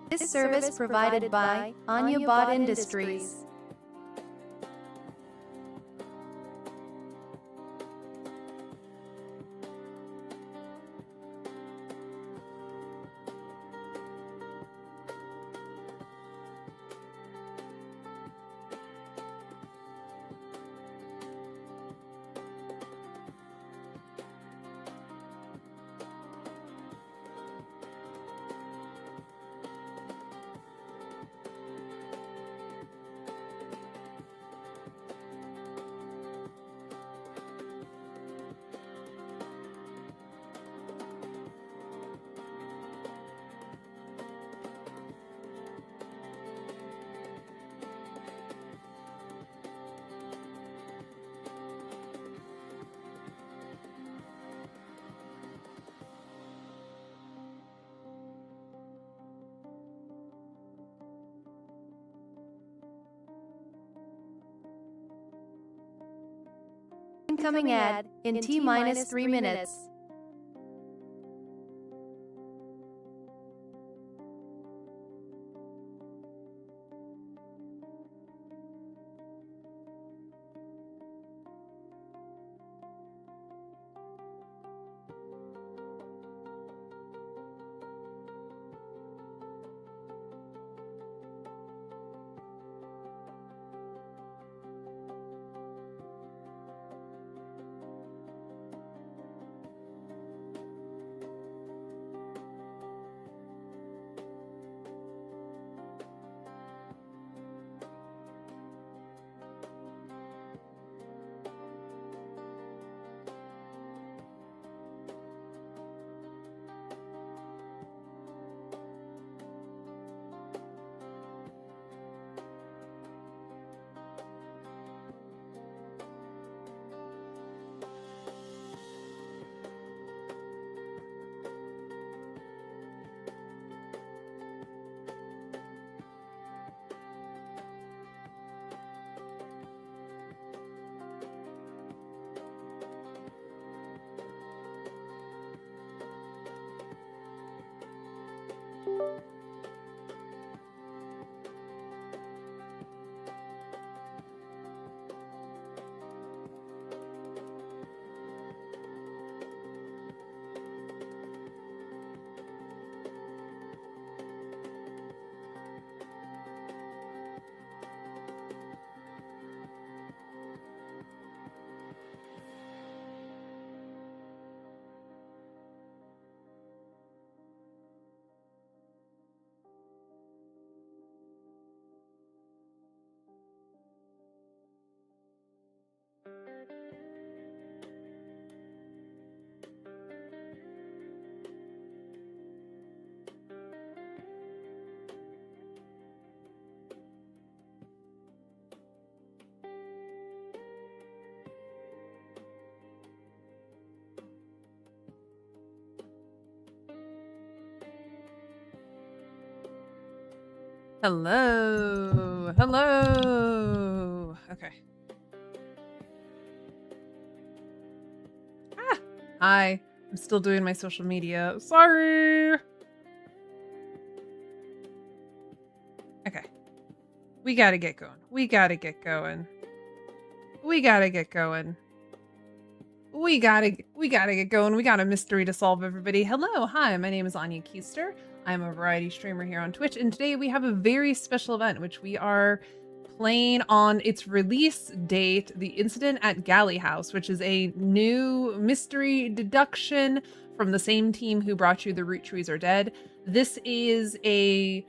This service provided by Anja Industries. Incoming ad in T-3 minutes. Hello. Hello. Okay. Hi. I'm still doing my social media. Sorry. Okay. We gotta get going. We gotta get going. We gotta get going. We gotta get going. We got a mystery to solve, everybody. Hello. Hi. My name is Anja Keister. I'm a variety streamer here on Twitch, and today we have a very special event, which we are playing on its release date, The Incident at Galley House, which is a new mystery deduction from the same team who brought you The Root Trees Are Dead. This is a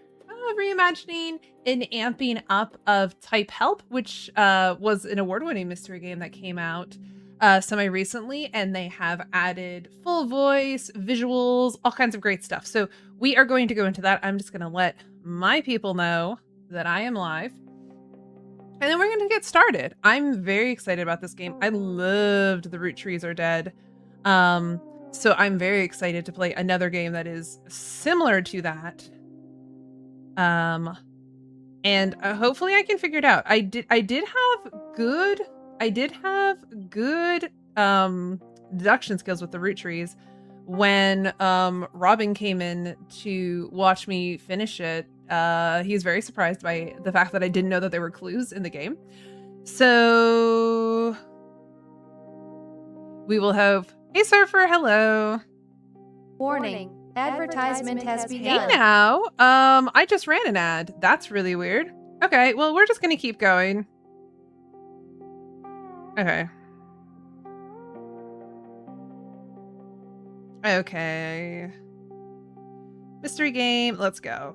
reimagining and amping up of Type Help, which was an award-winning mystery game that came out semi-recently, and they have added full voice, visuals, all kinds of great stuff. So we are going to go into that. I'm just going to let my people know that I am live. And then we're going to get started. I'm very excited about this game. I loved The Root Trees Are Dead. So I'm very excited to play another game that is similar to that. And hopefully I can figure it out. I did have good deduction skills with the root trees when Robin came in to watch me finish it, he was very surprised by the fact that I didn't know that there were clues in the game. So we will have, hey Surfer, hello. Warning. Advertisement has Hey begun. now, I just ran an ad. That's really weird. Okay, well, we're just gonna keep going. Okay. Okay. Mystery game, let's go.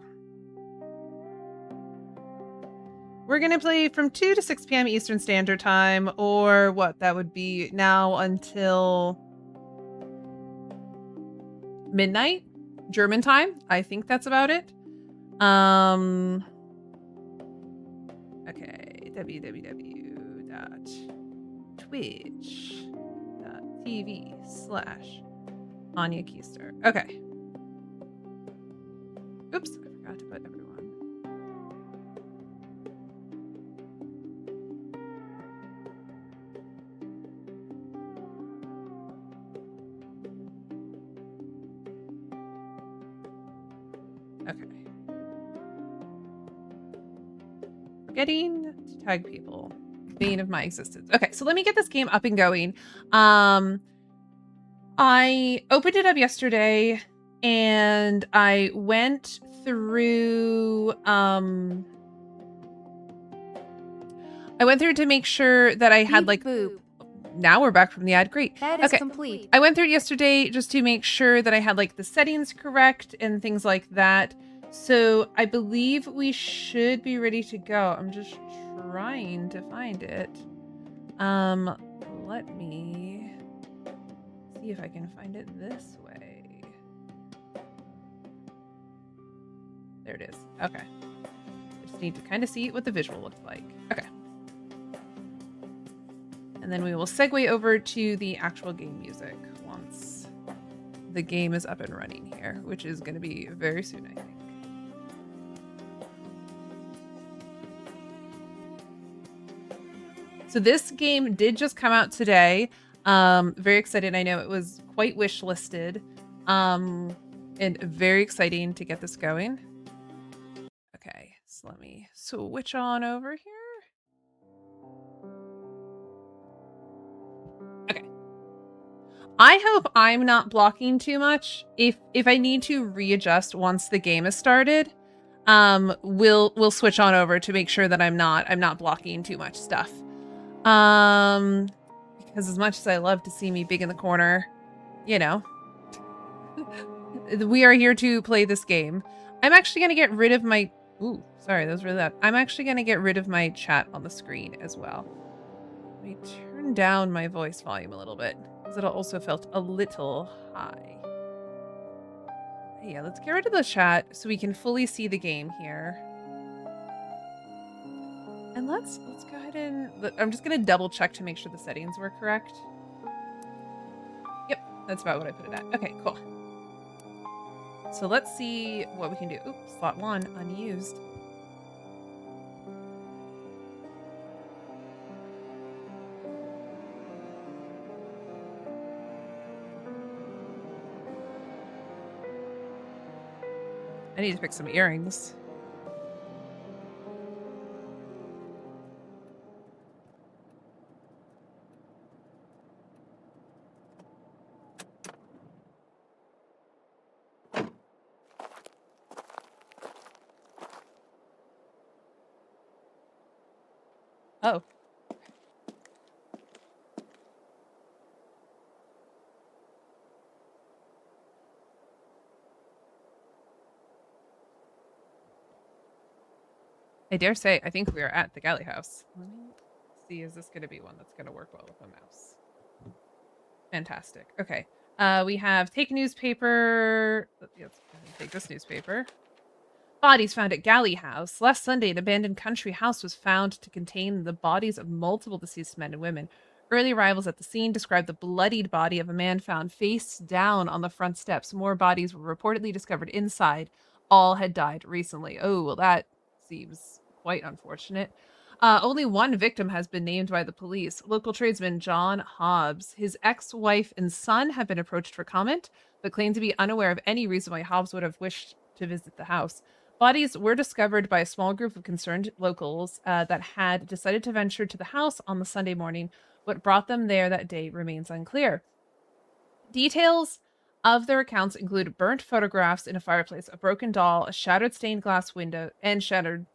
We're gonna play from 2 to 6 p.m. Eastern Standard Time, or what that would be now until midnight German time. I think that's about it. Okay, www.twitch.tv/Anja Keister. Okay. Oops, I forgot to put everyone. Okay. Forgetting to tag people. Bane of my existence. Okay, so let me get this game up and going. I opened it up yesterday and I went through to make sure that I had like Boop. Now we're back from the ad. Great. That is Okay. complete. I went through it yesterday just to make sure that I had like the settings correct and things like that. So I believe we should be ready to go. I'm just trying to find it. Let me see if I can find it this way. There it is. Okay. I just need to kind of see what the visual looks like. Okay. And then we will segue over to the actual game music once the game is up and running here, which is going to be very soon, I think. So this game did just come out today. Very excited. I know it was quite wish listed. And very exciting to get this going. Okay, so let me switch on over here. Okay. I hope I'm not blocking too much. If I need to readjust once the game is started, we'll switch on over to make sure that I'm not blocking too much stuff. Because as much as I love to see me big in the corner, you know, we are here to play this game. I'm actually going to get rid of my... Ooh, sorry, that was really loud. I'm actually going to get rid of my chat on the screen as well. Let me turn down my voice volume a little bit, because it also felt a little high. Yeah, let's get rid of the chat so we can fully see the game here. And let's go ahead and... I'm just going to double check to make sure the settings were correct. Yep, that's about what I put it at. Okay, cool. So let's see what we can do. Oops, slot 1, unused. I need to pick some earrings. Oh. I dare say, I think we are at the Galley House. Let me see, is this going to be one that's going to work well with a mouse? Fantastic. Okay. We have take newspaper. Let's take this newspaper. Bodies found at Galley House. Last Sunday, an abandoned country house was found to contain the bodies of multiple deceased men and women. Early arrivals at the scene described the bloodied body of a man found face down on the front steps. More bodies were reportedly discovered inside. All had died recently. Oh, well, that seems quite unfortunate. Only one victim has been named by the police. Local tradesman John Hobbs. His ex-wife and son have been approached for comment, but claimed to be unaware of any reason why Hobbs would have wished to visit the house. Bodies were discovered by a small group of concerned locals that had decided to venture to the house on the Sunday morning. What brought them there that day remains unclear. Details of their accounts include burnt photographs in a fireplace, a broken doll, a shattered stained glass window, and shattered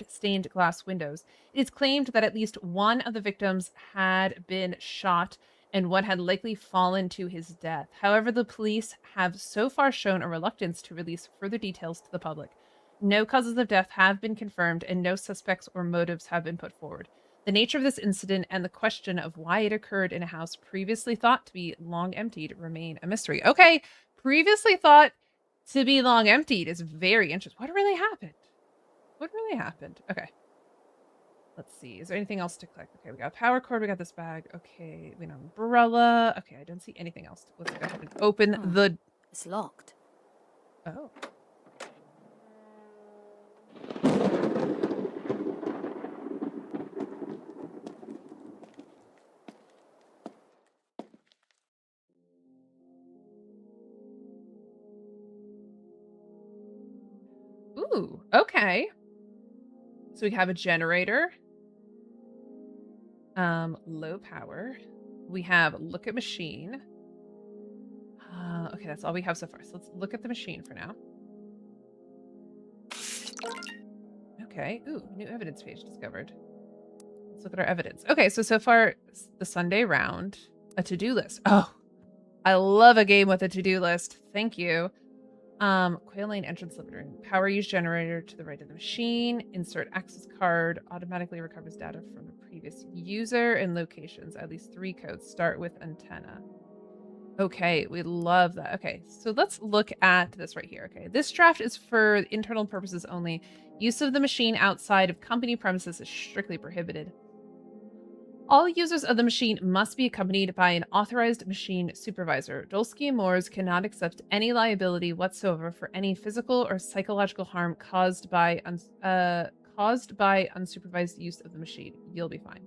stained glass windows. It is claimed that at least one of the victims had been shot and one had likely fallen to his death. However, the police have so far shown a reluctance to release further details to the public. No causes of death have been confirmed and no suspects or motives have been put forward. The nature of this incident and the question of why it occurred in a house previously thought to be long emptied remain a mystery. Okay, previously thought to be long emptied is very interesting. What really happened? What really happened? Okay. Let's see. Is there anything else to collect? Okay, we got a power cord. We got this bag. Okay, we got an umbrella. Okay, I don't see anything else. Let's go ahead and open the... It's locked. Oh. Ooh, okay. So we have a generator. Low power. We have look at machine. Okay, that's all we have so far. So let's look at the machine for now. Okay. Ooh, new evidence page discovered. Let's look at our evidence. Okay, so far the Sunday round, a to-do list. Oh, I love a game with a to-do list. Thank you. Quail Lane entrance limiter. Power use generator to the right of the machine. Insert access card. Automatically recovers data from a previous user and locations. At least 3 codes. Start with antenna. Okay, we love that. Okay, so let's look at this right here. Okay, this draft is for internal purposes only. Use of the machine outside of company premises is strictly prohibited. All users of the machine must be accompanied by an authorized machine supervisor. Dolsky and Moores cannot accept any liability whatsoever for any physical or psychological harm caused by unsupervised use of the machine. You'll be fine.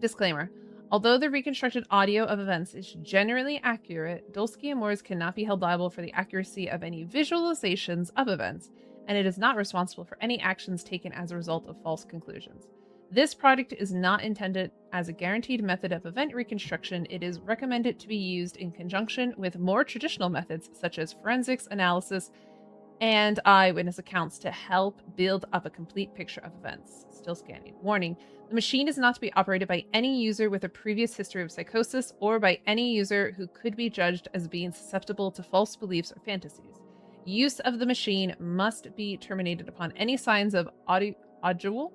Disclaimer. Although the reconstructed audio of events is generally accurate, Dolsky and Moores cannot be held liable for the accuracy of any visualizations of events, and it is not responsible for any actions taken as a result of false conclusions. This product is not intended as a guaranteed method of event reconstruction. It is recommended to be used in conjunction with more traditional methods such as forensics analysis and eyewitness accounts to help build up a complete picture of events. Still scanning. Warning. The machine is not to be operated by any user with a previous history of psychosis or by any user who could be judged as being susceptible to false beliefs or fantasies. Use of the machine must be terminated upon any signs of audible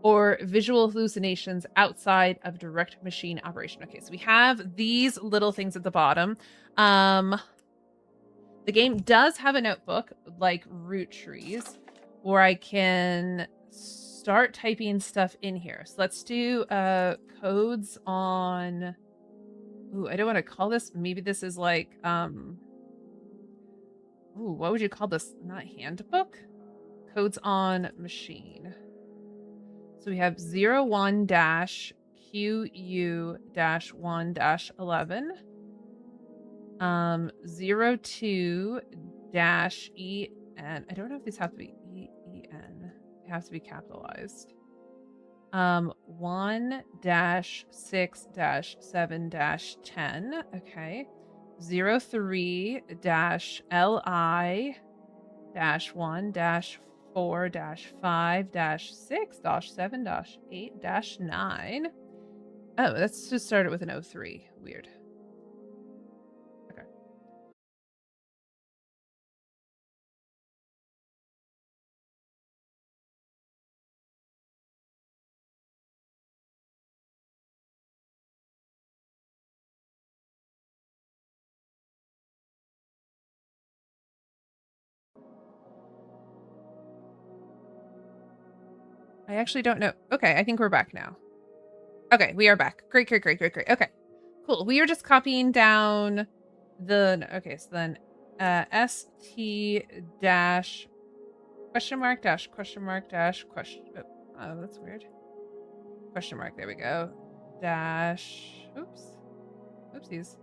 or visual hallucinations outside of direct machine operation. Okay, so we have these little things at the bottom. The game does have a notebook, like root trees, where I can start typing stuff in here. So let's do codes on... Ooh, I don't want to call this... Maybe this is like... Ooh, what would you call this? Not handbook? Codes on machine. So we have 01-QU-1-11. 02-EN. I don't know if these have to be EN. They have to be capitalized. 1-6-7-10. Okay. 03-L-I-1-4-5-6-7-8-9. Oh, that's just started with an 03. Weird. Okay. I actually don't know. Okay, I think we're back now. Okay, we are back. Great. Okay, cool. We are just copying down the... Okay, so then ST dash question mark dash question mark dash question... Oh, that's weird. Question mark, there we go. Dash... Oops. Oopsies.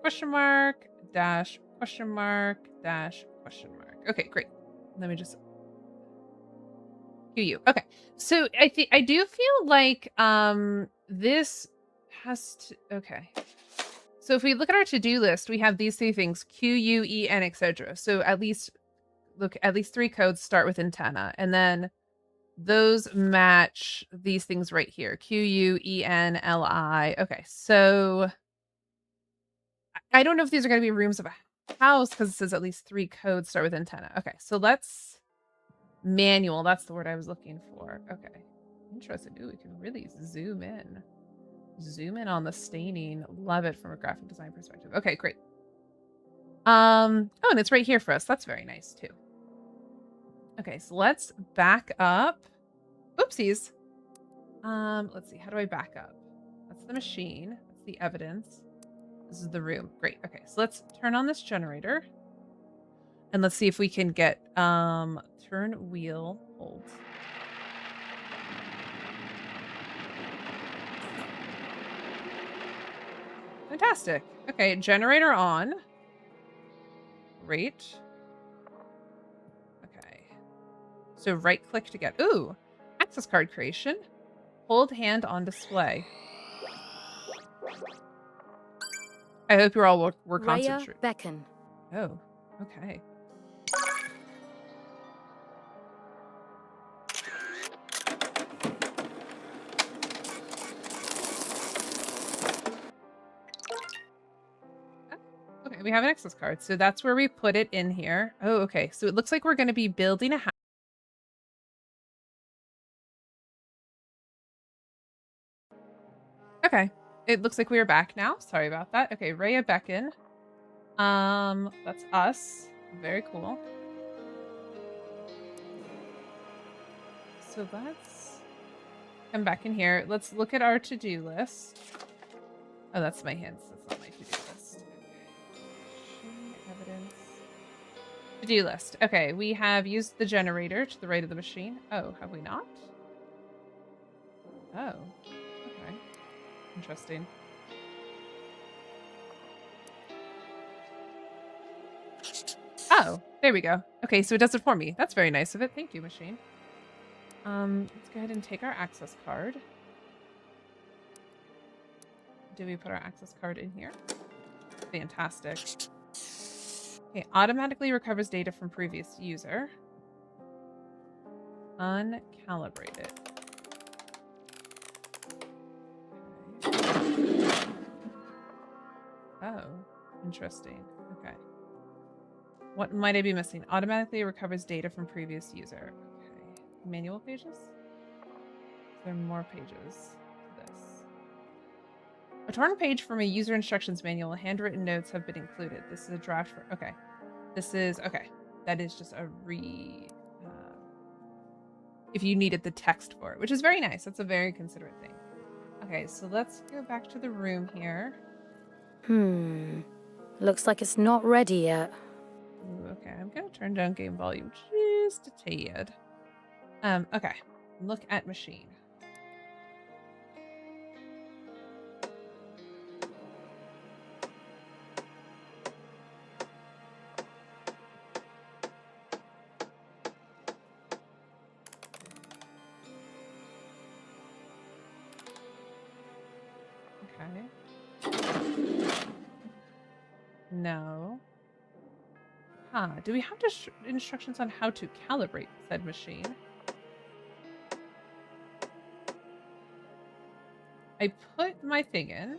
Question mark, dash, question mark, dash, question mark. Okay, great. Let me just cue you. Okay. So I do feel like this has to okay. So if we look at our to-do list, we have these three things: Q, U, E, N, etc. So at least three codes start with antenna, and then those match these things right here: Q, U, E, N, L, I. Okay, so I don't know if these are going to be rooms of a house because it says at least three codes start with antenna. Okay, so let's manual. That's the word I was looking for. Okay, interesting. Ooh, we can really zoom in. Zoom in on the staining. Love it from a graphic design perspective. Okay, great. Oh, and it's right here for us. That's very nice too. Okay, so let's back up. Oopsies. Let's see. How do I back up? That's the machine. That's the evidence. This is the room. Great. Okay, so let's turn on this generator. And let's see if we can get turn wheel hold. Fantastic. Okay, generator on. Great. Okay. So right click to get ooh, access card creation. Hold hand on display. I hope you're all were concentrated. Beckon. Oh, okay. Okay, we have an access card. So that's where we put it in here. Oh, okay. So it looks like we're going to be building a house. Okay. It looks like we are back now. Sorry about that. Okay, Rhea Beckon. That's us. Very cool. So let's come back in here. Let's look at our to-do list. Oh, that's my hints. That's not my to-do list. Okay. Evidence. To-do list. Okay, we have used the generator to the right of the machine. Oh, have we not? Oh. Okay. Interesting. Oh, there we go. Okay, so it does it for me. That's very nice of it. Thank you, machine. Let's go ahead and take our access card. Do we put our access card in here? Fantastic. Okay, automatically recovers data from previous user. Uncalibrated. Okay. Oh, interesting. Okay. What might I be missing? Automatically recovers data from previous user. Okay. Manual pages? Is there more pages to this? A torn page from a user instructions manual. Handwritten notes have been included. This is a draft for... Okay. This is... Okay. That is just a if you needed the text for it, which is very nice. That's a very considerate thing. Okay, so let's go back to the room here. Looks like it's not ready yet. Ooh, okay, I'm gonna turn down game volume just a tad. Okay. Look at machine. Okay. No. Huh. Do we have instructions on how to calibrate said machine? I put my thing in.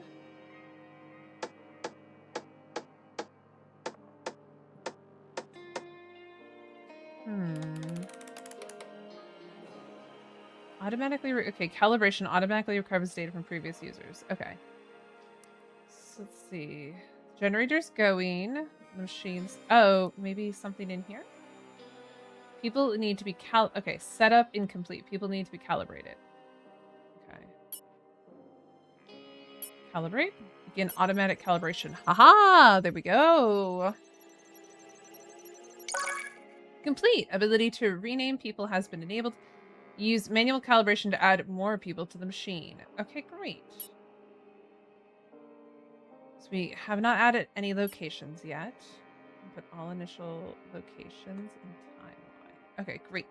Automatically, okay, calibration automatically recovers data from previous users. Okay. So let's see. Generator's going. The machines. Oh, maybe something in here? People need to be okay, setup incomplete. People need to be calibrated. Okay. Calibrate. Begin automatic calibration. Haha! There we go. Complete. Ability to rename people has been enabled. Use manual calibration to add more people to the machine. Okay, great. we have not added any locations yet. Put all initial locations in timeline. Okay, great.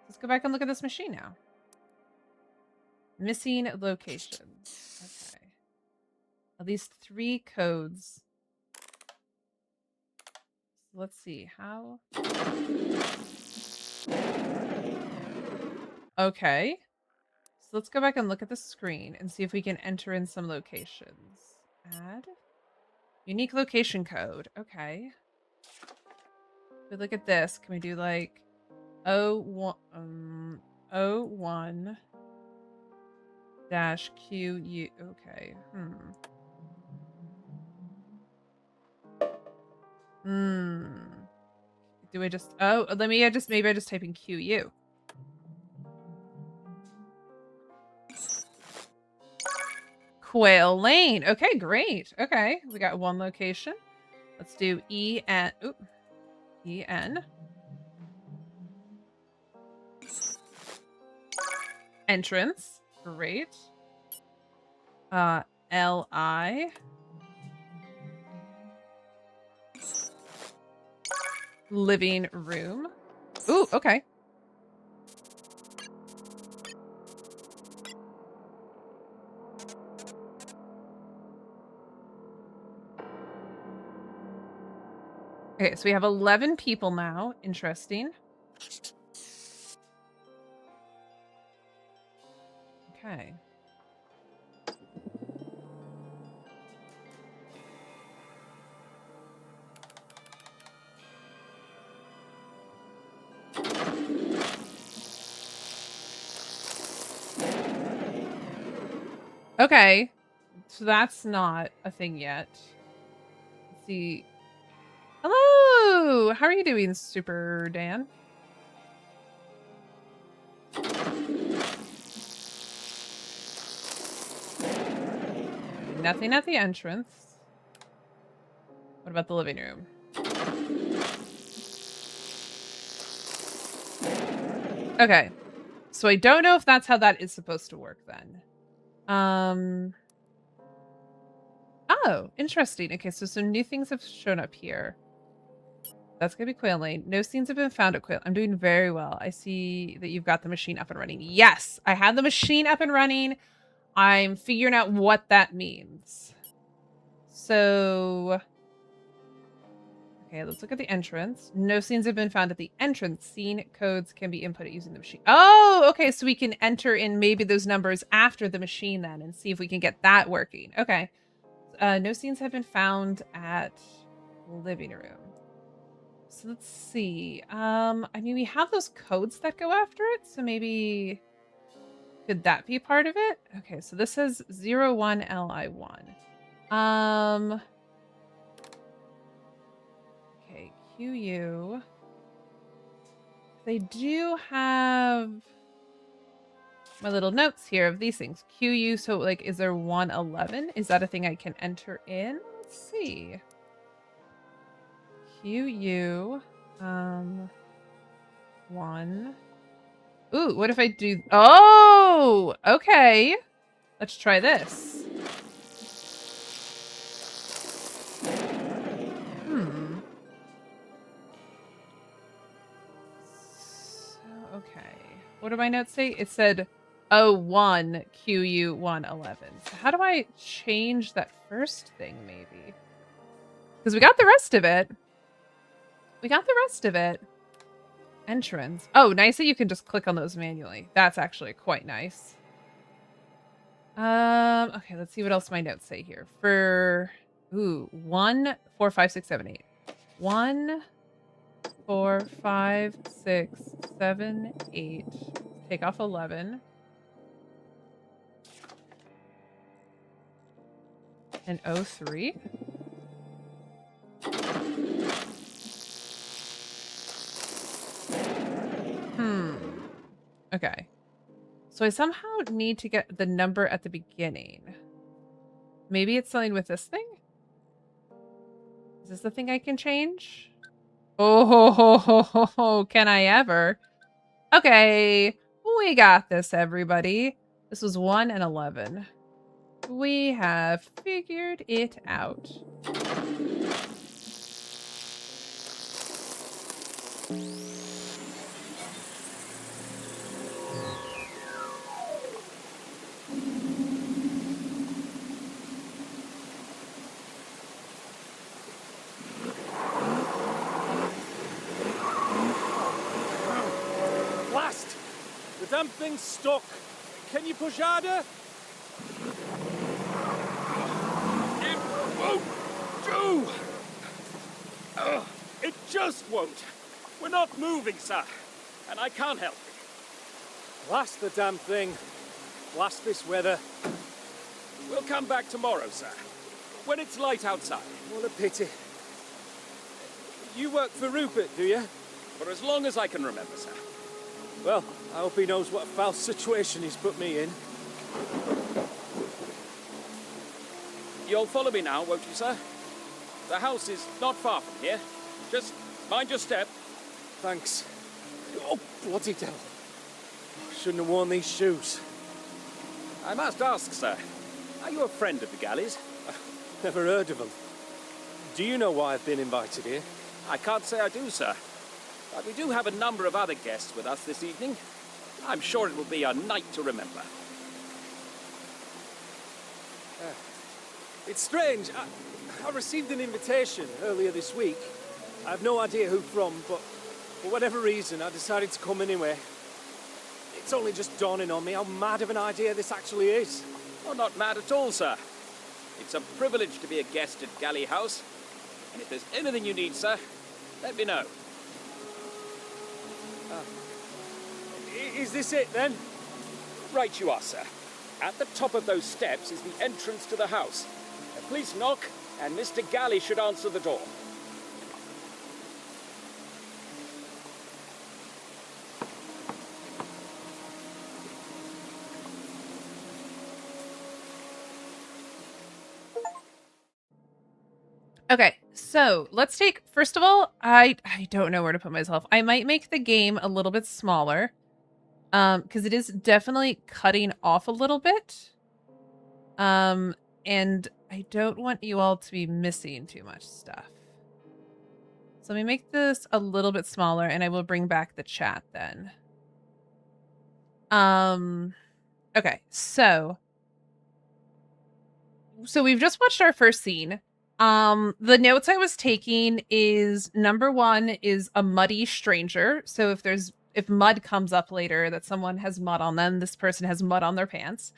Let's go back and look at this machine now. Missing locations. Okay. At least 3 codes. So let's see. How? Okay. So let's go back and look at the screen and see if we can enter in some locations. Add. Unique location code. Okay. If we look at this, can we do like 01 dash QU? Okay. Do I just maybe I just type in QU. Quail Lane. Okay, great. Okay, we got 1 location. Let's do EN. Oop. EN. Entrance. Great. LI. Living room. Ooh, okay. Okay, so we have 11 people now. Interesting. Okay. Okay. So that's not a thing yet. Let's see. Hello! How are you doing, Super Dan? Nothing at the entrance. What about the living room? Okay. So I don't know if that's how that is supposed to work then. Oh, interesting. Okay, so some new things have shown up here. That's gonna be Quail Lane. No scenes have been found at Quail. I'm doing very well. I see that you've got the machine up and running. Yes, I had the machine up and running. I'm figuring out what that means. So, okay, let's look at the entrance. No scenes have been found at the entrance. Scene codes can be inputted using the machine. Oh, okay, so we can enter in maybe those numbers after the machine then and see if we can get that working. Okay. No scenes have been found at living room. So let's see. I mean, we have those codes that go after it, so maybe could that be part of it? Okay, so this says 01LI1. Okay, QU. They do have my little notes here of these things. QU, so like, is there 111? Is that a thing I can enter in? Let's see. QU, 1. Ooh, what if I do, oh, okay. Let's try this. So, okay. What did my notes say? It said 01 QU 111. So how do I change that first thing, maybe? Because we got the rest of it. Entrance. Oh, nice that you can just click on those manually. That's actually quite nice. Okay, let's see what else my notes say here. For 1, 4, 5, 6, 7, 8. 1, 4, 5, 6, 7, 8. Take off 11. And 03. Okay. So I somehow need to get the number at the beginning. Maybe it's something with this thing? Is this the thing I can change? Oh, can I ever? Okay, we got this, everybody. This was 1 and 11. We have figured it out. Blast! The damn thing's stuck. Can you push harder? It won't do! It just won't. We're not moving, sir. And I can't help it. Blast the damn thing. Blast this weather. We'll come back tomorrow, sir. When it's light outside. What a pity. You work for Rupert, do you? For as long as I can remember, sir. Well, I hope he knows what a foul situation he's put me in. You'll follow me now, won't you, sir? The house is not far from here. Just mind your step. Thanks. Oh, bloody devil. Shouldn't have worn these shoes. I must ask, sir, are you a friend of the Galleys? Never heard of them. Do you know why I've been invited here? I can't say I do, sir. But we do have a number of other guests with us this evening. I'm sure it will be a night to remember. It's strange. I received an invitation earlier this week. I have no idea who from, but for whatever reason, I decided to come anyway. It's only just dawning on me how mad of an idea this actually is. Oh, not mad at all, sir. It's a privilege to be a guest at Galley House. And if there's anything you need, sir, let me know. Is this it, then? Right you are, sir. At the top of those steps is the entrance to the house. Please knock, and Mr. Galley should answer the door. Okay, so let's take, first of all, I don't know where to put myself. I might make the game a little bit smaller, because it is definitely cutting off a little bit. And I don't want you all to be missing too much stuff. So let me make this a little bit smaller, and I will bring back the chat then. Okay, so we've just watched our first scene. The notes I was taking is number 1 is a muddy stranger. So if mud comes up later that someone has mud on them, this person has mud on their pants.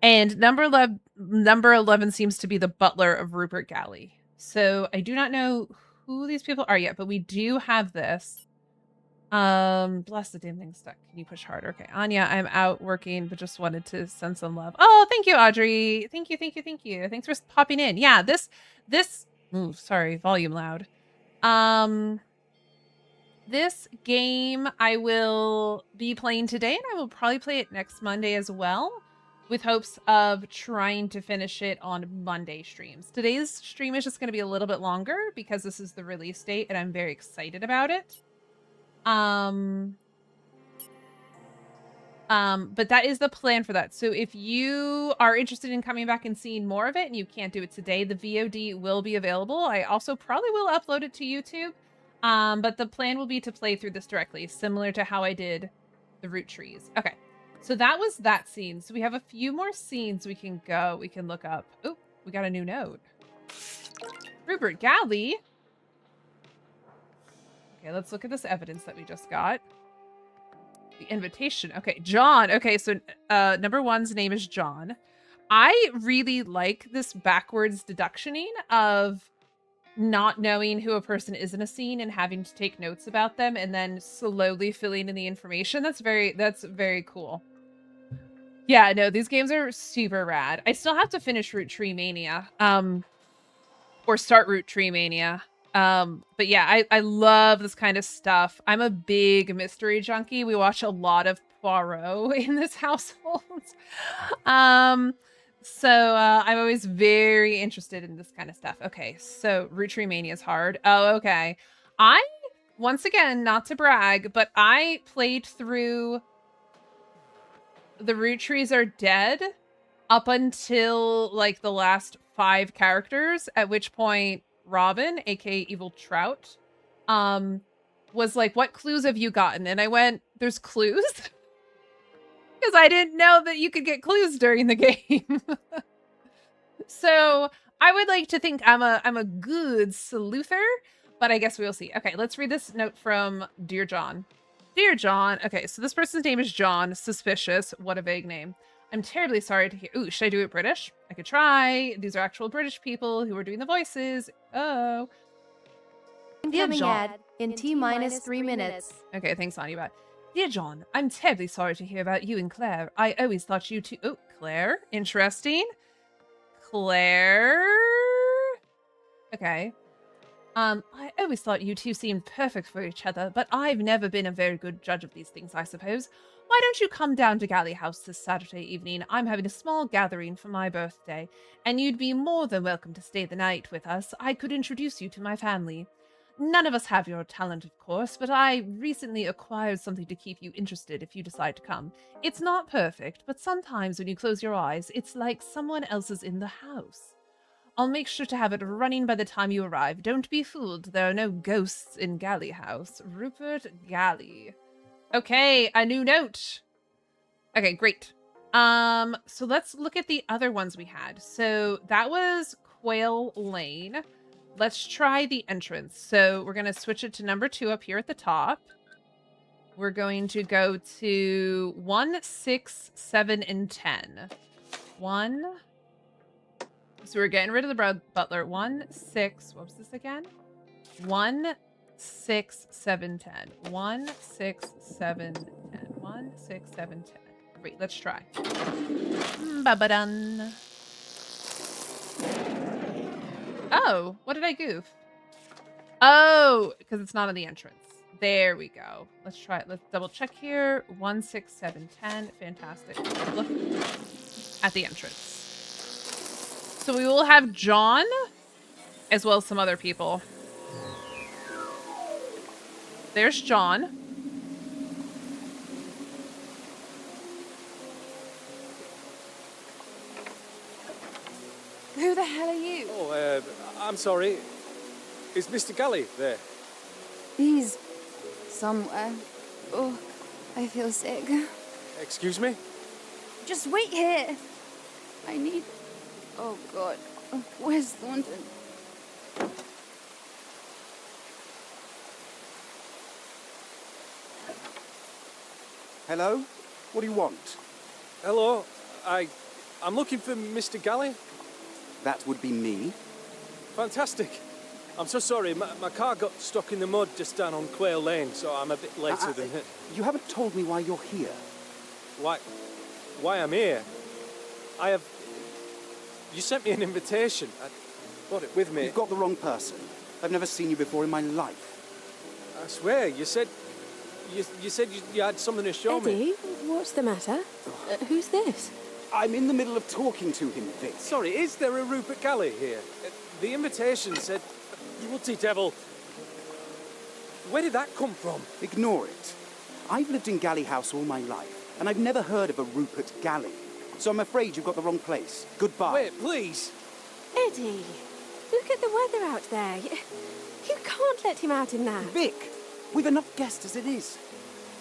And number 11 seems to be the butler of Rupert Galley. So I do not know who these people are yet, but we do have this. Bless the damn thing stuck. Can you push harder? Okay, Anja, I'm out working, but just wanted to send some love. Oh, thank you, Audrey. Thank you. Thanks for popping in. Yeah, this. Ooh, sorry, volume loud. This game I will be playing today, and I will probably play it next Monday as well, with hopes of trying to finish it on Monday streams. Today's stream is just going to be a little bit longer because this is the release date, and I'm very excited about it. But that is the plan for that. So if you are interested in coming back and seeing more of it and you can't do it today, the VOD will be available. I also probably will upload it to YouTube. But the plan will be to play through this directly, similar to how I did the root trees. Okay. So that was that scene. So we have a few more scenes we can look up. Oh, we got a new note. Rupert Galley. Okay, let's look at this evidence that we just got. The invitation. Okay, John. Okay, so number 1's name is John. I really like this backwards deductioning of not knowing who a person is in a scene and having to take notes about them and then slowly filling in the information. That's very cool. Yeah, no, these games are super rad. I still have to finish Root Tree Mania. Or start Root Tree Mania. But yeah, I love this kind of stuff. I'm a big mystery junkie. We watch a lot of Poirot in this household. So I'm always very interested in this kind of stuff. Okay, so Root Tree Mania is hard. Oh, okay. Once again, not to brag, but I played through The Root Trees Are Dead up until like the last 5 characters, at which point Robin, aka Evil Trout, was like, "What clues have you gotten?" And I went, "There's clues?" Because I didn't know that you could get clues during the game. So I would like to think I'm a good sleuther, but I guess we'll see. Okay, let's read this note from Dear John. Dear John, okay, so this person's name is John. Suspicious. What a vague name. I'm terribly sorry to hear. Ooh, should I do it British? I could try. These are actual British people who are doing the voices. Oh. Incoming ad in T-3 minutes. Okay, thanks, Anja. Dear John, I'm terribly sorry to hear about you and Claire. I always thought you two... Oh, Claire. Interesting. Claire? Okay. I always thought you two seemed perfect for each other, but I've never been a very good judge of these things, I suppose. Why don't you come down to Galley House this Saturday evening? I'm having a small gathering for my birthday, and you'd be more than welcome to stay the night with us. I could introduce you to my family. None of us have your talent, of course, but I recently acquired something to keep you interested if you decide to come. It's not perfect, but sometimes when you close your eyes, it's like someone else is in the house. I'll make sure to have it running by the time you arrive. Don't be fooled. There are no ghosts in Galley House. Rupert Galley. Okay, a new note. Okay, great. So let's look at the other ones we had. So that was Quail Lane. Let's try the entrance. So we're going to switch it to number 2 up here at the top. We're going to go to 1, 6, 7, and 10. 1. So we're getting rid of the butler. 1, 6. What was this again? 1, 6, 7, 10. 1, 6, 7, 10. 1, 6, 7, 10. Great, let's try. Ba-ba-dun. Oh, what did I goof? Oh, because it's not on the entrance. There we go. Let's try it. Let's double check here. 1, 6, 7, 10. Fantastic. Look at the entrance. So we will have John, as well as some other people. There's John. Who the hell are you? Oh, I'm sorry. Is Mr. Galley there? He's somewhere. Oh, I feel sick. Excuse me? Just wait here. I need... Oh, God. Where's Thornton? Hello? What do you want? Hello. I'm looking for Mr. Galley. That would be me. Fantastic. I'm so sorry. My car got stuck in the mud just down on Quail Lane, so I'm a bit later than... You haven't told me why you're here. Why I'm here? I have... You sent me an invitation. I brought it with me. You've got the wrong person. I've never seen you before in my life. I swear, you said you had something to show me. Eddie, what's the matter? Who's this? I'm in the middle of talking to him, Vic. Sorry, is there a Rupert Galley here? The invitation said... Bloody devil. Where did that come from? Ignore it. I've lived in Galley House all my life, and I've never heard of a Rupert Galley. So I'm afraid you've got the wrong place. Goodbye. Wait, please. Eddie, look at the weather out there. You can't let him out in that. Vic, we've enough guests as it is.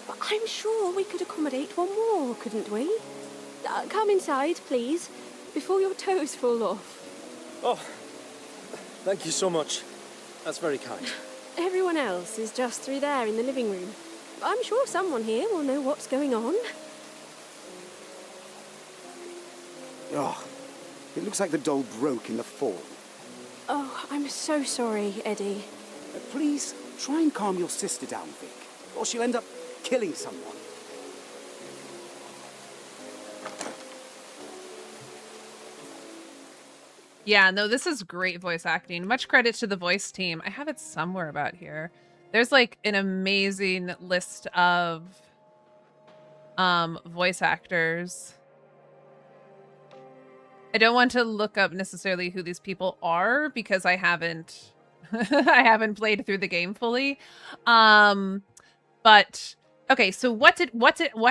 But I'm sure we could accommodate one more, couldn't we? Come inside, please, before your toes fall off. Oh, thank you so much. That's very kind. Everyone else is just through there in the living room. I'm sure someone here will know what's going on. Oh, it looks like the doll broke in the fall. Oh, I'm so sorry, Eddie. Please, try and calm your sister down, Vic, or she'll end up killing someone. Yeah, no, this is great voice acting. Much credit to the voice team. I have it somewhere about here. There's like an amazing list of voice actors. I don't want to look up necessarily who these people are because I haven't I haven't played through the game fully. But okay, so what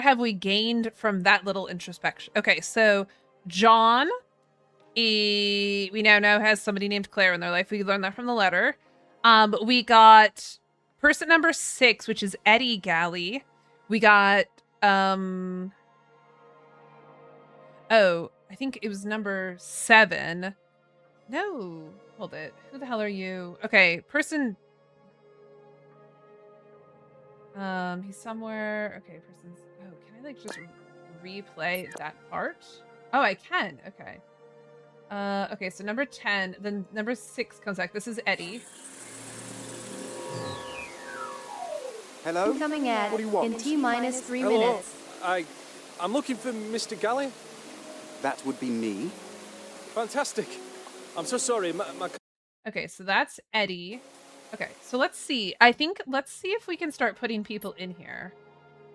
have we gained from that little introspection? Okay, so John, we now know has somebody named Claire in their life. We learned that from the letter. We got person number 6, which is Eddie Galley. We got I think it was number 7. No, hold it. Who the hell are you? Okay, person. He's somewhere. Okay, person's. Oh, can I like just replay that part? Oh, I can. Okay. Okay, so number 10, then number 6 comes back. This is Eddie. Hello? Coming at What do you want? in T-minus 3 Hello? minutes. I'm looking for Mr. Galley. That would be me. Fantastic. I'm so sorry. My Okay, so that's Eddie. Okay, so let's see. Let's see if we can start putting people in here.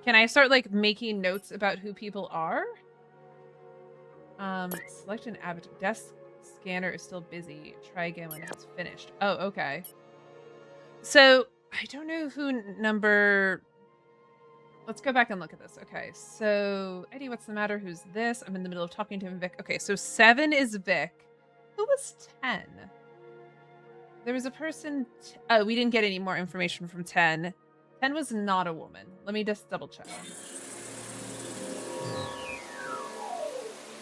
Can I start like making notes about who people are? Select an avatar. Desk scanner is still busy. Try again when it's finished. Oh, okay. So I don't know who number. Let's go back and look at this. Okay, so Eddie, what's the matter? Who's this? I'm in the middle of talking to him, Vic. Okay, so 7 is Vic. Who was 10? There was a person. Oh, we didn't get any more information from 10. 10 was not a woman. Let me just double check.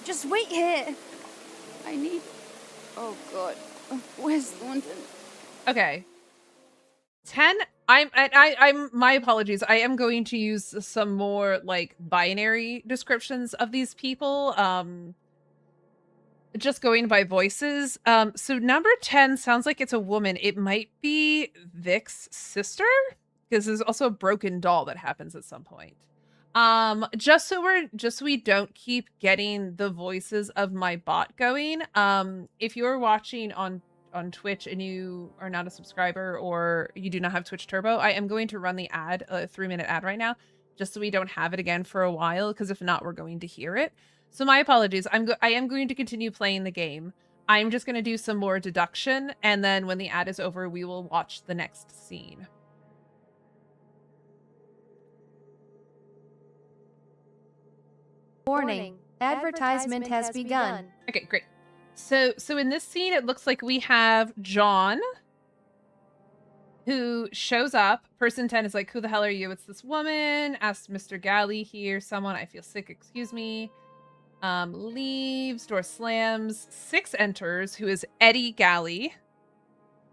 Just wait here. I need... Oh, God. Where's Thornton? Okay. 10. I'm my apologies. I am going to use some more like binary descriptions of these people. Just going by voices. So number 10 sounds like it's a woman. It might be Vic's sister, because there's also a broken doll that happens at some point. Just so we don't keep getting the voices of my bot going. If you're watching on Twitch and you are not a subscriber or you do not have Twitch Turbo, I am going to run the ad, a 3-minute ad right now, just so we don't have it again for a while, because if not, we're going to hear it. So my apologies. I am going to continue playing the game. I'm just going to do some more deduction, and then when the ad is over, we will watch the next scene. Warning. Advertisement has begun. Okay, great. So in this scene, it looks like we have John, who shows up. Person 10 is like, who the hell are you? It's this woman. Asked Mr. Galley here. Someone, I feel sick, excuse me. Leaves, door slams. 6 enters, who is Eddie Galley.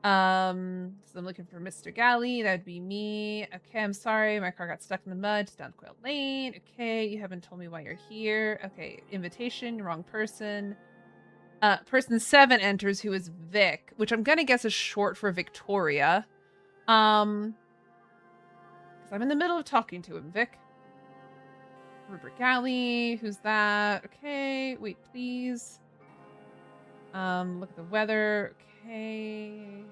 So I'm looking for Mr. Galley. That'd be me. Okay, I'm sorry. My car got stuck in the mud. Down Quail Lane. Okay, you haven't told me why you're here. Okay, invitation, wrong person. Person 7 enters, who is Vic, which I'm gonna guess is short for Victoria. Because I'm in the middle of talking to him, Vic. Rupert Galley, who's that? Okay, wait, please. Look at the weather. Okay.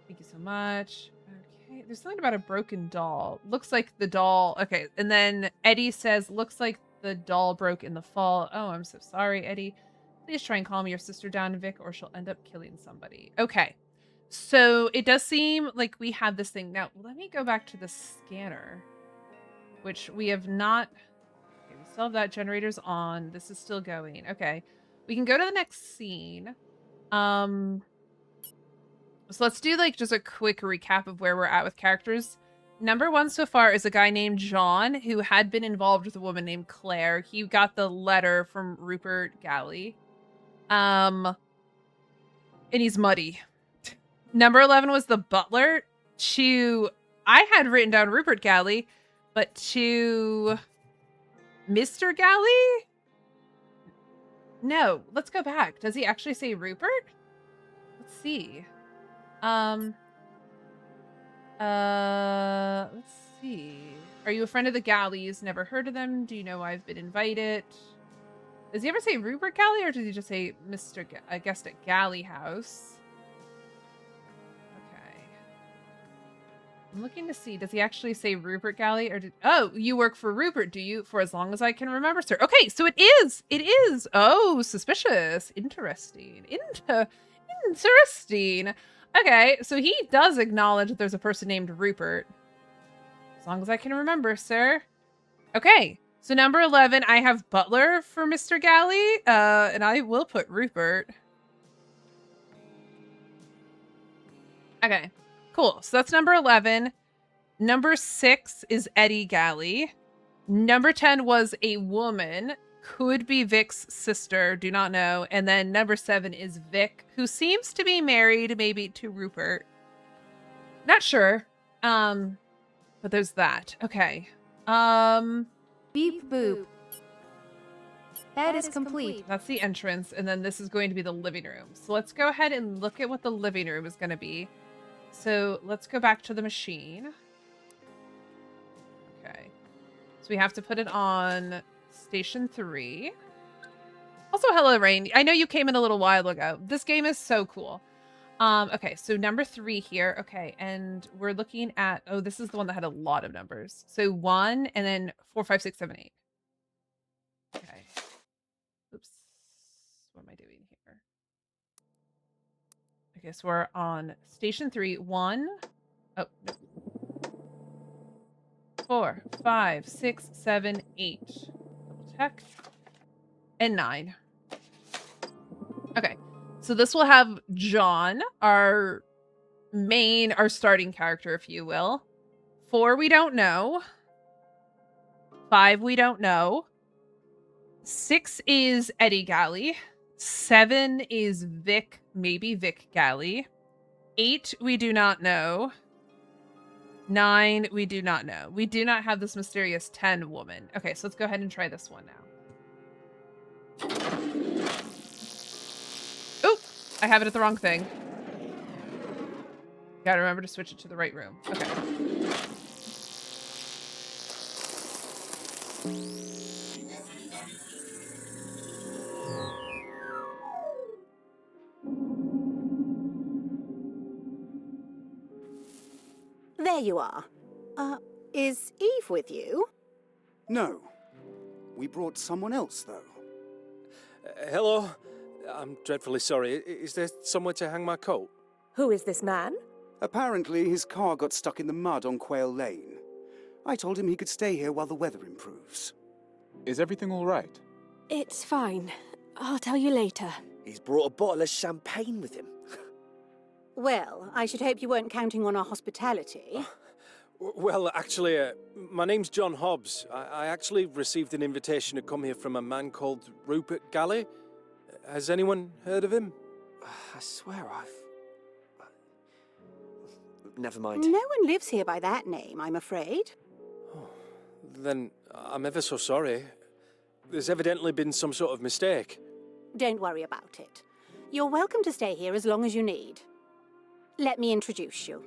Thank you so much. Okay, there's something about a broken doll. Looks like the doll. Okay, and then Eddie says, looks like the doll broke in the fall. Oh, I'm so sorry, Eddie. Please try and calm your sister down, Vic, or she'll end up killing somebody. Okay. So it does seem like we have this thing. Now, let me go back to the scanner, which we have not. Okay, we still have that. Generator's on. This is still going. Okay. We can go to the next scene. So let's do like just a quick recap of where we're at with characters. Number 1 so far is a guy named John who had been involved with a woman named Claire. He got the letter from Rupert Galley. And he's muddy. Number 11 was the butler. I had written down Rupert Galley, but to Mr. Galley? No, let's go back. Does he actually say Rupert? Let's see. Let's see. Are you a friend of the Galleys? Never heard of them. Do you know I've been invited? Does he ever say Rupert Galley, or does he just say Mr. I guessed at Galley House? Okay. I'm looking to see. Does he actually say Rupert Galley, or oh, you work for Rupert, do you? For as long as I can remember, sir. Okay, so it is. It is. Oh, suspicious. Interesting. Interesting. Okay, so he does acknowledge that there's a person named Rupert. As long as I can remember, sir. Okay, So number 11, I have Butler for Mr. Galley, and I will put Rupert. Okay, cool. So that's number 11. Number 6 is Eddie Galley. Number 10 was a woman. Could be Vic's sister, do not know. And then number 7 is Vic, who seems to be married maybe to Rupert. Not sure. But there's that. Okay. Beep boop. That is complete. That's the entrance, and then this is going to be the living room. So let's go ahead and look at what the living room is going to be. So let's go back to the machine. Okay. So we have to put it on station 3. Also, hello, Rain. I know you came in a little while ago. This game is so cool. Okay, so number 3 here. Okay, and we're looking at, oh, this is the one that had a lot of numbers. So 1 and then 4, 5, 6, 7, 8. Okay. Oops. What am I doing here? I guess we're on station 3. 1. Oh, no. 4, 5, 6, 7, 8. Double check. And 9. Okay. So this will have John, our starting character, if you will. 4, we don't know. 5, we don't know. 6 is Eddie Galley. 7 is Vic, maybe Vic Galley. 8, we do not know. 9, we do not know. We do not have this mysterious 10 woman. Okay, so let's go ahead and try this one now. Oh, I have it at the wrong thing. Gotta remember to switch it to the right room. Okay. There you are. Is Eve with you? No. We brought someone else, though. Hello. I'm dreadfully sorry. Is there somewhere to hang my coat? Who is this man? Apparently, his car got stuck in the mud on Quail Lane. I told him he could stay here while the weather improves. Is everything all right? It's fine. I'll tell you later. He's brought a bottle of champagne with him. Well, I should hope you weren't counting on our hospitality. Well, actually, my name's John Hobbs. I actually received an invitation to come here from a man called Rupert Galley. Has anyone heard of him? I swear Never mind. No one lives here by that name, I'm afraid. Oh, then I'm ever so sorry. There's evidently been some sort of mistake. Don't worry about it. You're welcome to stay here as long as you need. Let me introduce you.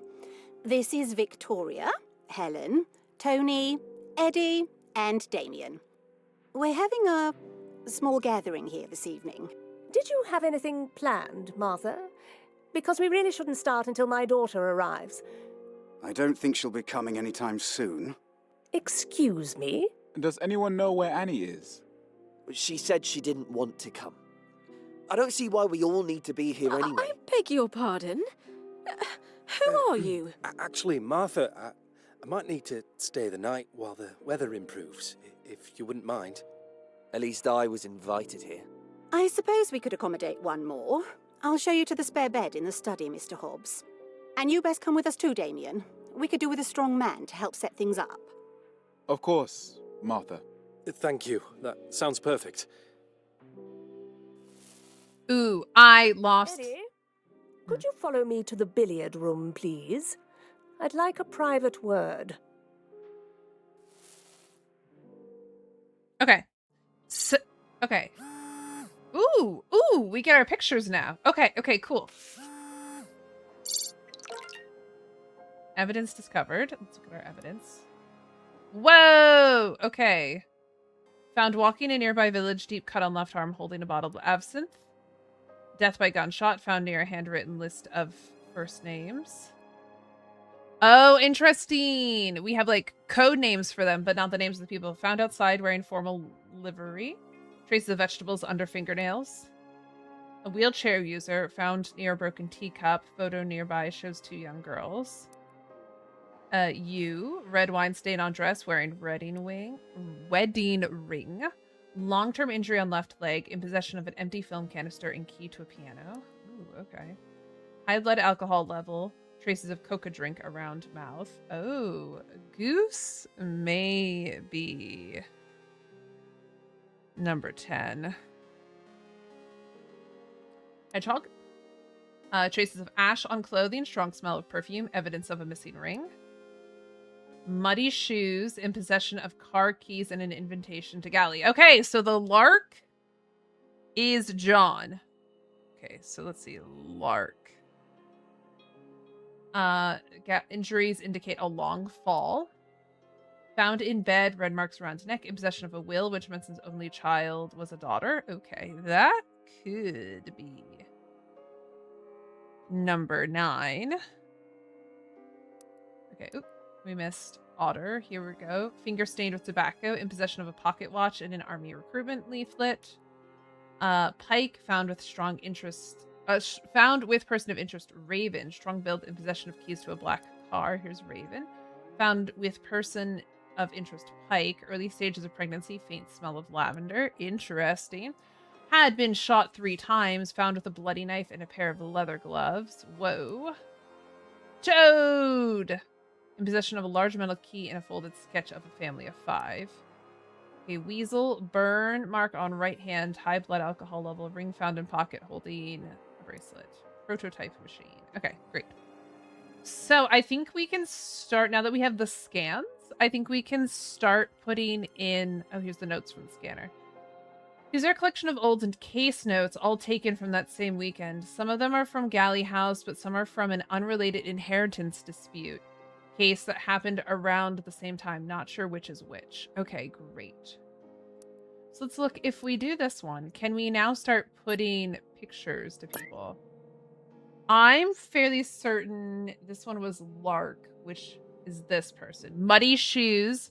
This is Victoria, Helen, Tony, Eddie, and Damien. We're having a small gathering here this evening. Did you have anything planned, Martha? Because we really shouldn't start until my daughter arrives. I don't think she'll be coming anytime soon. Excuse me? Does anyone know where Annie is? She said she didn't want to come. I don't see why we all need to be here anyway. I beg your pardon? Who are you? Actually, Martha, I might need to stay the night while the weather improves, if you wouldn't mind. At least I was invited here. I suppose we could accommodate one more. I'll show you to the spare bed in the study, Mr. Hobbs. And you best come with us too, Damien. We could do with a strong man to help set things up. Of course, Martha. Thank you. That sounds perfect. Ooh, I lost. Eddie, could you follow me to the billiard room, please? I'd like a private word. Okay. So, okay. Ooh, we get our pictures now. Okay, cool. Evidence discovered. Let's look at our evidence. Whoa! Okay. Found walking in nearby village, deep cut on left arm, holding a bottle of absinthe. Death by gunshot, found near a handwritten list of first names. Oh, interesting. We have like code names for them, but not the names of the people. Found outside wearing formal livery. Traces of vegetables under fingernails. A wheelchair user found near a broken teacup. Photo nearby shows 2 young girls. You, red wine stain on dress, wearing wedding ring. Long-term injury on left leg, in possession of an empty film canister and key to a piano. Ooh, okay. High blood alcohol level, traces of coca drink around mouth. Oh, goose may be number 10. Hedgehog. Traces of ash on clothing, strong smell of perfume, evidence of a missing ring. Muddy shoes, in possession of car keys and an invitation to Galley. Okay, so the lark is John. Okay, so let's see. Lark. Injuries indicate a long fall. Found in bed, red marks around neck, in possession of a will, which meant his only child was a daughter. Okay, that could be number 9. Okay, oop, we missed Otter. Here we go. Finger stained with tobacco, in possession of a pocket watch and an army recruitment leaflet. Pike, found with strong interest. Found with person of interest, Raven. Strong build, in possession of keys to a black car. Here's Raven. Found with person of interest, Pike. Early stages of pregnancy, faint smell of lavender. Interesting. Had been shot 3 times. Found with a bloody knife and a pair of leather gloves. Whoa. Toad! In possession of a large metal key and a folded sketch of a family of 5. Okay, Weasel, burn mark on right hand, high blood alcohol level, ring found in pocket holding a bracelet. Prototype machine. Okay, great. So I think we can start, now that we have the scans, I think we can start putting in, oh, here's the notes from the scanner. These are a collection of old and case notes, all taken from that same weekend. Some of them are from Galley House, but some are from an unrelated inheritance dispute case that happened around the same time. Not sure which is which. Okay, great. So let's look. If we do this one, can we now start putting pictures to people? I'm fairly certain this one was Lark, which is this person. Muddy shoes,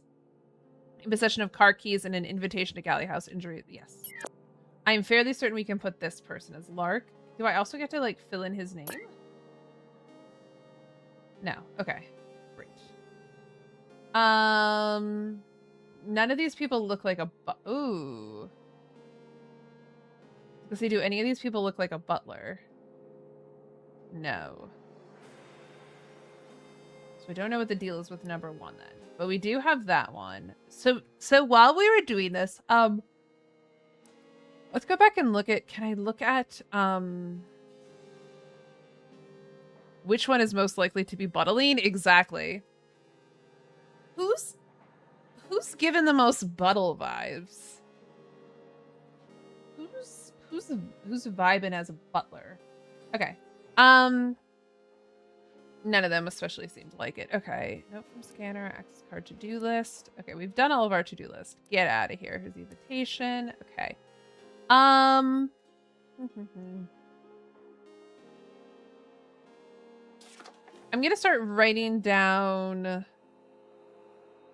in possession of car keys and an invitation to Galley House. Injury. Yes. I'm fairly certain we can put this person as Lark. Do I also get to like fill in his name? No. Okay. None of these people look like a ooh. Does he do any of these people look like a butler? No. So we don't know what the deal is with number 1 then. But we do have that one. So while we were doing this, let's go back and look at, can I look at which one is most likely to be buttling? Exactly. Who's given the most buttle vibes? Who's vibing as a butler? Okay. None of them especially seemed like it. Okay. Note from scanner, access card to-do list. Okay, we've done all of our to-do list. Get out of here. Here's the invitation. Okay. I'm gonna start writing down.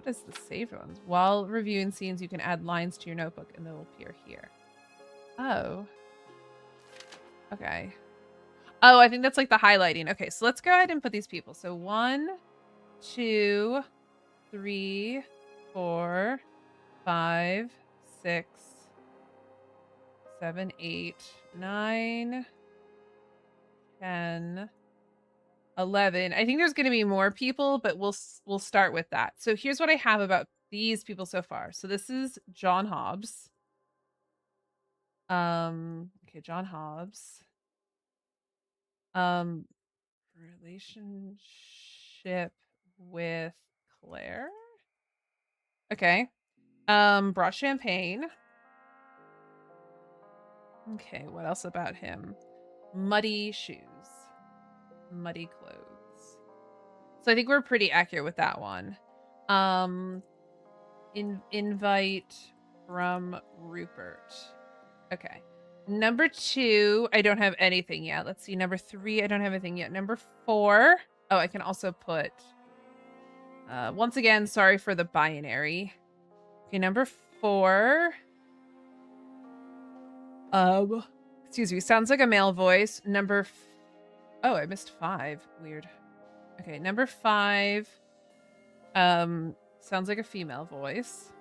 What is the saved ones? While reviewing scenes, you can add lines to your notebook and they'll appear here. Oh. Okay. Oh, I think that's like the highlighting. Okay, so let's go ahead and put these people. So 1, 2, 3, 4, 5, 6, 7, 8, 9, 10, 11. I think there's going to be more people, but we'll start with that. So here's what I have about these people so far. So this is John Hobbs. Okay, John Hobbs. Relationship with Claire. Okay. Brought champagne. Okay, what else about him? Muddy shoes. Muddy clothes. So I think we're pretty accurate with that one. Invite from Rupert. Okay. Number 2, I don't have anything yet. Let's see. Number 3, I don't have anything yet. Number 4. Oh, I can also put once again, sorry for the binary. Okay, number 4. Excuse me, sounds like a male voice. Number oh, I missed 5. Weird. Okay, number 5. Sounds like a female voice.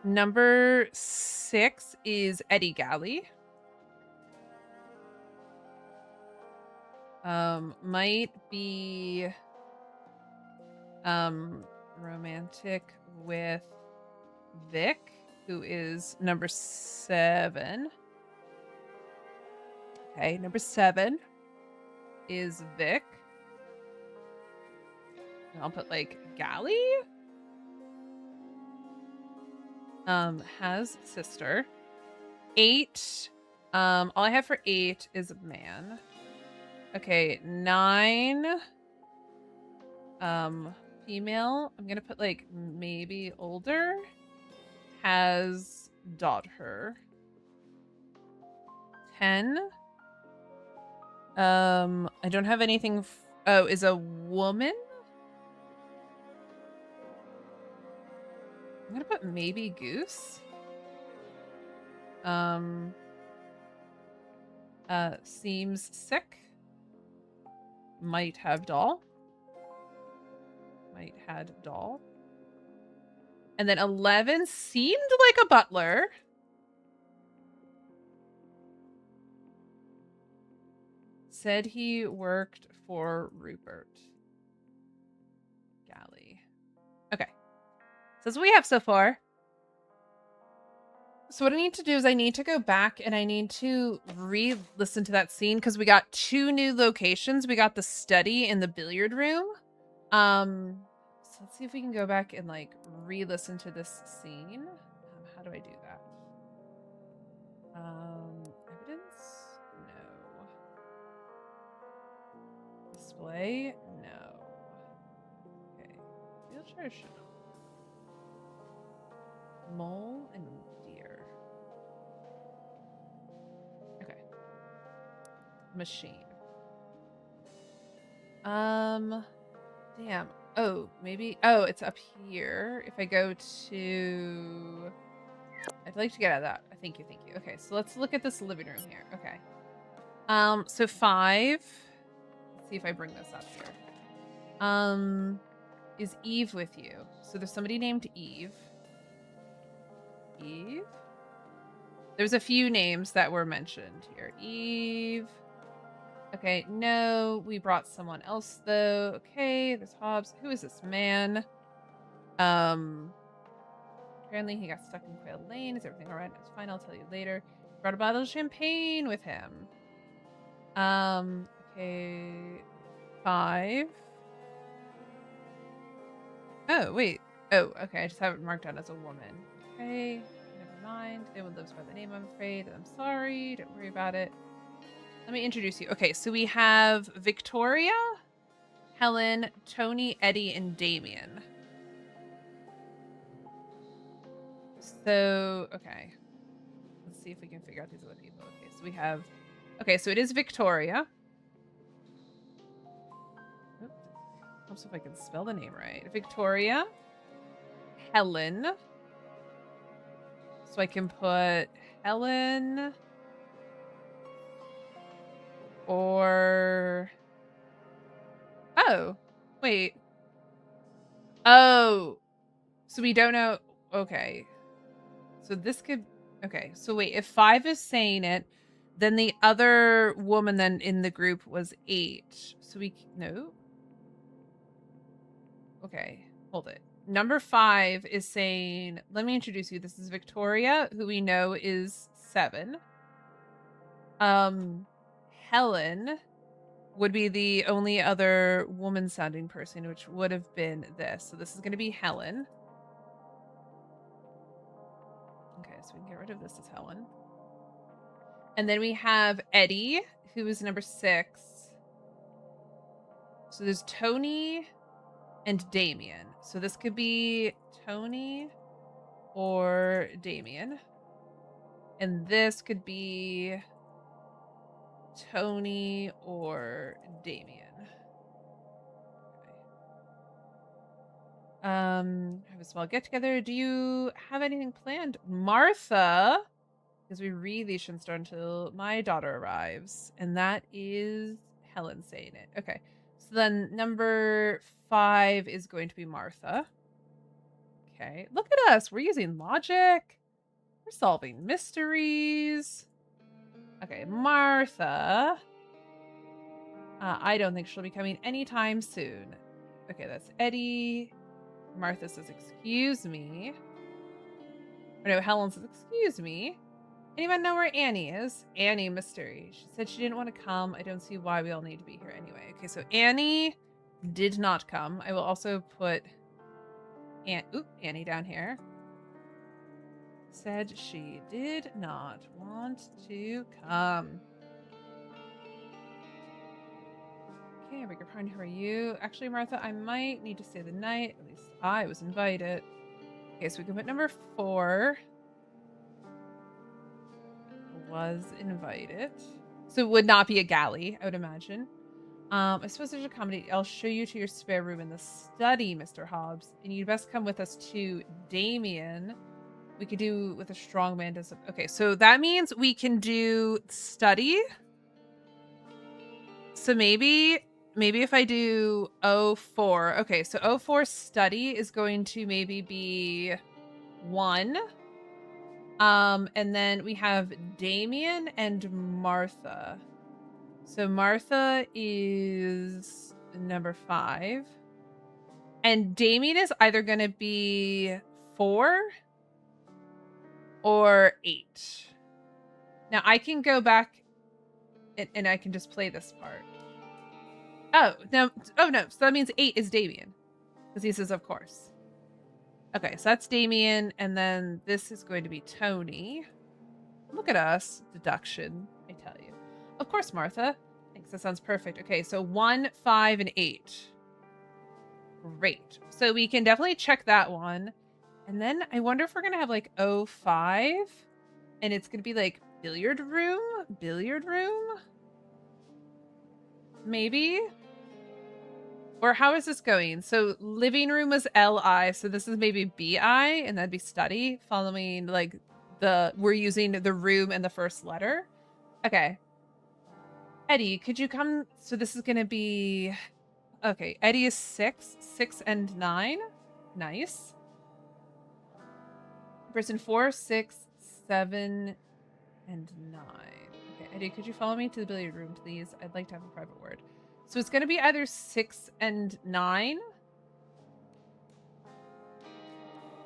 Number 6 is Eddie Galley. Might be romantic with Vic, who is number 7. Okay, number 7 is Vic. And I'll put like Galley. Has sister. 8. All I have for 8 is man. Okay, 9. Female. I'm gonna put like maybe older. Has daughter. 10. I don't have anything. Oh, is a woman. I'm gonna put maybe Goose. Seems sick. Might have doll. Might had doll. And then 11 seemed like a butler. Said he worked for Rupert Galley. Okay. So that's what we have so far. So what I need to do is I need to go back and I need to re-listen to that scene because we got 2 new locations. We got the study and the billiard room. So let's see if we can go back and like re-listen to this scene. How do I do that? Evidence? No. Display? No. Okay. Wheelchair show. Mole and deer. Okay. Machine. Damn. Oh, maybe. Oh, it's up here. If I go to, I'd like to get out of that. Thank you. Okay, so let's look at this living room here. Okay. So 5. Let's see if I bring this up here. Is Eve with you? So there's somebody named Eve. Eve? There's a few names that were mentioned here. Eve. Okay, no, we brought someone else though. Okay, there's Hobbs. Who is this man? Apparently he got stuck in Quail Lane. Is everything alright? It's fine, I'll tell you later. Brought a bottle of champagne with him. Okay, 5. Oh, wait. Oh, okay, I just have it marked down as a woman. Okay, never mind. No one lives by the name, I'm afraid. I'm sorry, don't worry about it. Let me introduce you. Okay, so we have Victoria, Helen, Tony, Eddie, and Damien. So, okay. Let's see if we can figure out these other people. Okay, so we have... Okay, so it is Victoria. Oops. Helps if I can spell the name right. Victoria, Helen. So I can put Helen... Or... Oh, wait. Oh. So we don't know... Okay. So this could... Okay, so wait. If 5 is saying it, then the other woman then in the group was 8. So we... No. Okay, hold it. Number 5 is saying... Let me introduce you. This is Victoria, who we know is 7. Helen would be the only other woman sounding person, which would have been this. So this is going to be Helen. Okay, so we can get rid of this as Helen. And then we have Eddie, who is number 6. So there's Tony and Damien. So this could be Tony or Damien. And this could be Tony or Damien. Okay. Have a small get together. Do you have anything planned? Martha, because we read these shouldn't start until my daughter arrives. And that is Helen saying it. Okay. So So then number 5 is going to be Martha. Okay. Look at us. We're using logic. We're solving mysteries. Okay, Martha. I don't think she'll be coming anytime soon. Okay, that's Eddie. Martha says, excuse me. Or no, Helen says, excuse me. Anyone know where Annie is? Annie, mystery. She said she didn't want to come. I don't see why we all need to be here anyway. Okay, so Annie did not come. I will also put Annie down here. Said she did not want to come. Okay, I beg your pardon. Who are you? Actually, Martha, I might need to stay the night. At least I was invited. Okay, so we can put number 4. Was invited. So it would not be a galley, I would imagine. I suppose there's a comedy. I'll show you to your spare room in the study, Mr. Hobbs. And you'd best come with us to Damien. We could do with a strong man. Okay, so that means we can do study. So maybe if I do 04. Okay, so 04 study is going to maybe be 1. And then we have Damien and Martha. So Martha is number 5. And Damien is either going to be 4 or 8. Now I can go back and I can just play this part. Oh, no. So that means 8 is Damien. Because he says, of course. Okay, so that's Damien, and then this is going to be Tony. Look at us. Deduction, I tell you. Of course, Martha. Thanks, that sounds perfect. Okay, so 1, 5, and 8. Great. So we can definitely check that one. And then I wonder if we're going to have like 05, and it's going to be like billiard room? Maybe? Or how is this going? So living room was LI, so this is maybe BI, and that'd be study, following like we're using the room and the first letter. Okay. Eddie, could you come? So this is gonna be, okay, Eddie is 6 and 9. Nice. Person 4, 6, 7, and 9. Okay, Eddie, could you follow me to the billiard room, please? I'd like to have a private word. So it's going to be either 6 and 9,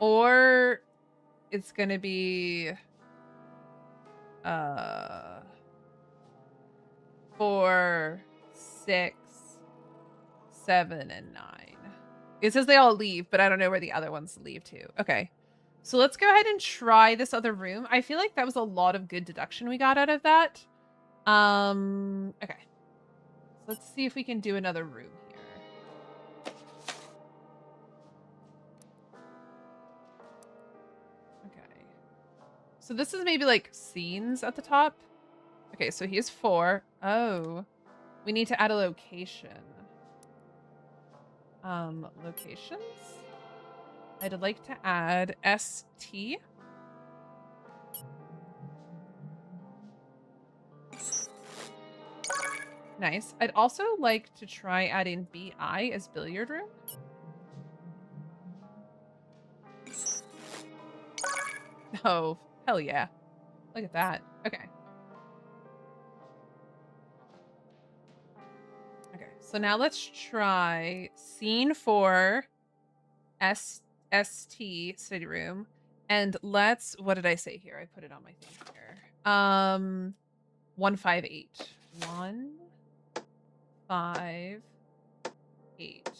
or it's going to be 4, 6, 7, and 9. It says they all leave, but I don't know where the other ones leave to. Okay. So let's go ahead and try this other room. I feel like that was a lot of good deduction we got out of that. Okay. Let's see if we can do another room here. Okay. So this is maybe like scenes at the top. Okay, so he is 4. Oh. We need to add a location. Locations? I'd like to add ST. Nice. I'd also like to try adding BI as billiard room. Oh, hell yeah. Look at that. Okay. Okay, so now let's try scene 4, ST, study room. And let's, what did I say here? I put it on my thing here. 158. 1, 5, 8.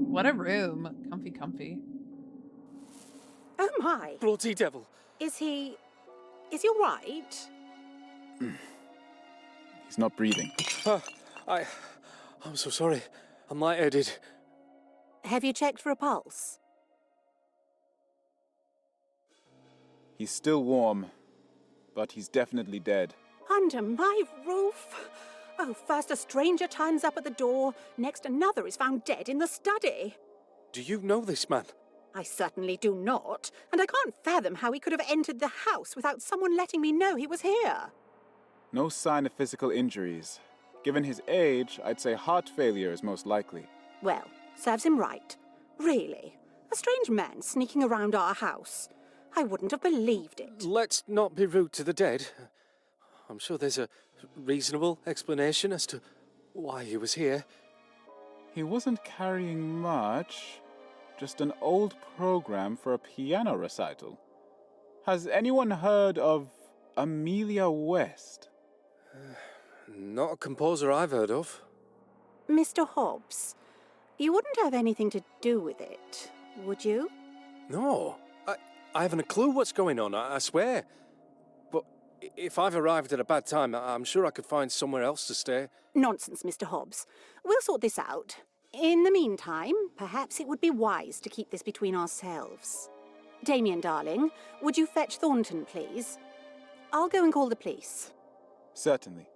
What a room. Comfy, comfy. Oh my. Bloody devil. Is he all right? He's not breathing. I'm so sorry. I'm lightheaded. Have you checked for a pulse? He's still warm, but he's definitely dead. Under my roof? Oh, first a stranger turns up at the door, next another is found dead in the study. Do you know this man? I certainly do not, and I can't fathom how he could have entered the house without someone letting me know he was here. No sign of physical injuries. Given his age, I'd say heart failure is most likely. Well, serves him right. Really. A strange man sneaking around our house. I wouldn't have believed it. Let's not be rude to the dead. I'm sure there's a reasonable explanation as to why he was here. He wasn't carrying much. Just an old program for a piano recital. Has anyone heard of Amelia West? Not a composer I've heard of. Mr. Hobbs, you wouldn't have anything to do with it, would you? No. I haven't a clue what's going on, I swear. But if I've arrived at a bad time, I'm sure I could find somewhere else to stay. Nonsense, Mr. Hobbs. We'll sort this out. In the meantime, perhaps it would be wise to keep this between ourselves. Damien, darling, would you fetch Thornton, please? I'll go and call the police. Certainly.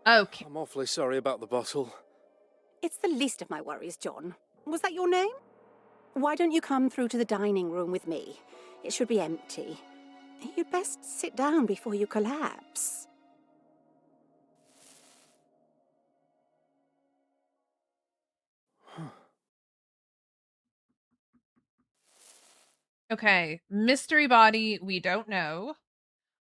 Okay. I'm awfully sorry about the bottle. It's the least of my worries, John. Was that your name? Why don't you come through to the dining room with me? It should be empty. You'd best sit down before you collapse. Okay. Mystery body, we don't know.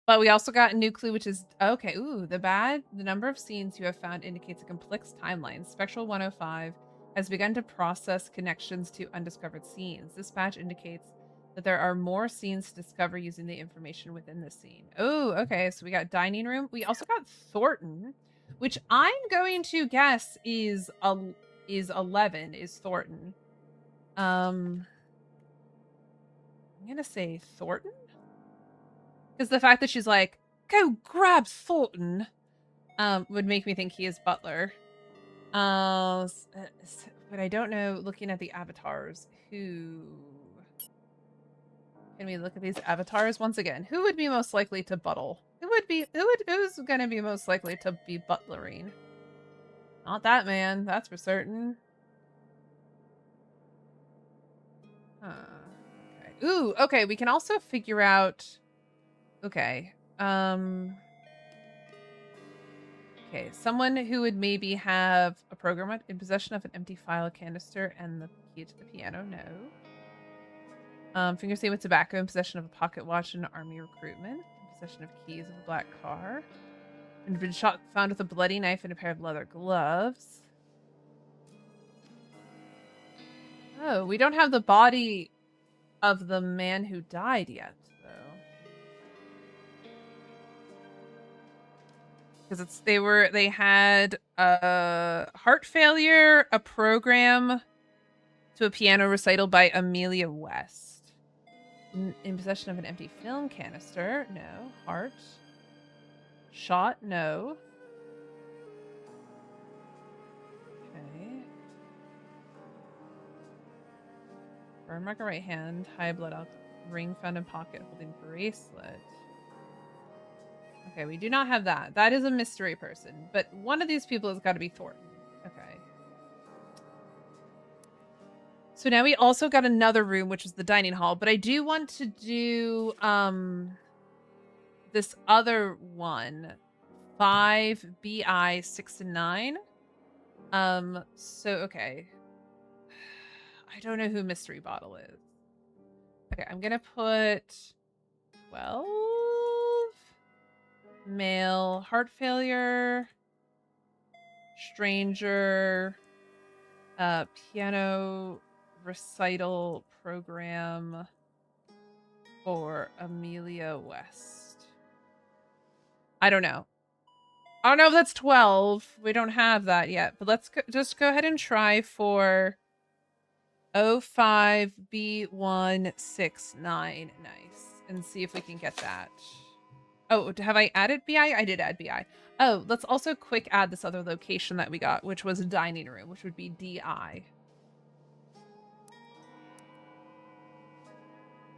But we also got a new clue, which is, okay, ooh, the number of scenes you have found indicates a complex timeline. Spectral 105 has begun to process connections to undiscovered scenes. This batch indicates that there are more scenes to discover using the information within the scene. Oh, okay, so we got dining room. We also got Thornton, which I'm going to guess is 11, is Thornton. I'm going to say Thornton? Because the fact that she's like, go grab Thornton, would make me think he is Butler. But I don't know, looking at the avatars, who... Can we look at these avatars once again? Who would be most likely to buttle? Who's gonna be most likely to be butlering? Not that man, that's for certain. Okay. Ooh, okay, we can also figure out... Okay. Okay, someone who would maybe have a programmer in possession of an empty file canister and the key to the piano. No. Finger stained with tobacco, in possession of a pocket watch and army recruitment, in possession of keys of a black car, and been found with a bloody knife and a pair of leather gloves. Oh, we don't have the body of the man who died yet, though. Because they had a heart failure, a program to a piano recital by Amelia West. In possession of an empty film canister. No. Heart. Shot. No. Okay. Burn mark on right hand. High blood alcohol. Ring found in pocket holding bracelet. Okay, we do not have that. That is a mystery person. But one of these people has got to be Thornton. Okay. So now we also got another room, which is the dining hall. But I do want to do this other one. 5 BI 6 and 9. So okay. I don't know who Mystery Bottle is. Okay, I'm gonna put 12. Male, heart failure, stranger, piano recital program for Amelia West. I don't know. I don't know if that's 12. We don't have that yet, but let's just go ahead and try for 05B169. Nice. And see if we can get that. Oh, have I added BI? I did add BI. Oh, let's also quick add this other location that we got, which was a dining room, which would be DI.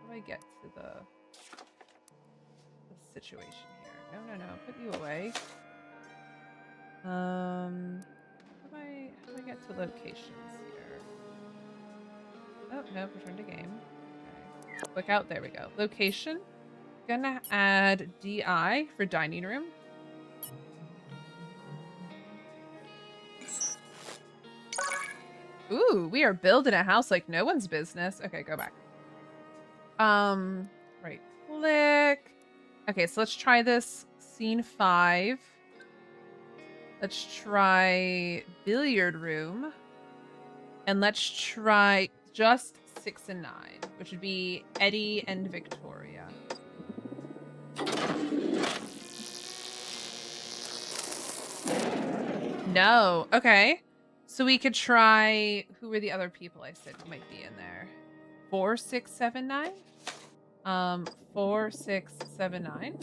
How do I get to the situation here? No. Put you away. How do I get to locations here? Oh, no, return to game. Okay. Click out. There we go. Location. Gonna add DI for dining room. Ooh, we are building a house like no one's business. Okay, go back. Right click. Okay, so let's try this. Scene 5. Let's try billiard room. And let's try just 6 and 9, which would be Eddie and Victoria. No. Okay. So we could try, who were the other people I said might be in there? 4, 6, 7, 9? 4, 6, 7, 9.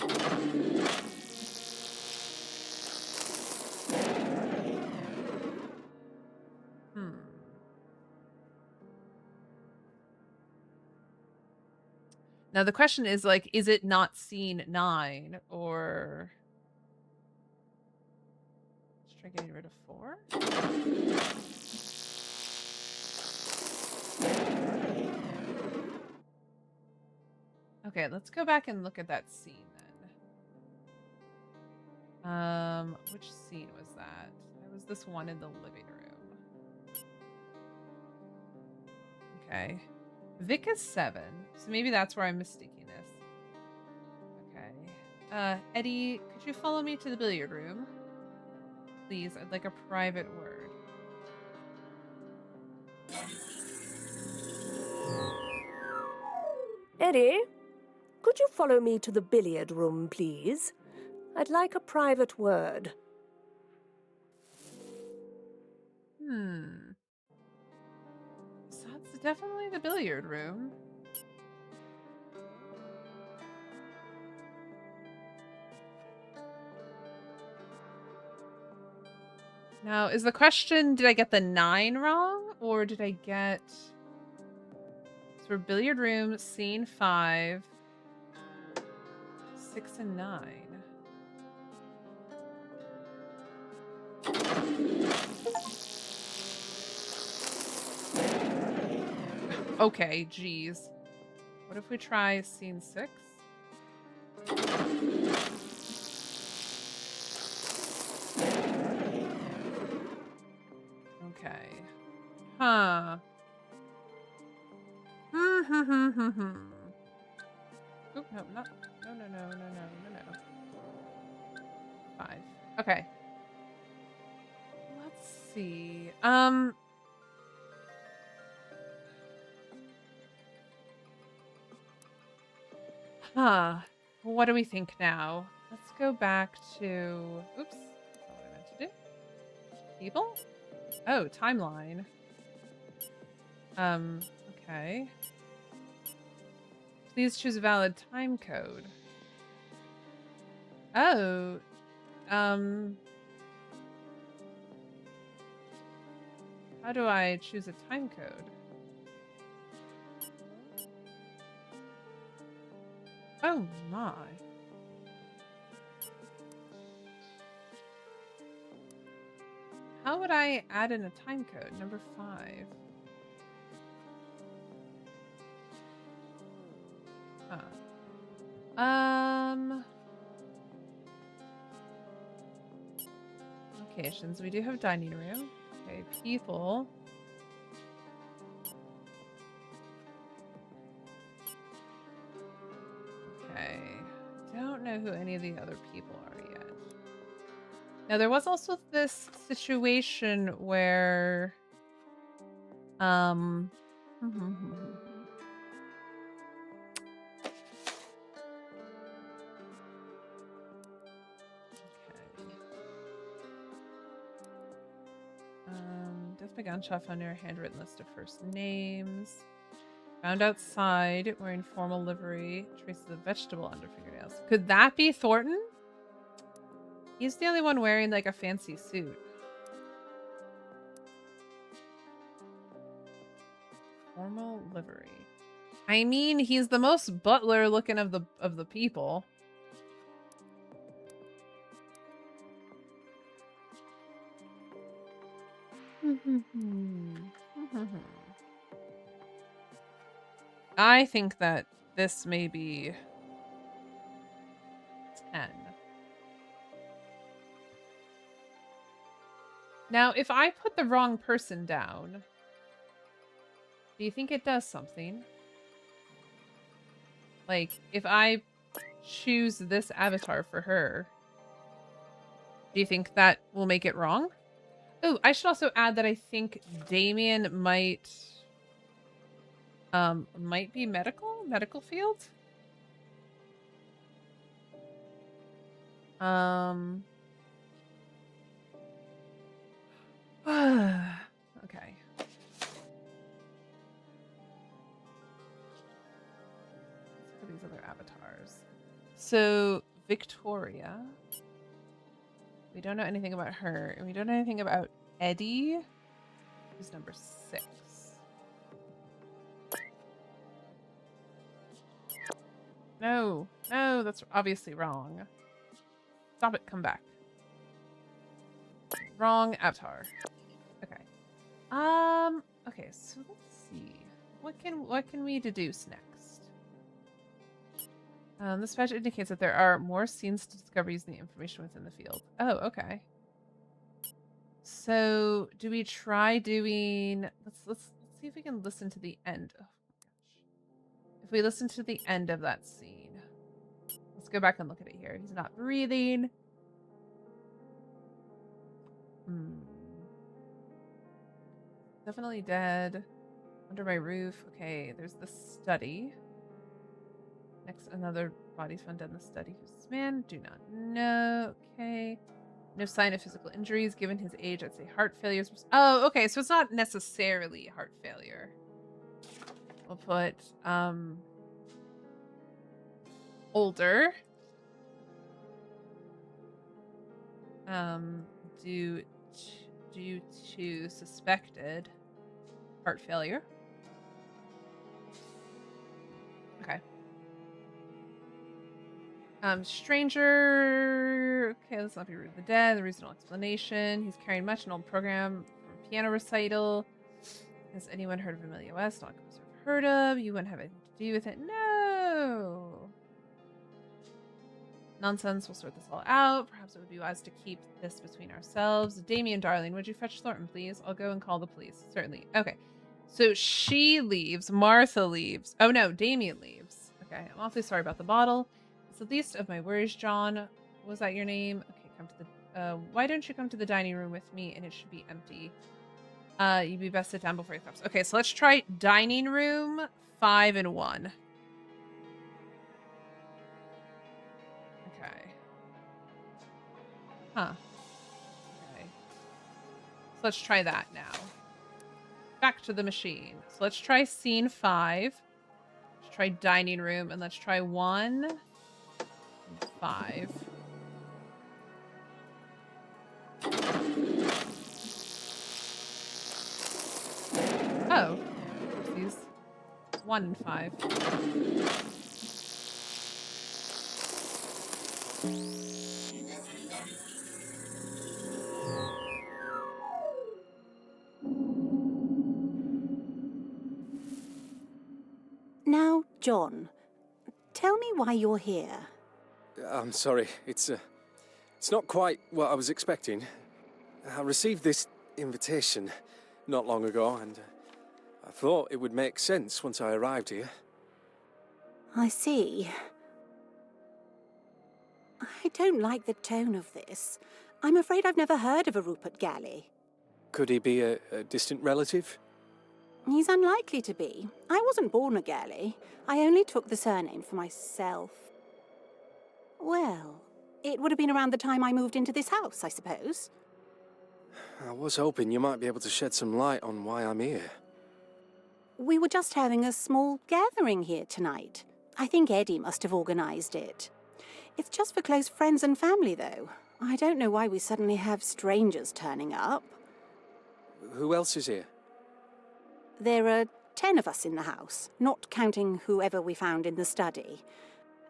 Now the question is, like, is it not scene 9 or... Let's try getting rid of 4. Okay, let's go back and look at that scene then. Which scene was that? There was this one in the living room. Okay. Vic is 7, so maybe that's where I'm mistaking this. Okay. Eddie, could you follow me to the billiard room? Please, I'd like a private word. Eddie, could you follow me to the billiard room, please? I'd like a private word. So that's definitely the billiard room. Now, is the question, did I get the 9 wrong? Or did I get... So for billiard room, scene 5, 6 and 9. Okay, geez. What if we try scene 6? Okay. Huh. Oop, no, not. No. 5. Okay. Let's see. Huh. What do we think now? Let's go back to... Oops. That's not what I meant to do. People? Oh, timeline. Okay. Please choose a valid time code. Oh. How do I choose a time code? Oh my. How would I add in a time code? Number 5. Locations. We do have dining room. Okay, people. Okay. Don't know who any of the other people are yet. Now, there was also this situation where... Death by gunshot found near a handwritten list of first names. Found outside wearing formal livery. Traces of vegetable under fingernails. Could that be Thornton? He's the only one wearing like a fancy suit. Formal livery. I mean, he's the most butler looking of the people. I think that this may be 10. Now, if I put the wrong person down, do you think it does something? Like, if I choose this avatar for her, do you think that will make it wrong? Oh, I should also add that I think Damien might be medical field. Okay. Let's look at these other avatars. So Victoria, we don't know anything about her, and we don't know anything about Eddie, who's number 6. No, that's obviously wrong. Stop it, come back. Wrong avatar. Okay. Okay, so let's see. What can we deduce next? This badge indicates that there are more scenes to discover using the information within the field. Oh, okay. So, do we try doing... Let's see if we can listen to the end. Oh, gosh. If we listen to the end of that scene. Let's go back and look at it here. He's not breathing. Definitely dead. Under my roof. Okay, there's the study. Next, another body's found dead in the study. Who's this man? Do not know. Okay. No sign of physical injuries. Given his age, I'd say heart failure. Oh, okay. So it's not necessarily heart failure. We'll put older. Due to suspected heart failure. Okay. Stranger. Okay, let's not be rude to the dead. The reasonable explanation. He's carrying much an old program from a piano recital. Has anyone heard of Amelia West? Not heard of. You wouldn't have anything to do with it. No. Nonsense. We'll sort this all out. Perhaps it would be wise to keep this between ourselves. Damien, darling, would you fetch Thornton, please? I'll go and call the police. Certainly. Okay. So she leaves. Martha leaves. Oh no, Damien leaves. Okay. I'm awfully sorry about the bottle. It's the least of my worries, John. Was that your name? Okay, come to the... why don't you come to the dining room with me and it should be empty? You'd be best sit down before you collapse. Okay, so let's try dining room 5 and 1. Okay. Huh. Okay. So let's try that now. Back to the machine. So let's try scene 5. Let's try dining room, and let's try 1 and 5. Oh. These 1 and 5. Now, John, tell me why you're here. I'm sorry, it's not quite what I was expecting. I received this invitation not long ago, and I thought it would make sense once I arrived here. I see. I don't like the tone of this. I'm afraid I've never heard of a Rupert Galley. Could he be a distant relative? He's unlikely to be. I wasn't born a Galley. I only took the surname for myself. Well, it would have been around the time I moved into this house, I suppose. I was hoping you might be able to shed some light on why I'm here. We were just having a small gathering here tonight. I think Eddie must have organised it. It's just for close friends and family, though. I don't know why we suddenly have strangers turning up. Who else is here? There are 10 of us in the house, not counting whoever we found in the study.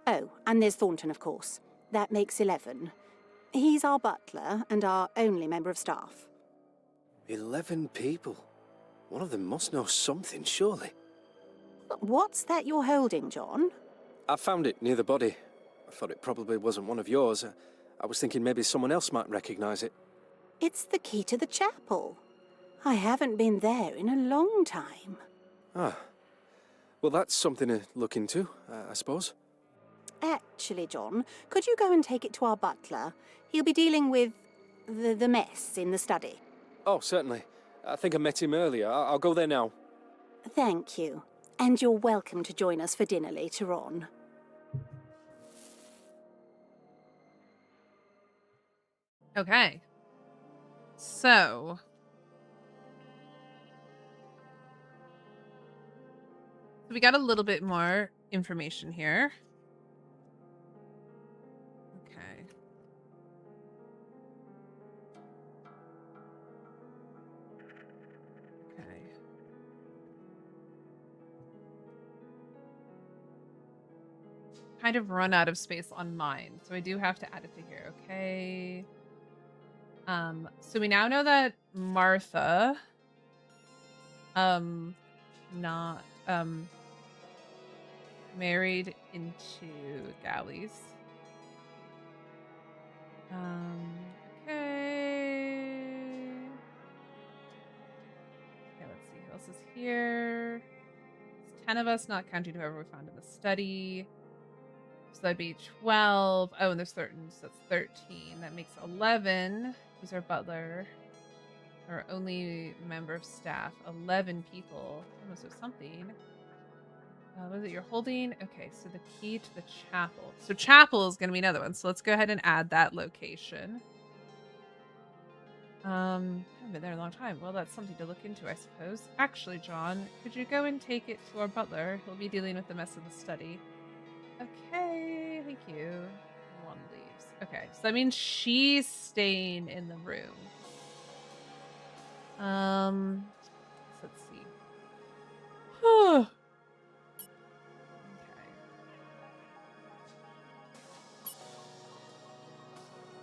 Oh, and there's Thornton, of course. That makes 11. He's our butler and our only member of staff. 11 people? One of them must know something, surely. What's that you're holding, John? I found it near the body. I thought it probably wasn't one of yours. I was thinking maybe someone else might recognize it. It's the key to the chapel. I haven't been there in a long time. Ah. Well, that's something to look into, I suppose. Actually, John, could you go and take it to our butler? He'll be dealing with the mess in the study. Oh, certainly. I think I met him earlier. I'll go there now. Thank you. And you're welcome to join us for dinner later on. Okay. So we got a little bit more information here. Okay. Okay. Kind of run out of space on mine, so I do have to add it to here. Okay. So we now know that Martha, not, married into Galley's. Okay. Okay, let's see who else is here. It's 10 of us, not counting whoever we found in the study. So that'd be 12. Oh, and there's 13, so that's 13. That makes 11. Who's our butler? Our only member of staff. 11 people. Almost have something. What is it you're holding? Okay, so the key to the chapel. So chapel is going to be another one. So let's go ahead and add that location. Haven't been there a long time. Well, that's something to look into, I suppose. Actually, John, could you go and take it to our butler? He'll be dealing with the mess of the study. Okay, thank you. One leaves. Okay, so that means she's staying in the room. Let's see. Okay.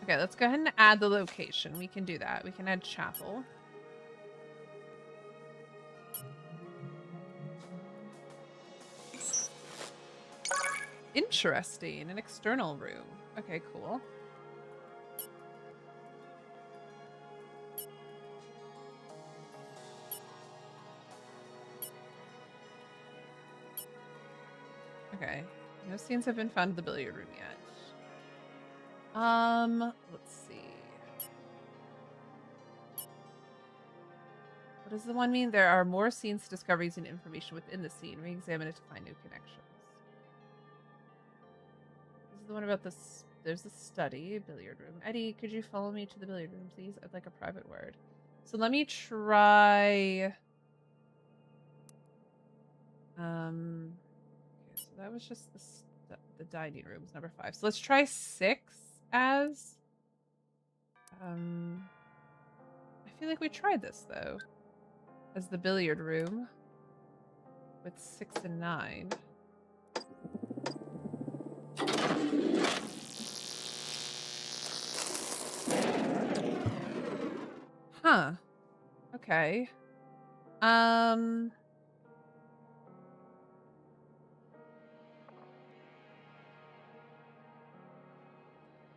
Okay, let's go ahead and add the location. We can do that. We can add chapel. Interesting. An external room. Okay, cool. Okay. No scenes have been found in the billiard room yet. Let's see. What does the one mean? There are more scenes, discoveries, and information within the scene. Re-examine it to find new connections. This is the one about this. There's a study, billiard room. Eddie, could you follow me to the billiard room, please? I'd like a private word. So let me try. Okay, so that was just the dining room, number 5. So let's try 6 as. I feel like we tried this though, as the billiard room with 6 and 9. Huh. Okay. Huh.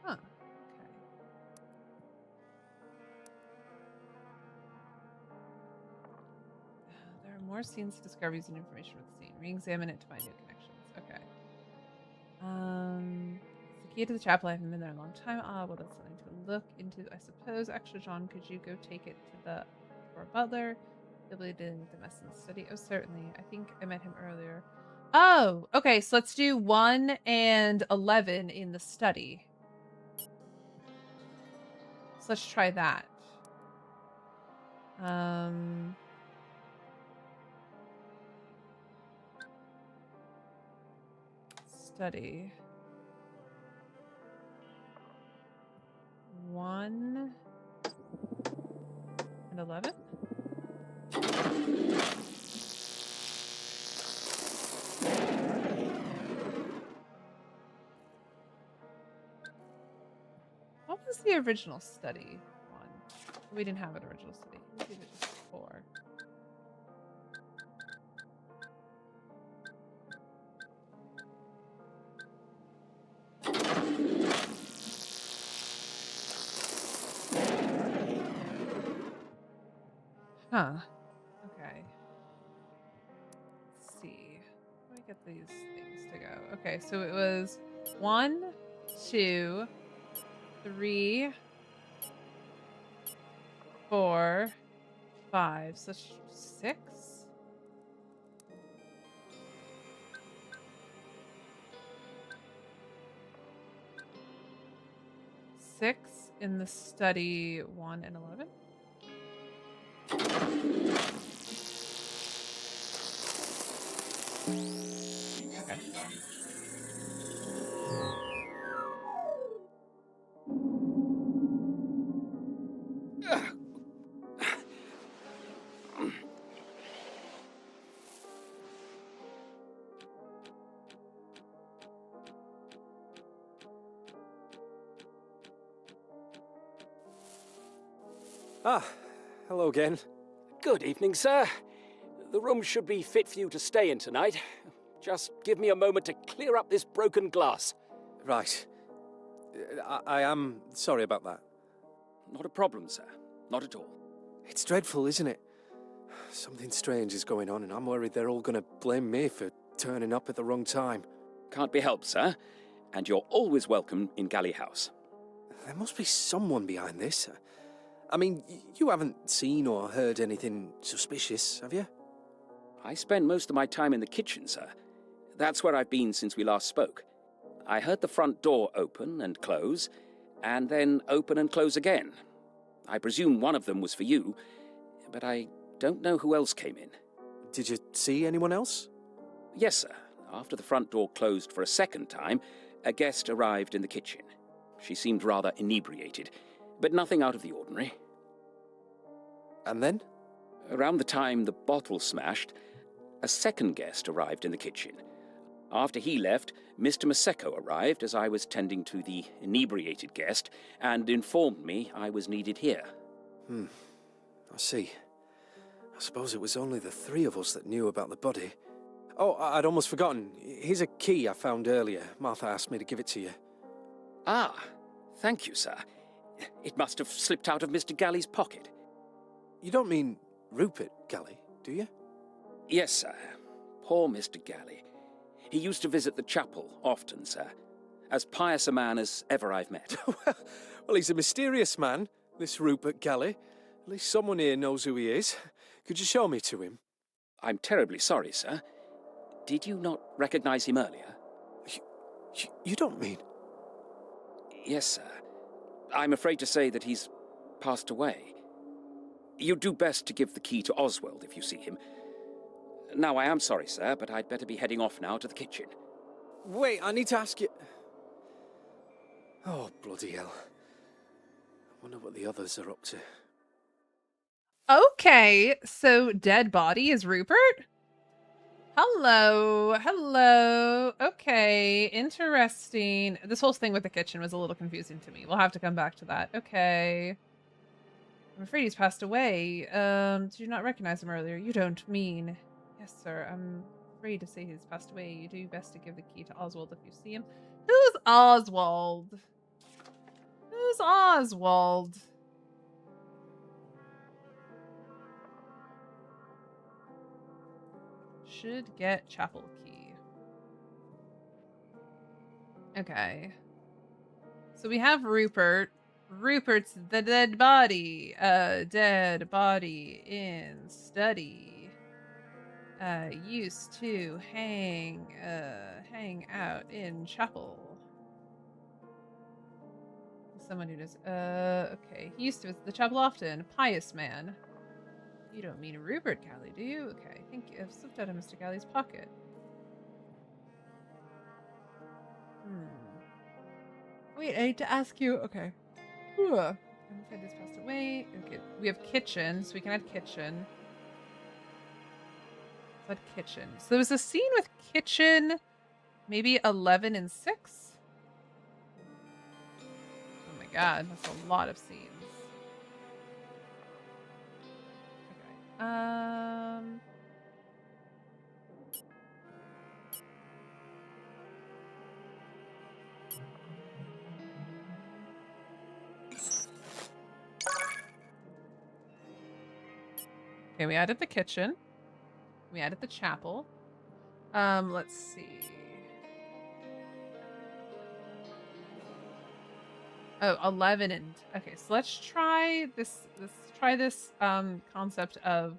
Okay. There are more scenes, discoveries, and information with the scene. Re-examine it to find new connections. Okay. It's the key to the chapel. I haven't been there in a long time. Ah, well, that's something to look into, I suppose. Actually, John, could you go take it to our butler? He'll be dealing with the mess in the study. Oh, certainly. I think I met him earlier. Oh, okay. So let's do 1 and 11 in the study. So let's try that. Study. 1 and 11. What was the original study one? We didn't have an original study. Maybe it was 4. Huh. Okay. Let's see. How do I get these things to go? Okay, so it was 1, 2, 3, 4, 5. So that's 6. 6 in the study 1 and 11. Okay. Ah, hello again. Good evening, sir. The room should be fit for you to stay in tonight. Just give me a moment to clear up this broken glass. Right. I am sorry about that. Not a problem, sir. Not at all. It's dreadful, isn't it? Something strange is going on, and I'm worried they're all going to blame me for turning up at the wrong time. Can't be helped, sir. And you're always welcome in Galley House. There must be someone behind this. I mean, you haven't seen or heard anything suspicious, have you? I spend most of my time in the kitchen, sir. That's where I've been since we last spoke. I heard the front door open and close, and then open and close again. I presume one of them was for you, but I don't know who else came in. Did you see anyone else? Yes, sir. After the front door closed for a second time, a guest arrived in the kitchen. She seemed rather inebriated, but nothing out of the ordinary. And then? Around the time the bottle smashed, a second guest arrived in the kitchen. After he left, Mr. Maseko arrived as I was tending to the inebriated guest and informed me I was needed here. I see. I suppose it was only the 3 of us that knew about the body. Oh, I'd almost forgotten. Here's a key I found earlier. Martha asked me to give it to you. Ah, thank you, sir. It must have slipped out of Mr. Galley's pocket. You don't mean Rupert Galley, do you? Yes, sir. Poor Mr. Galley. He used to visit the chapel often, sir. As pious a man as ever I've met. Well, he's a mysterious man, this Rupert Galley. At least someone here knows who he is. Could you show me to him? I'm terribly sorry, sir. Did you not recognize him earlier? You don't mean... Yes, sir. I'm afraid to say that he's passed away. You'd do best to give the key to Oswald if you see him. Now, I am sorry, sir, but I'd better be heading off now to the kitchen. Wait, I need to ask you... Oh, bloody hell. I wonder what the others are up to. Okay, so dead body is Rupert? Hello. Okay, interesting. This whole thing with the kitchen was a little confusing to me. We'll have to come back to that. Okay. I'm afraid he's passed away. Did you not recognize him earlier? You don't mean... Yes, sir. I'm afraid to say he's passed away. You do best to give the key to Oswald if you see him. Who's Oswald? Who's Oswald? Should get chapel key. Okay. So we have Rupert. Rupert's the dead body. Dead body in study. Used to hang out in chapel. Someone who does, okay. He used to visit the chapel often. Pious man. You don't mean Rupert Galley, do you? Okay, I think I've slipped out of Mr. Galley's pocket. Wait, I need to ask you, okay. I'm afraid this passed away. Okay, we have kitchen, so we can add kitchen. Let's add kitchen. So there was a scene with kitchen, maybe 11 and 6? Oh my god, that's a lot of scenes. Okay. Okay, we added the kitchen. We added the chapel. Let's see. Oh, 11 and okay, so let's try this concept of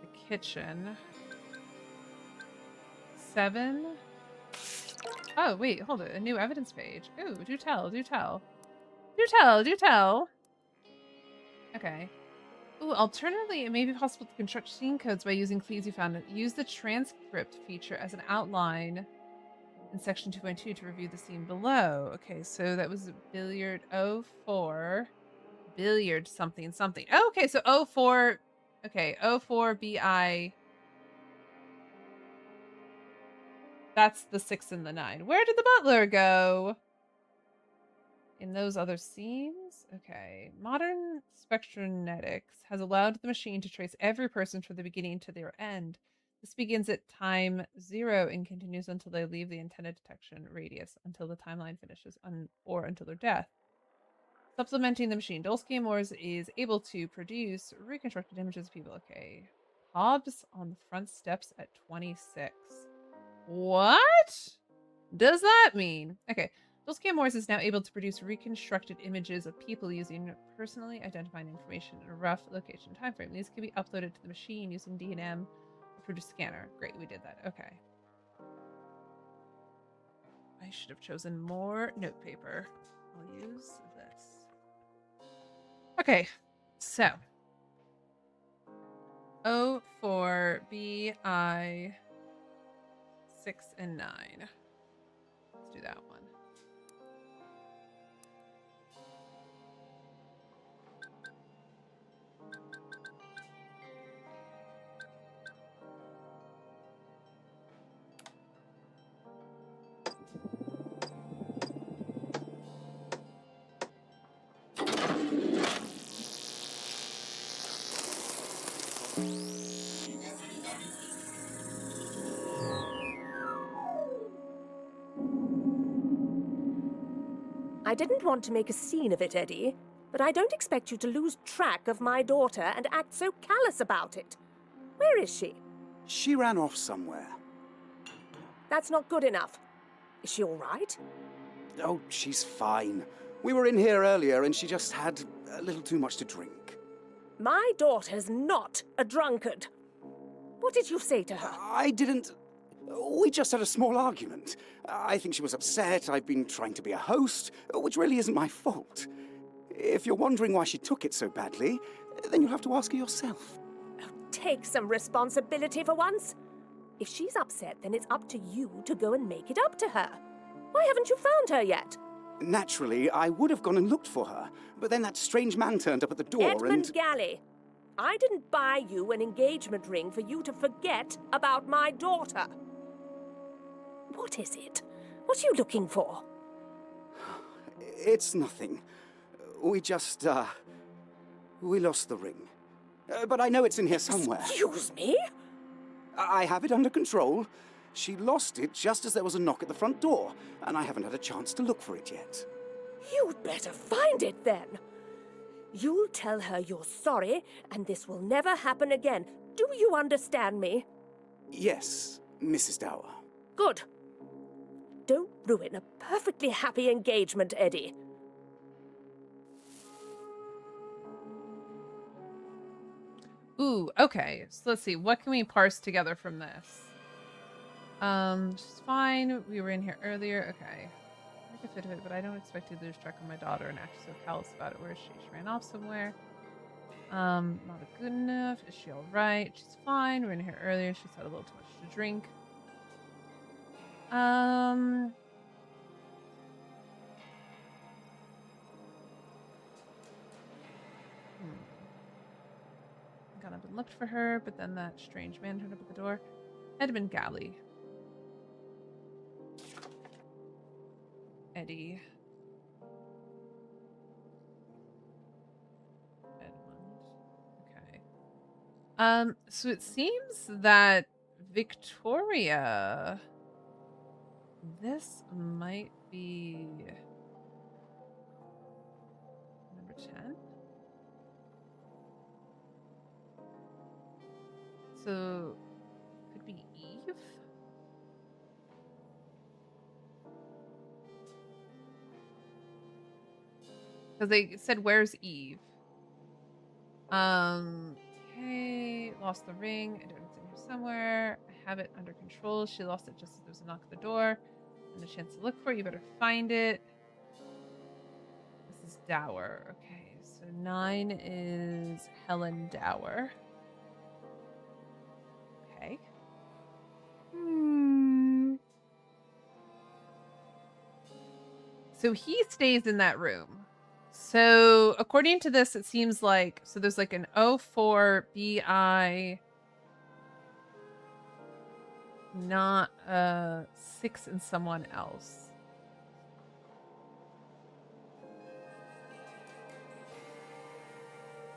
the kitchen. 7. Oh, wait, hold it. A new evidence page. Ooh, do tell, do tell. Do tell, do tell. Okay. Ooh, alternatively, it may be possible to construct scene codes by using clues you found. Use the transcript feature as an outline in section 2.2 to review the scene below. Okay, so that was billiard 04. Billiard something something. Oh, okay, so 04. Okay, 04 BI. That's the 6 and the 9. Where did the butler go? In those other scenes? Okay. Modern spectronetics has allowed the machine to trace every person from the beginning to their end. This begins at time 0 and continues until they leave the intended detection radius, until the timeline finishes, or until their death. Supplementing the machine, Dulce Morse is able to produce reconstructed images of people. Okay. Hobbs on the front steps at 26. What does that mean? Okay. Dulce Morse is now able to produce reconstructed images of people using personally identifying information in a rough location time frame. These can be uploaded to the machine using D&M or produce scanner. Great, we did that. Okay. I should have chosen more note paper. I'll use this. Okay, so 04 BI 6 and 9. Let's do that one. I didn't want to make a scene of it, Eddie, but I don't expect you to lose track of my daughter and act so callous about it. Where is she? She ran off somewhere. That's not good enough. Is she all right? Oh, she's fine. We were in here earlier and she just had a little too much to drink. My daughter's not a drunkard. What did you say to her? I didn't... We just had a small argument. I think she was upset. I've been trying to be a host, which really isn't my fault. If you're wondering why she took it so badly, then you'll have to ask her yourself. Oh, take some responsibility for once. If she's upset, then it's up to you to go and make it up to her. Why haven't you found her yet? Naturally, I would have gone and looked for her, but then that strange man turned up at the door Edmund Galley. I didn't buy you an engagement ring for you to forget about my daughter. What is it? What are you looking for? It's nothing. We just, we lost the ring. But I know it's in here somewhere. Excuse me? I have it under control. She lost it just as there was a knock at the front door, and I haven't had a chance to look for it yet. You'd better find it then. You'll tell her you're sorry, and this will never happen again. Do you understand me? Yes, Mrs. Dower. Good. Don't ruin a perfectly happy engagement, Eddie. Ooh, okay. So let's see. What can we parse together from this? She's fine. We were in here earlier. Okay. I can fit of it, but I don't expect to lose track of my daughter and act so callous about it. Where is she? She ran off somewhere. Not good enough. Is she alright? She's fine. We were in here earlier. She's had a little too much to drink. Gone up and looked for her, but then that strange man turned up at the door. Edmund Galley. Eddie. Edmund. Okay. So it seems that Victoria... This might be... number 10? So, could be Eve? Because they said, where's Eve? Okay, lost the ring. I don't know it's in here somewhere. I have it under control. She lost it just as there was a knock at the door. And a chance to look for it. You better find it. This is Dower. Okay, so 9 is Helen Dower. Okay. So he stays in that room. So according to this, it seems like, so there's like an 04 BI, not 6 and someone else.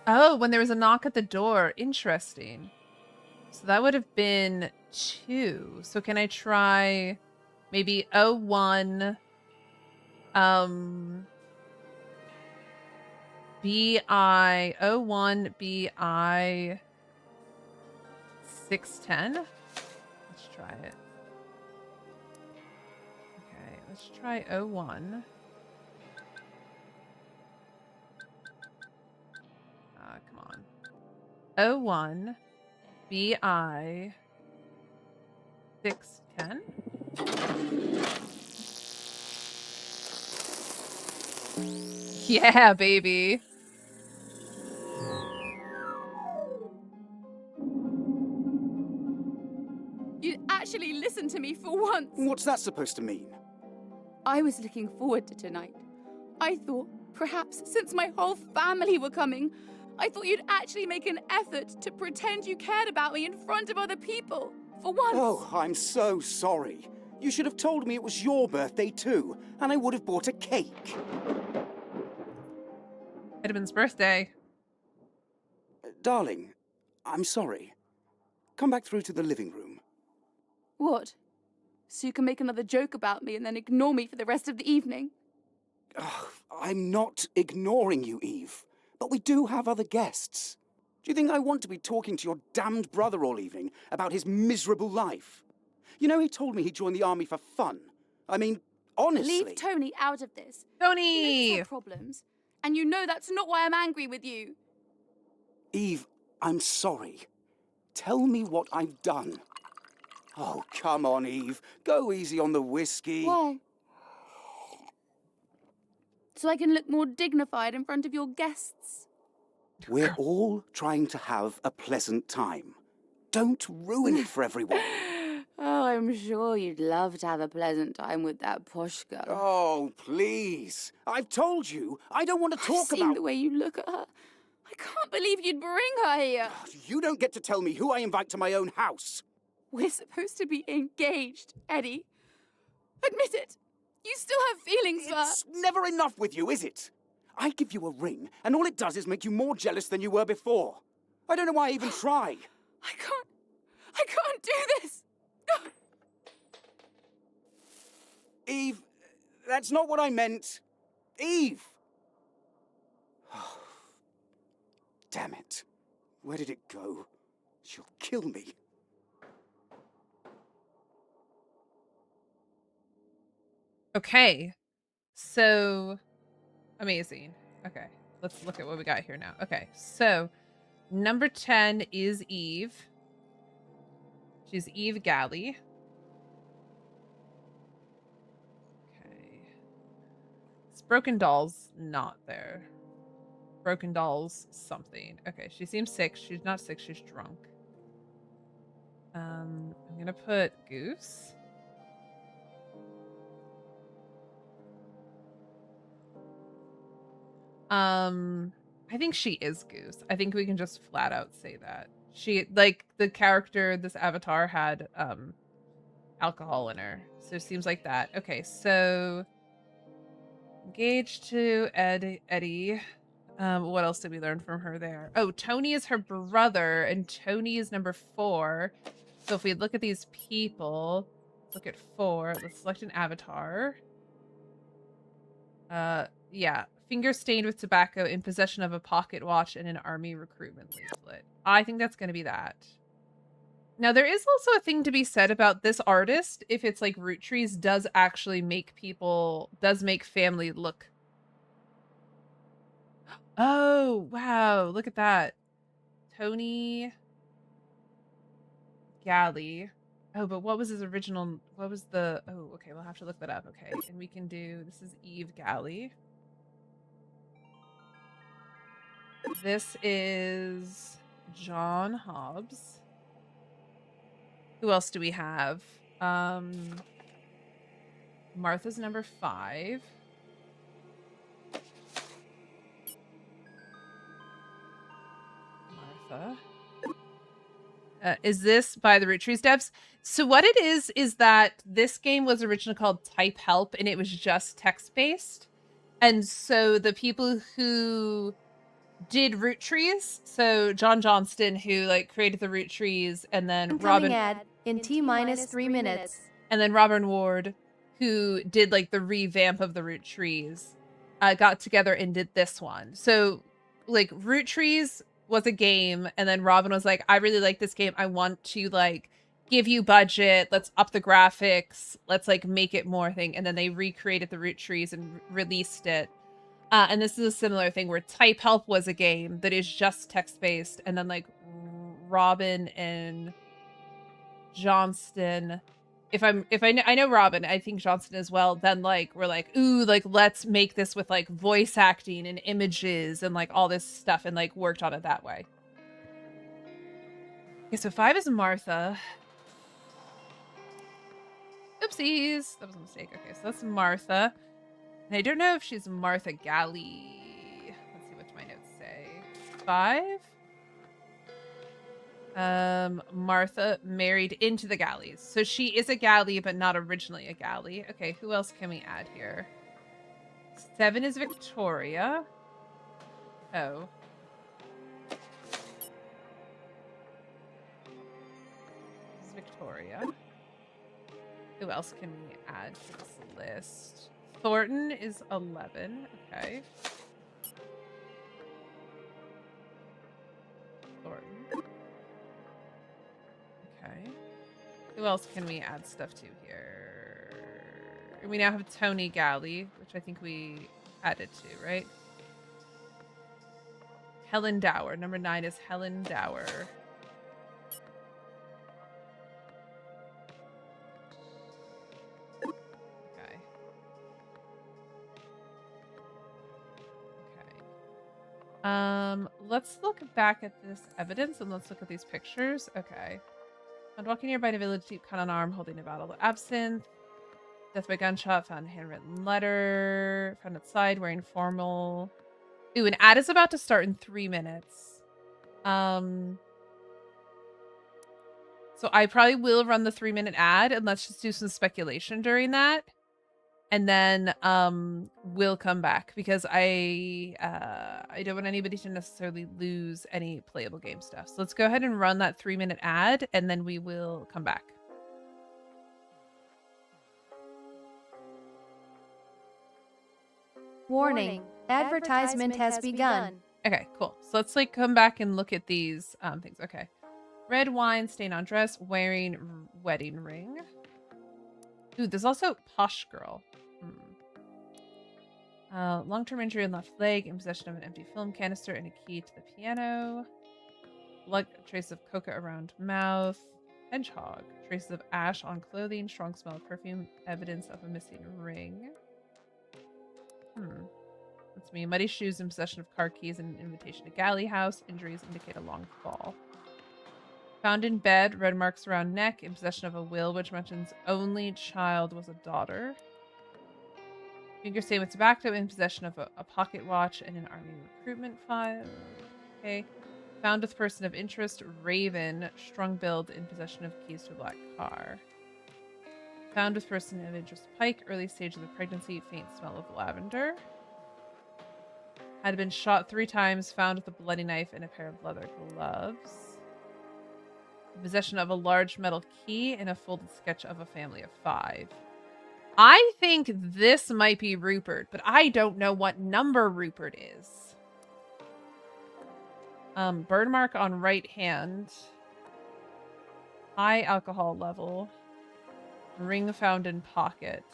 Oh, when there was a knock at the door. Interesting. So that would have been 2. So can I try maybe 01 BI 01 BI 610? Let's try it. Okay, let's try 01. Come on. 01 BI 610. Yeah, baby. You'd actually listen to me for once. What's that supposed to mean? I was looking forward to tonight. I thought, perhaps, since my whole family were coming, I thought you'd actually make an effort to pretend you cared about me in front of other people. For once. Oh, I'm so sorry. You should have told me it was your birthday too, and I would have bought a cake. Edmund's birthday. Darling, I'm sorry. Come back through to the living room. What? So you can make another joke about me and then ignore me for the rest of the evening? I'm not ignoring you, Eve. But we do have other guests. Do you think I want to be talking to your damned brother all evening about his miserable life? You know, he told me he'd join the army for fun. I mean, honestly... Leave Tony out of this. Tony! You know problems. And you know that's not why I'm angry with you. Eve, I'm sorry. Tell me what I've done. Oh, come on, Eve. Go easy on the whiskey. Why? So I can look more dignified in front of your guests. We're all trying to have a pleasant time. Don't ruin it for everyone. Oh, I'm sure you'd love to have a pleasant time with that posh girl. Oh, please. I've told you, I don't want to talk I've seen about... the way you look at her. I can't believe you'd bring her here. You don't get to tell me who I invite to my own house. We're supposed to be engaged, Eddie. Admit it. You still have feelings for... It's never enough with you, is it? I give you a ring, and all it does is make you more jealous than you were before. I don't know why I even try. I can't do this. Eve, that's not what I meant. Eve! Damn it. Where did it go? She'll kill me. Okay. So, amazing. Okay. Let's look at what we got here now. Okay. So, number 10 is Eve. She's Eve Galley. Okay. This Broken Doll's not there. Broken Doll's something. Okay, she seems sick. She's not sick, she's drunk. I'm gonna put Goose. I think she is Goose. I think we can just flat out say that. She, like, the character, this avatar had alcohol in her. So it seems like that. Okay, so engaged to Eddie. What else did we learn from her there? Oh, Tony is her brother, and Tony is number 4. So if we look at these people, look at 4. Let's select an avatar. Yeah. Finger stained with tobacco, in possession of a pocket watch and an army recruitment leaflet. I think that's going to be that. Now, there is also a thing to be said about this artist. If it's like root trees, does actually make family look. Oh, wow. Look at that. Tony Galley. Oh, but what was his original? What was the? Oh, okay. We'll have to look that up. Okay. And we can do, this is Eve Galley. This is John Hobbs. Who else do we have? Martha's number 5. Martha. Is this by the Root Trees devs? So what it is that this game was originally called Type Help, and it was just text-based. And so the people who did Root Trees, so John Johnston, who like created the Root Trees, and then Incoming ad in T-3 minutes. And then Robin Ward, who did like the revamp of the Root Trees, got together and did this one. So like Root Trees was a game, and then Robin was like, I really like this game. I want to like give you budget. Let's up the graphics. Let's like make it more thing. And then they recreated the Root Trees and released it. And this is a similar thing where Type Help was a game that is just text-based, and then like Robin and Johnston, I know Robin, I think Johnston as well, then like we're like, ooh, like let's make this with like voice acting and images and like all this stuff, and like worked on it that way. Okay, so 5 is Martha. Oopsies, that was a mistake. Okay, so that's Martha. And I don't know if she's Martha Galley. Let's see what my notes say. 5. Martha married into the Galleys. So she is a Galley, but not originally a Galley. Okay, who else can we add here? 7 is Victoria. Oh. This is Victoria. Who else can we add to this list? Thornton is 11. Okay. Thornton. Okay. Who else can we add stuff to here? We now have Tony Galley, which I think we added to, right? Helen Dower. Number 9 is Helen Dower. Okay. Let's look back at this evidence and let's look at these pictures. Okay. Found walking nearby in a village, deep cut on arm, holding a bottle of absinthe. Death by gunshot, found a handwritten letter. Found outside, wearing formal. Ooh, an ad is about to start in 3 minutes. So I probably will run the 3-minute ad, and let's just do some speculation during that. And then we'll come back because I don't want anybody to necessarily lose any playable game stuff. So let's go ahead and run that 3-minute ad, and then we will come back. Warning. Advertisement has begun. Okay, cool. So let's like come back and look at these things. Okay. Red wine, stain on dress, wearing wedding ring. Ooh, there's also posh girl. Long-term injury in left leg, in possession of an empty film canister and a key to the piano. Blood trace of coca around mouth. Hedgehog. Traces of ash on clothing. Strong smell of perfume. Evidence of a missing ring. That's me. Muddy shoes, in possession of car keys and an invitation to Galley House. Injuries indicate a long fall. Found in bed. Red marks around neck. In possession of a will which mentions only child was a daughter. Finger stain with tobacco, in possession of a pocket watch and an army recruitment file. Okay. Found with person of interest, Raven, strong build, in possession of keys to a black car. Found with person of interest, Pike, early stage of the pregnancy, faint smell of lavender. Had been shot 3 times, found with a bloody knife and a pair of leather gloves. In possession of a large metal key and a folded sketch of a family of 5. I think this might be Rupert, but I don't know what number Rupert is. Burn mark on right hand. High alcohol level. Ring found in pocket.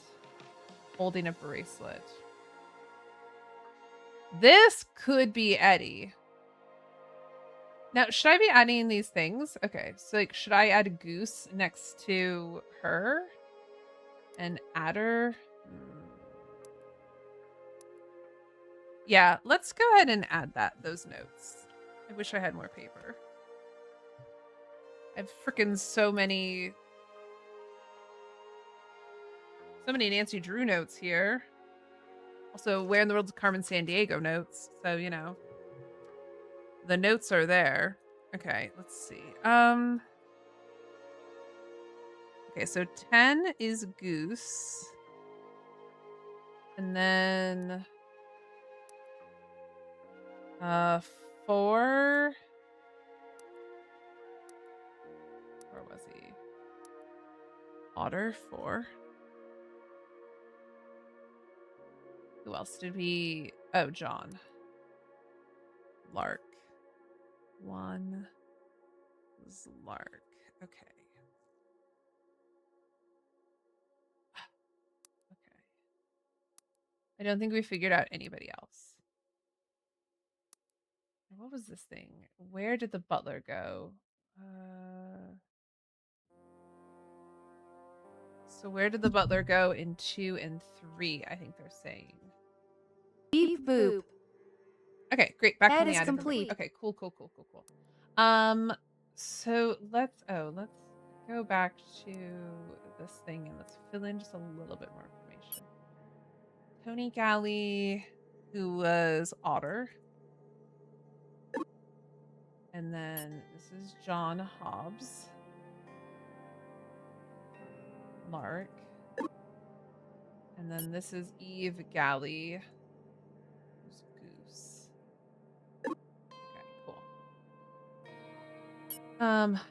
Holding a bracelet. This could be Eddie. Now, should I be adding these things? Okay, so like, should I add Goose next to her? And Adder? Yeah, let's go ahead and add those notes. I wish I had more paper. I have freaking so many Nancy Drew notes here. Also, where in the world's Carmen Sandiego notes? So, you know, the notes are there. Okay, let's see. Okay, so 10 is Goose. And then 4. Where was he? Otter, 4. Who else did we? Oh, John. Lark. 1 was Lark. Okay. Okay. I don't think we figured out anybody else. What was this thing? Where did the butler go? So where did the butler go in 2 and 3? I think they're saying. Beep boop. Okay, great. Back Ed from the is attic. complete. Okay, cool. So let's go back to this thing and let's fill in just a little bit more information. Tony Galley, who was Otter. And then this is John Hobbs. Lark. And then this is Eve Galley. Who's Goose. Okay, cool.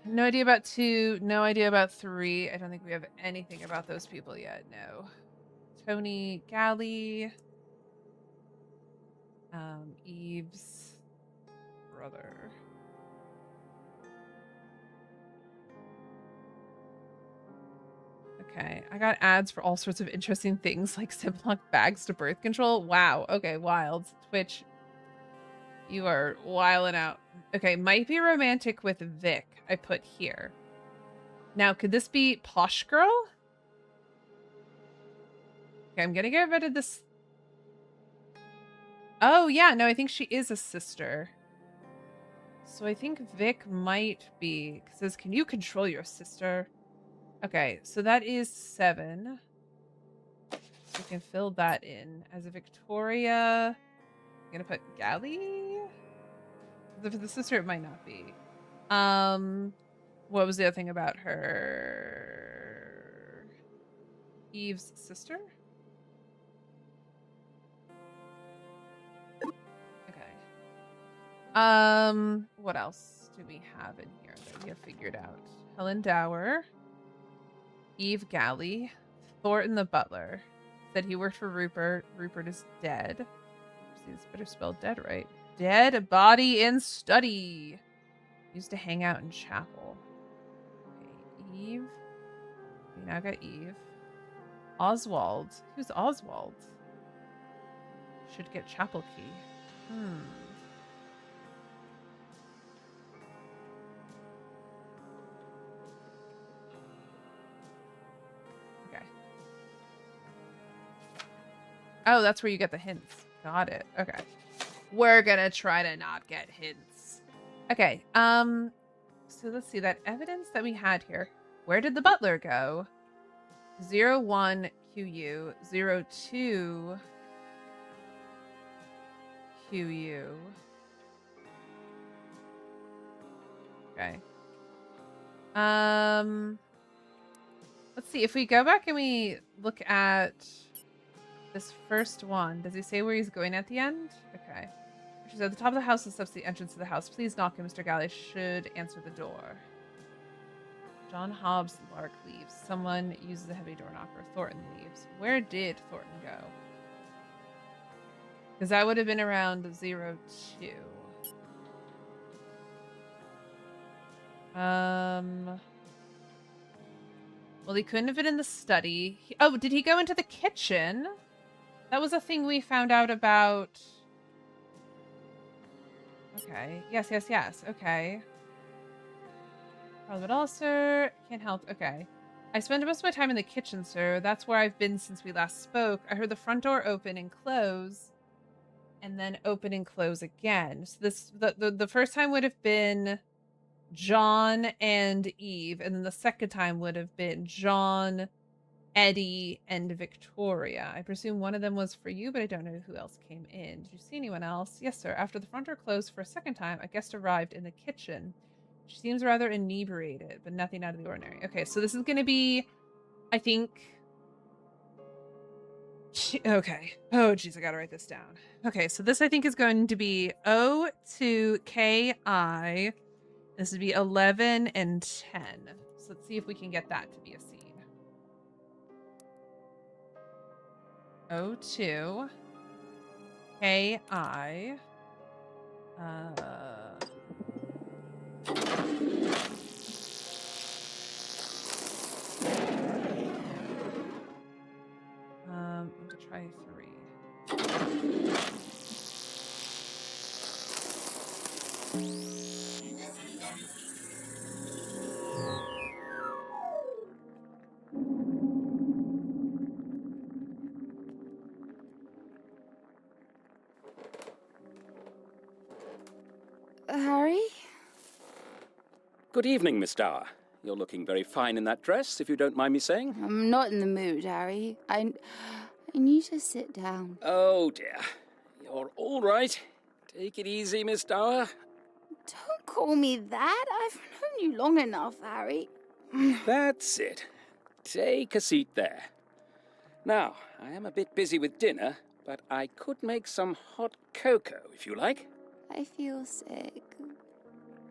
No idea about 2, no idea about 3. I don't think we have anything about those people yet, no. Tony Galley. Eve's brother. Okay, I got ads for all sorts of interesting things like Ziploc bags to birth control. Wow, okay, wild. Twitch, you are wilding out. Okay, might be romantic with Vic, I put here. Now, could this be Posh Girl? Okay, I'm gonna get rid of this. Oh, yeah, no, I think she is a sister. So I think Vic might be, because it says, can you control your sister? Okay, so that is 7. We can fill that in. As a Victoria, I'm gonna put Galley. For the sister, it might not be. What was the other thing about her? Eve's sister? Okay. What else do we have in here that we have figured out? Helen Dower. Eve Galley. Thornton the butler. Said he worked for Rupert. Rupert is dead. It's better spelled dead right. Dead body in study. Used to hang out in chapel. Okay, Eve. We now got Eve. Oswald. Who's Oswald? Should get chapel key. Okay. Oh, that's where you get the hints. Got it. Okay. We're gonna try to not get hints. Okay. So let's see that evidence that we had here. Where did the butler go? 01 QU, 02 QU. Okay. Let's see if we go back and we look at this first one. Does he say where he's going at the end? Okay. She's at the top of the house and steps to the entrance of the house. Please knock and Mr. Galley should answer the door. John Hobbs Lark leaves. Someone uses a heavy door knocker. Thornton leaves. Where did Thornton go? Because that would have been around 02. Well, he couldn't have been in the study. Oh, did he go into the kitchen? That was a thing we found out about. Okay. Yes. Okay. Private ulcer. Can't help. Okay. I spend most of my time in the kitchen, sir. That's where I've been since we last spoke. I heard the front door open and close, and then open and close again. So the first time would have been John and Eve, and then the second time would have been John, Eddie, and Victoria. I presume one of them was for you, but I don't know who else came in. Did you see anyone else? Yes, sir. After the front door closed for a second time, a guest arrived in the kitchen. She seems rather inebriated, but nothing out of the ordinary. Okay, so this is going to be, I think... Okay. Oh, geez, I gotta write this down. Okay, so this I think is going to be O2KI. This would be 11 and 10. So let's see if we can get that to be a scene. O2 KI. I'm going to try 3. Harry? Good evening, Miss Dower. You're looking very fine in that dress, if you don't mind me saying. I'm not in the mood, Harry. I need to sit down. Oh, dear. You're all right. Take it easy, Miss Dower. Don't call me that. I've known you long enough, Harry. That's it. Take a seat there. Now, I am a bit busy with dinner, but I could make some hot cocoa, if you like. I feel sick.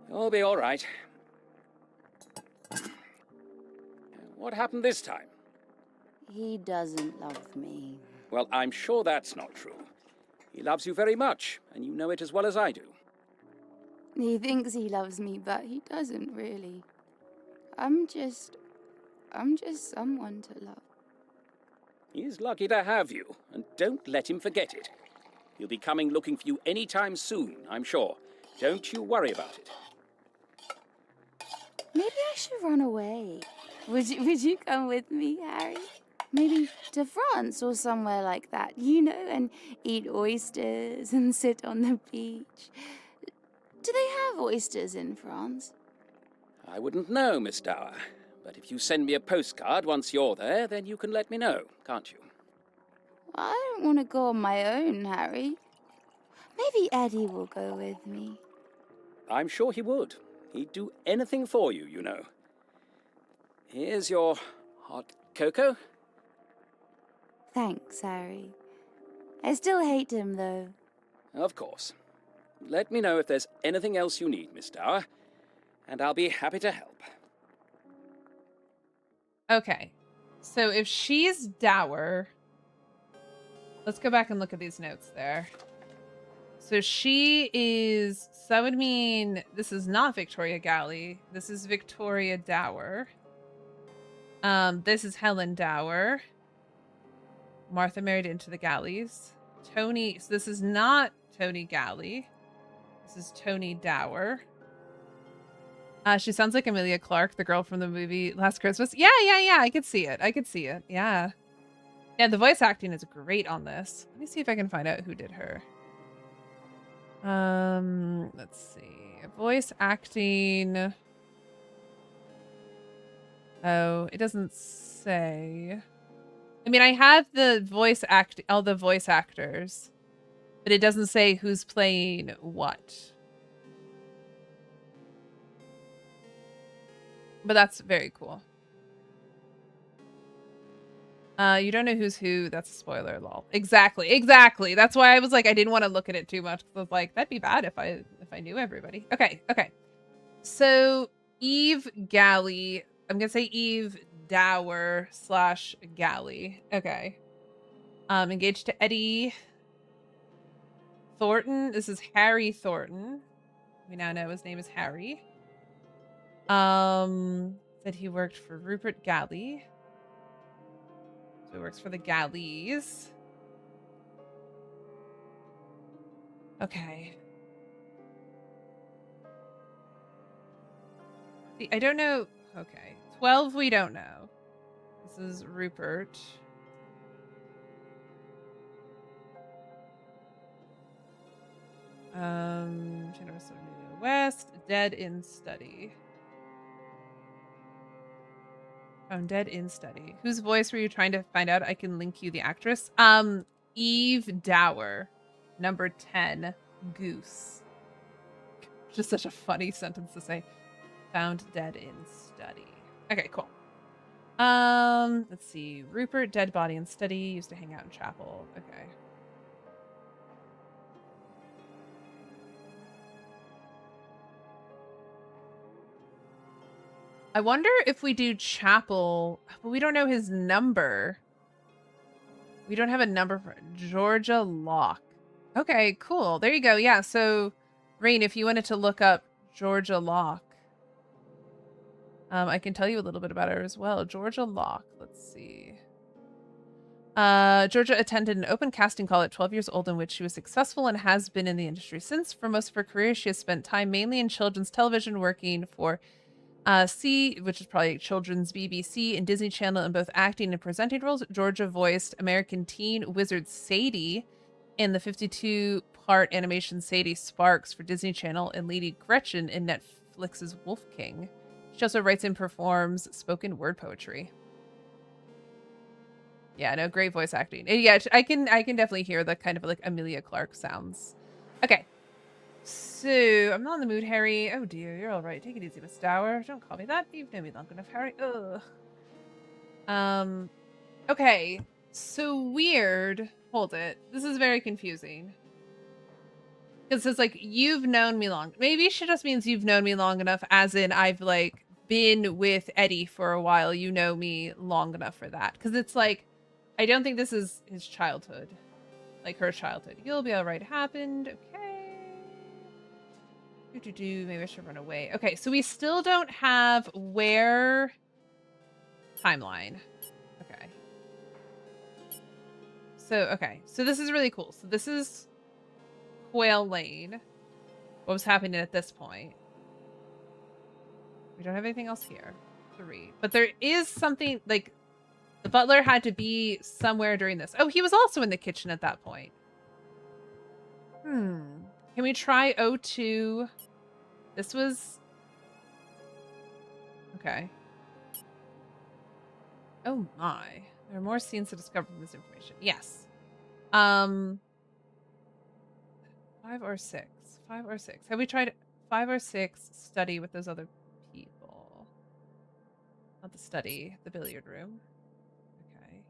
You'll be all right. What happened this time? He doesn't love me. Well, I'm sure that's not true. He loves you very much, and you know it as well as I do. He thinks he loves me, but he doesn't really. I'm just someone to love. He's lucky to have you, and don't let him forget it. He'll be coming looking for you any time soon, I'm sure. Don't you worry about it. Maybe I should run away. Would you come with me, Harry? Maybe to France or somewhere like that, you know, and eat oysters and sit on the beach. Do they have oysters in France? I wouldn't know, Miss Dower. But if you send me a postcard once you're there, then you can let me know, can't you? Well, I don't want to go on my own, Harry. Maybe Eddie will go with me. I'm sure he would. He'd do anything for you, you know. Here's your hot cocoa. Thanks, Harry. I still hate him, though. Of course. Let me know if there's anything else you need, Miss Dower, and I'll be happy to help. Okay. So if she's Dower... Let's go back and look at these notes there. So she is... So that would mean this is not Victoria Galley. This is Victoria Dower. This is Helen Dower. Martha married into the Galleys. Tony... So this is not Tony Galley. This is Tony Dower. She sounds like Emilia Clarke, the girl from the movie Last Christmas. Yeah. I could see it. Yeah. Yeah, the voice acting is great on this. Let me see if I can find out who did her. Let's see. Voice acting. Oh, it doesn't say. I mean, I have all the voice actors, but it doesn't say who's playing what. But that's very cool. You don't know who's who. That's a spoiler, lol. Exactly. That's why I was like, I didn't want to look at it too much. I was like, that'd be bad if I knew everybody. Okay. So Eve Galley. I'm gonna say Eve Dower / Galley. Okay. Engaged to Eddie Thornton. This is Harry Thornton. We now know his name is Harry. Said he worked for Rupert Galley. So he works for the Galleys. Okay. See, I don't know. Okay. 12 we don't know. This is Rupert. Generous of Amelia West. Dead in study. Found dead in study. Whose voice were you trying to find out? I can link you the actress. Eve Dower. Number 10. Goose. Just such a funny sentence to say. Found dead in study. Okay, cool. Let's see. Rupert, dead body in study. Used to hang out in chapel. Okay. I wonder if we do chapel, but we don't know his number. We don't have a number for Georgia Locke. Okay, cool. There you go. Yeah, so Rain, if you wanted to look up Georgia Locke, I can tell you a little bit about her as well. Georgia Locke. Let's see. Georgia attended an open casting call at 12 years old in which she was successful and has been in the industry since. For most of her career, she has spent time mainly in children's television, working for which is probably children's BBC and Disney Channel in both acting and presenting roles. Georgia voiced American teen wizard Sadie in the 52-part animation Sadie Sparks for Disney Channel and Lady Gretchen in Netflix's Wolf King. She also writes and performs spoken word poetry. Yeah, no, great voice acting. And yeah, I can definitely hear the kind of like Amelia Clarke sounds. Okay. So, I'm not in the mood, Harry. Oh dear, you're all right. Take it easy, Miss Dower. Don't call me that. You've known me long enough, Harry. Ugh. Okay. So weird. Hold it. This is very confusing. Because it's like, you've known me long. Maybe she just means you've known me long enough, as in I've like been with Eddie for a while. You know me long enough for that. Because it's like, I don't think this is his childhood. Like her childhood. You'll be all right. Happened. Okay. Maybe I should run away. Okay, so we still don't have where timeline. Okay. So this is really cool. So this is Quail Lane. What was happening at this point? We don't have anything else here to read. But there is something, like, the butler had to be somewhere during this. Oh, he was also in the kitchen at that point. Can we try O2? This was... Okay. Oh my. There are more scenes to discover from this information. Yes. 5 or 6. 5 or 6. Have we tried 5 or 6 study with those other people? Not the study, the billiard room. Okay.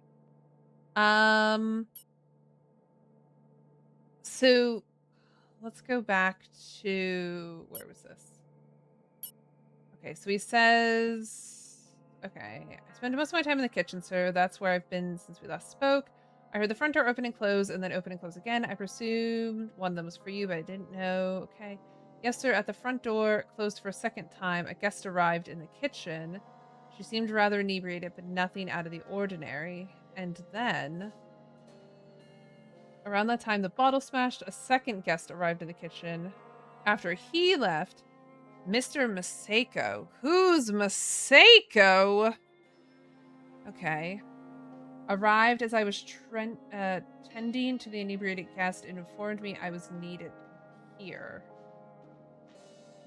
So let's go back to, where was this? Okay, so he says, okay, I spend most of my time in the kitchen, sir. That's where I've been since we last spoke. I heard the front door open and close and then open and close again. I presumed one of them was for you, but I didn't know. Okay. Yes, sir. At the front door, closed for a second time, a guest arrived in the kitchen. She seemed rather inebriated, but nothing out of the ordinary. And then, around that time, the bottle smashed. A second guest arrived in the kitchen. After he left, Mr. Masako. Who's Masako? Okay. Arrived as I was tending to the inebriated guest and informed me I was needed here.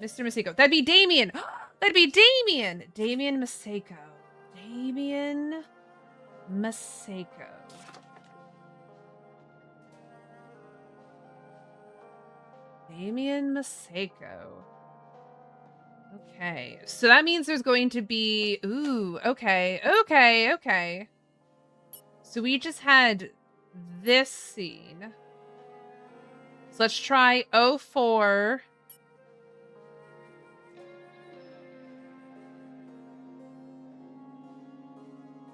Mr. Masako. That'd be Damien. That'd be Damien. Damien Masako. Damien Masako. Damien Masako. Okay. So that means there's going to be... Ooh, okay. Okay, okay. So we just had this scene. So let's try 04.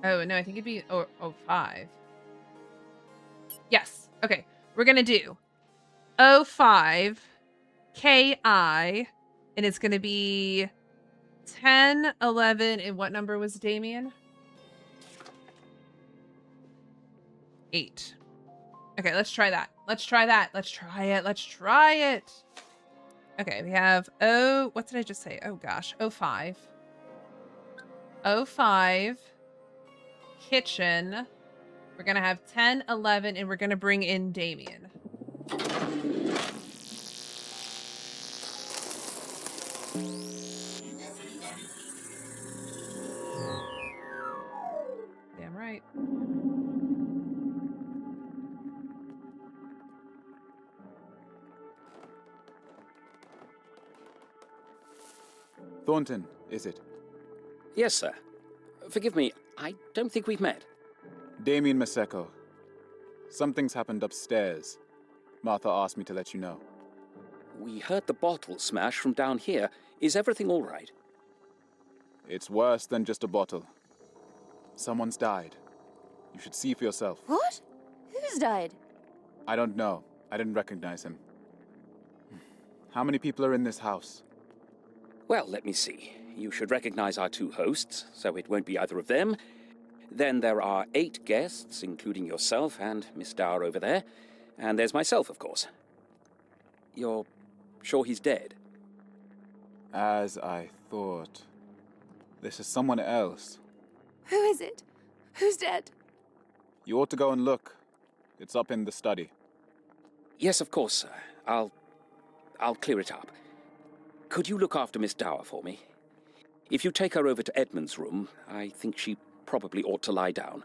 Oh, no, I think it'd be 05. Yes. Okay. We're going to do 05 KI, and it's going to be 10, 11, and what number was Damien? 8. Okay, let's try that. Let's try that. Let's try it. Let's try it. Okay, we have, what did I just say? Oh gosh, 05. 05. Kitchen. We're gonna have 10, 11, and we're gonna bring in Damien. Damn right. Thornton, is it? Yes, sir. Forgive me, I don't think we've met. Damien Maseko. Something's happened upstairs. Martha asked me to let you know. We heard the bottle smash from down here. Is everything all right? It's worse than just a bottle. Someone's died. You should see for yourself. What? Who's died? I don't know. I didn't recognize him. How many people are in this house? Well, let me see. You should recognize our 2 hosts, so it won't be either of them. Then there are 8 guests, including yourself and Miss Dower over there. And there's myself, of course. You're sure he's dead? As I thought. This is someone else. Who is it? Who's dead? You ought to go and look. It's up in the study. Yes, of course, sir. I'll clear it up. Could you look after Miss Dower for me? If you take her over to Edmund's room, I think she probably ought to lie down.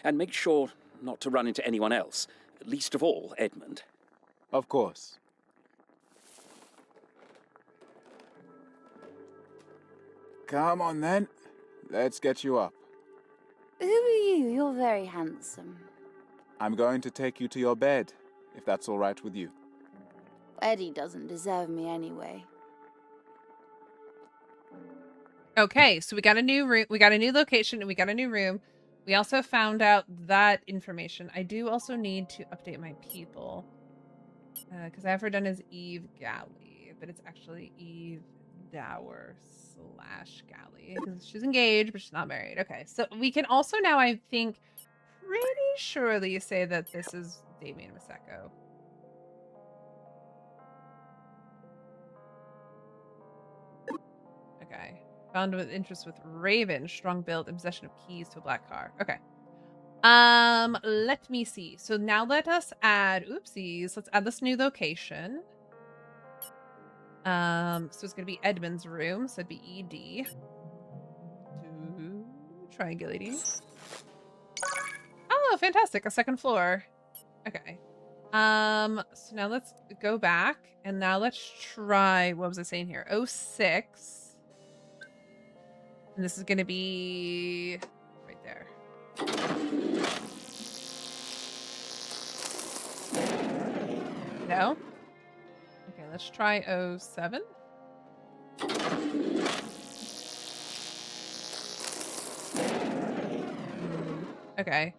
And make sure not to run into anyone else, least of all Edmund. Of course. Come on then. Let's get you up. Who are you? You're very handsome. I'm going to take you to your bed, if that's all right with you. Eddie doesn't deserve me anyway. Okay, so we got a new room, we got a new location, and we got a new room. We also found out that information. I do also need to update my people. Because I have her done as Eve Galley, but it's actually Eve Dower / Galley. Because she's engaged, but she's not married. Okay, so we can also now, I think, pretty surely say that this is Damien Maseko. Okay. Found with interest with Raven, strong build, and possession of keys to a black car. Okay. Let me see. So now let us add, oopsies, let's add this new location. So it's gonna be Edmund's room, so it'd be ED. Triangulating. Oh, fantastic, a 2nd floor. Okay. So now let's go back, and now let's try, what was I saying here? 06. And this is gonna be right there. No? Okay, let's try 07. Okay.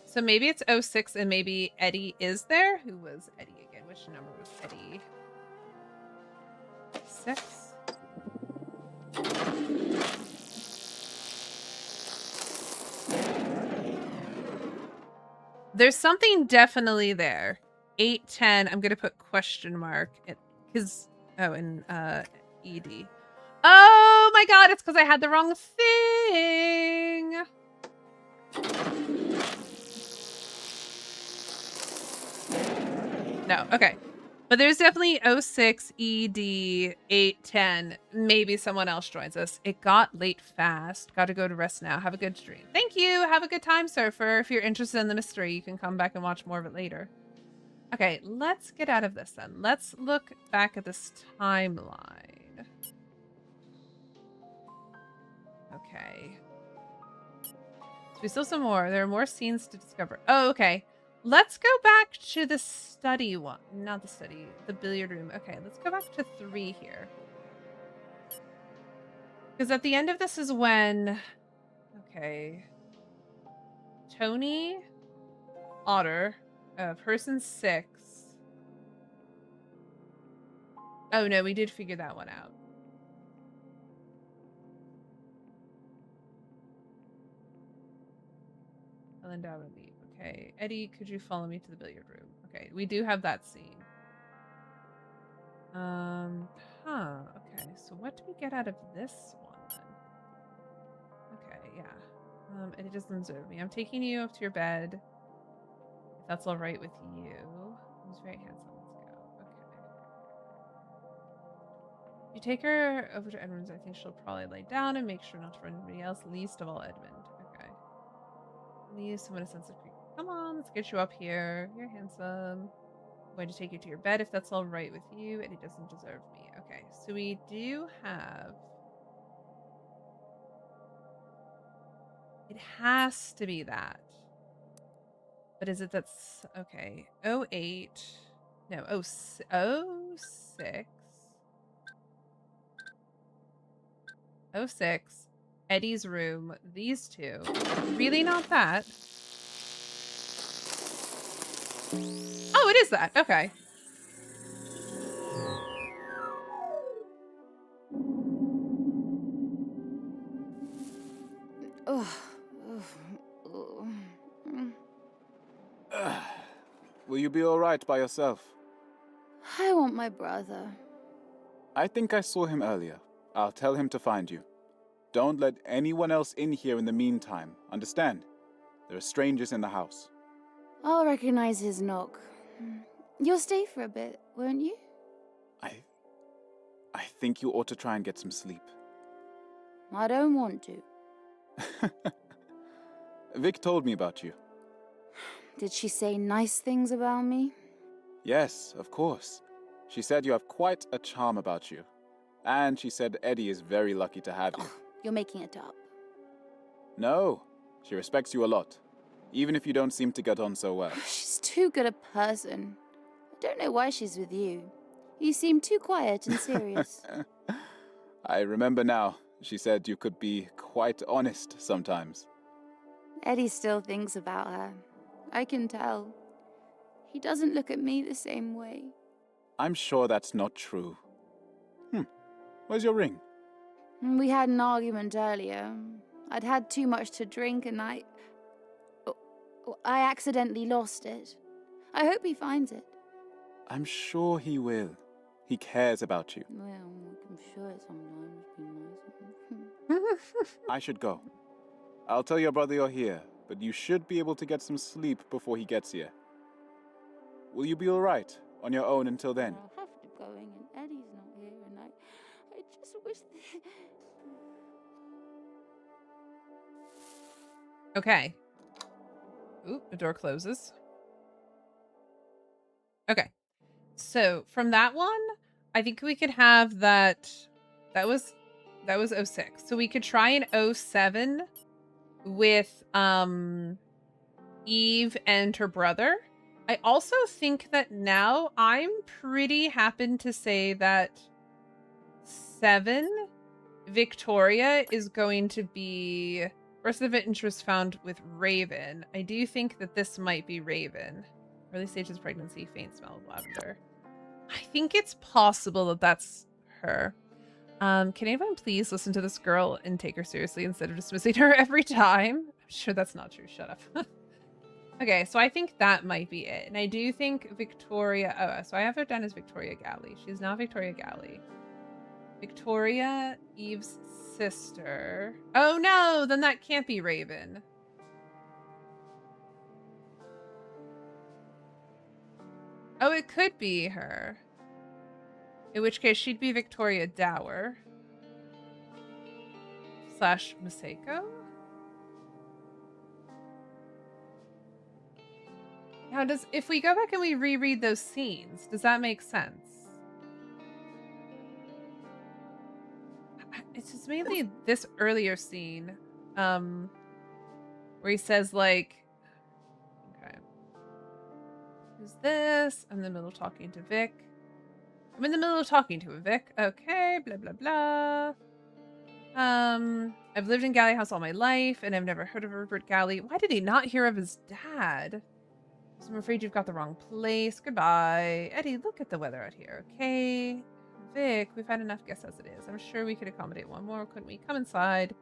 So maybe it's 06 and maybe Eddie is there? Who was Eddie again? Which number was Eddie? 6? There's something definitely there. 8, 10. I'm gonna put question mark because and ED. Oh my god! It's because I had the wrong thing. No, okay. But there's definitely 06, ED, 8, 10. Maybe someone else joins us. It got late fast. Got to go to rest now. Have a good stream. Thank you. Have a good time, Surfer. If you're interested in the mystery, you can come back and watch more of it later. Okay, let's get out of this then. Let's look back at this timeline. Okay. So we still have some more. There are more scenes to discover. Oh, okay. Let's go back to the study one. Not the study, the billiard room. Okay, let's go back to 3 here. Because at the end of this is when... Okay. Tony, Otter, person 6. Oh no, we did figure that one out. Helen down and leave. Okay. Eddie, could you follow me to the billiard room? Okay, we do have that scene. Okay, so what do we get out of this one then? Okay, yeah. Eddie doesn't observe me. I'm taking you up to your bed. If that's all right with you. He's very handsome. Let's go. Okay. You take her over to Edmund's. I think she'll probably lay down and make sure not to run anybody else, least of all Edmund. Okay. Leave someone a sense of creep. Come on, let's get you up here. You're handsome. I'm going to take you to your bed if that's all right with you, and he doesn't deserve me. Okay, so we do have... It has to be that. But is it that's... Okay, 08... No, 06... 06, Eddie's room, these two. Really not that? Oh, it is that. Okay. Will you be all right by yourself? I want my brother. I think I saw him earlier. I'll tell him to find you. Don't let anyone else in here in the meantime. Understand? There are strangers in the house. I'll recognize his knock. You'll stay for a bit, won't you? I think you ought to try and get some sleep. I don't want to. Vic told me about you. Did she say nice things about me? Yes, of course. She said you have quite a charm about you. And she said Eddie is very lucky to have you. You're making it up. No, she respects you a lot. Even if you don't seem to get on so well. She's too good a person. I don't know why she's with you. You seem too quiet and serious. I remember now. She said you could be quite honest sometimes. Eddie still thinks about her. I can tell. He doesn't look at me the same way. I'm sure that's not true. Where's your ring? We had an argument earlier. I'd had too much to drink and I accidentally lost it. I hope he finds it. I'm sure he will. He cares about you. Well, I'm sure sometimes be nice. I should go. I'll tell your brother you're here, but you should be able to get some sleep before he gets here. Will you be all right on your own until then? I'll have to go in and Eddie's not here and I just wish Okay. Ooh, the door closes. Okay. So from that one, I think we could have that. That was 06. So we could try an 07 with Eve and her brother. I also think that now I'm pretty happen to say that 7 Victoria is going to be person of interest found with Raven. I do think that this might be Raven. Early stages of pregnancy, faint smell of lavender. I think it's possible that that's her. Can anyone please listen to this girl and take her seriously instead of dismissing her every time? I'm sure that's not true. Shut up. Okay, so I think that might be it. And I do think Victoria... Oh, so I have her down as Victoria Galley. She's not Victoria Galley. Victoria, Eve's sister. Oh no, then that can't be Raven. Oh, it could be her. In which case, she'd be Victoria Dower. / Masako? Now, if we go back and we reread those scenes, does that make sense? It's just mainly this earlier scene, where he says, like, okay, who's this? I'm in the middle of talking to Vic. I'm in the middle of talking to a Vic. Okay, blah, blah, blah. I've lived in Galley House all my life, and I've never heard of Rupert Galley. Why did he not hear of his dad? So I'm afraid you've got the wrong place. Goodbye. Eddie, look at the weather out here, okay? Vic, we've had enough guests as it is. I'm sure we could accommodate one more, couldn't we? Come inside.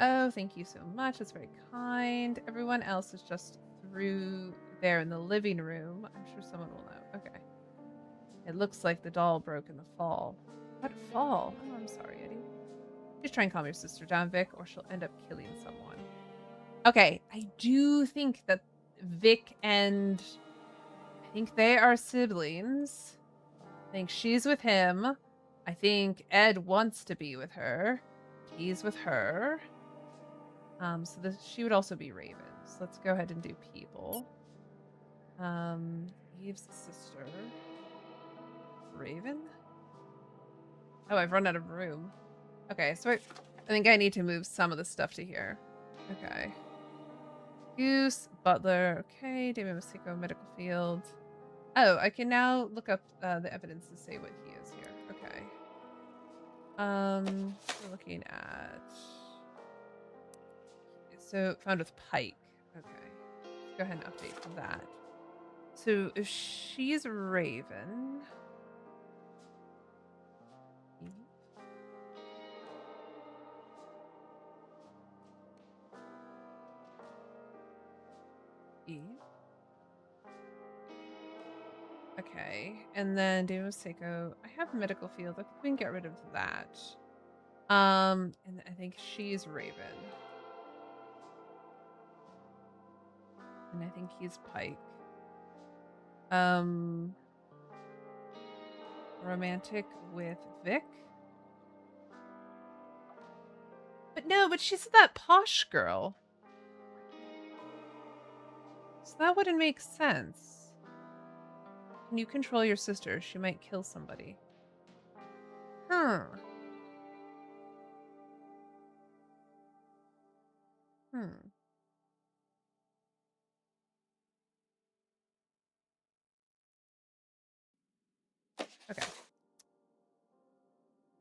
Oh, thank you so much. That's very kind. Everyone else is just through there in the living room. I'm sure someone will know. Okay. It looks like the doll broke in the fall. What fall? Oh, I'm sorry, Eddie. Just try and calm your sister down, Vic, or she'll end up killing someone. Okay, I do think that Vic and... I think they are siblings. I think she's with him. I think Ed wants to be with her. He's with her. So she would also be Raven. So let's go ahead and do people. Eve's sister. Raven? Oh, I've run out of room. Okay, so I think I need to move some of the stuff to here. Okay. Goose, Butler. Okay, David Masiko, medical field. Oh, I can now look up the evidence to say what he is here. Okay. We're looking at... So, found with Pike. Okay. Let's go ahead and update that. So, if she's Raven... Eve? Okay, and then David Seiko. I have medical field. I think we can get rid of that. And I think she's Raven. And I think he's Pike. Romantic with Vic. But no, but she's that posh girl. So that wouldn't make sense. Can you control your sister? She might kill somebody. Hmm. Okay.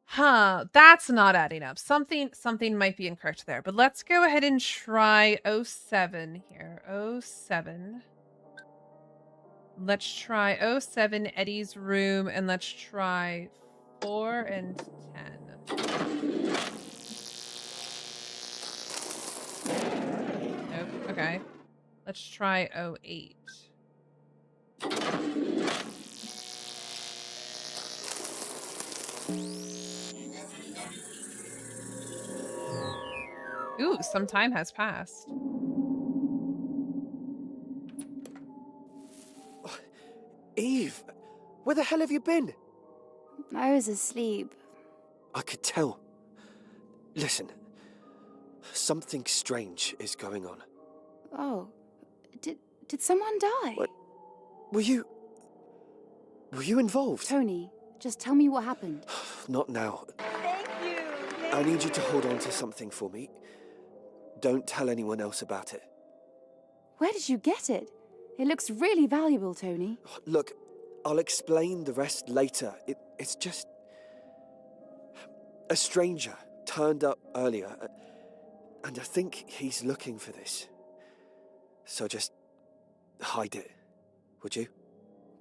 Huh, that's not adding up. Something might be incorrect there. But let's go ahead and try 07 here. 07. Let's try 07, Eddie's room, and let's try 4 and 10. Nope. Okay. Let's try 08. Ooh, some time has passed. Eve, where the hell have you been? I was asleep. I could tell. Listen, something strange is going on. Oh, did someone die? What? Were you involved? Tony, just tell me what happened. Not now. Thank you. I need you to hold on to something for me. Don't tell anyone else about it. Where did you get it? It looks really valuable, Tony. Look, I'll explain the rest later. It's just... A stranger turned up earlier, and I think he's looking for this. So just hide it, would you?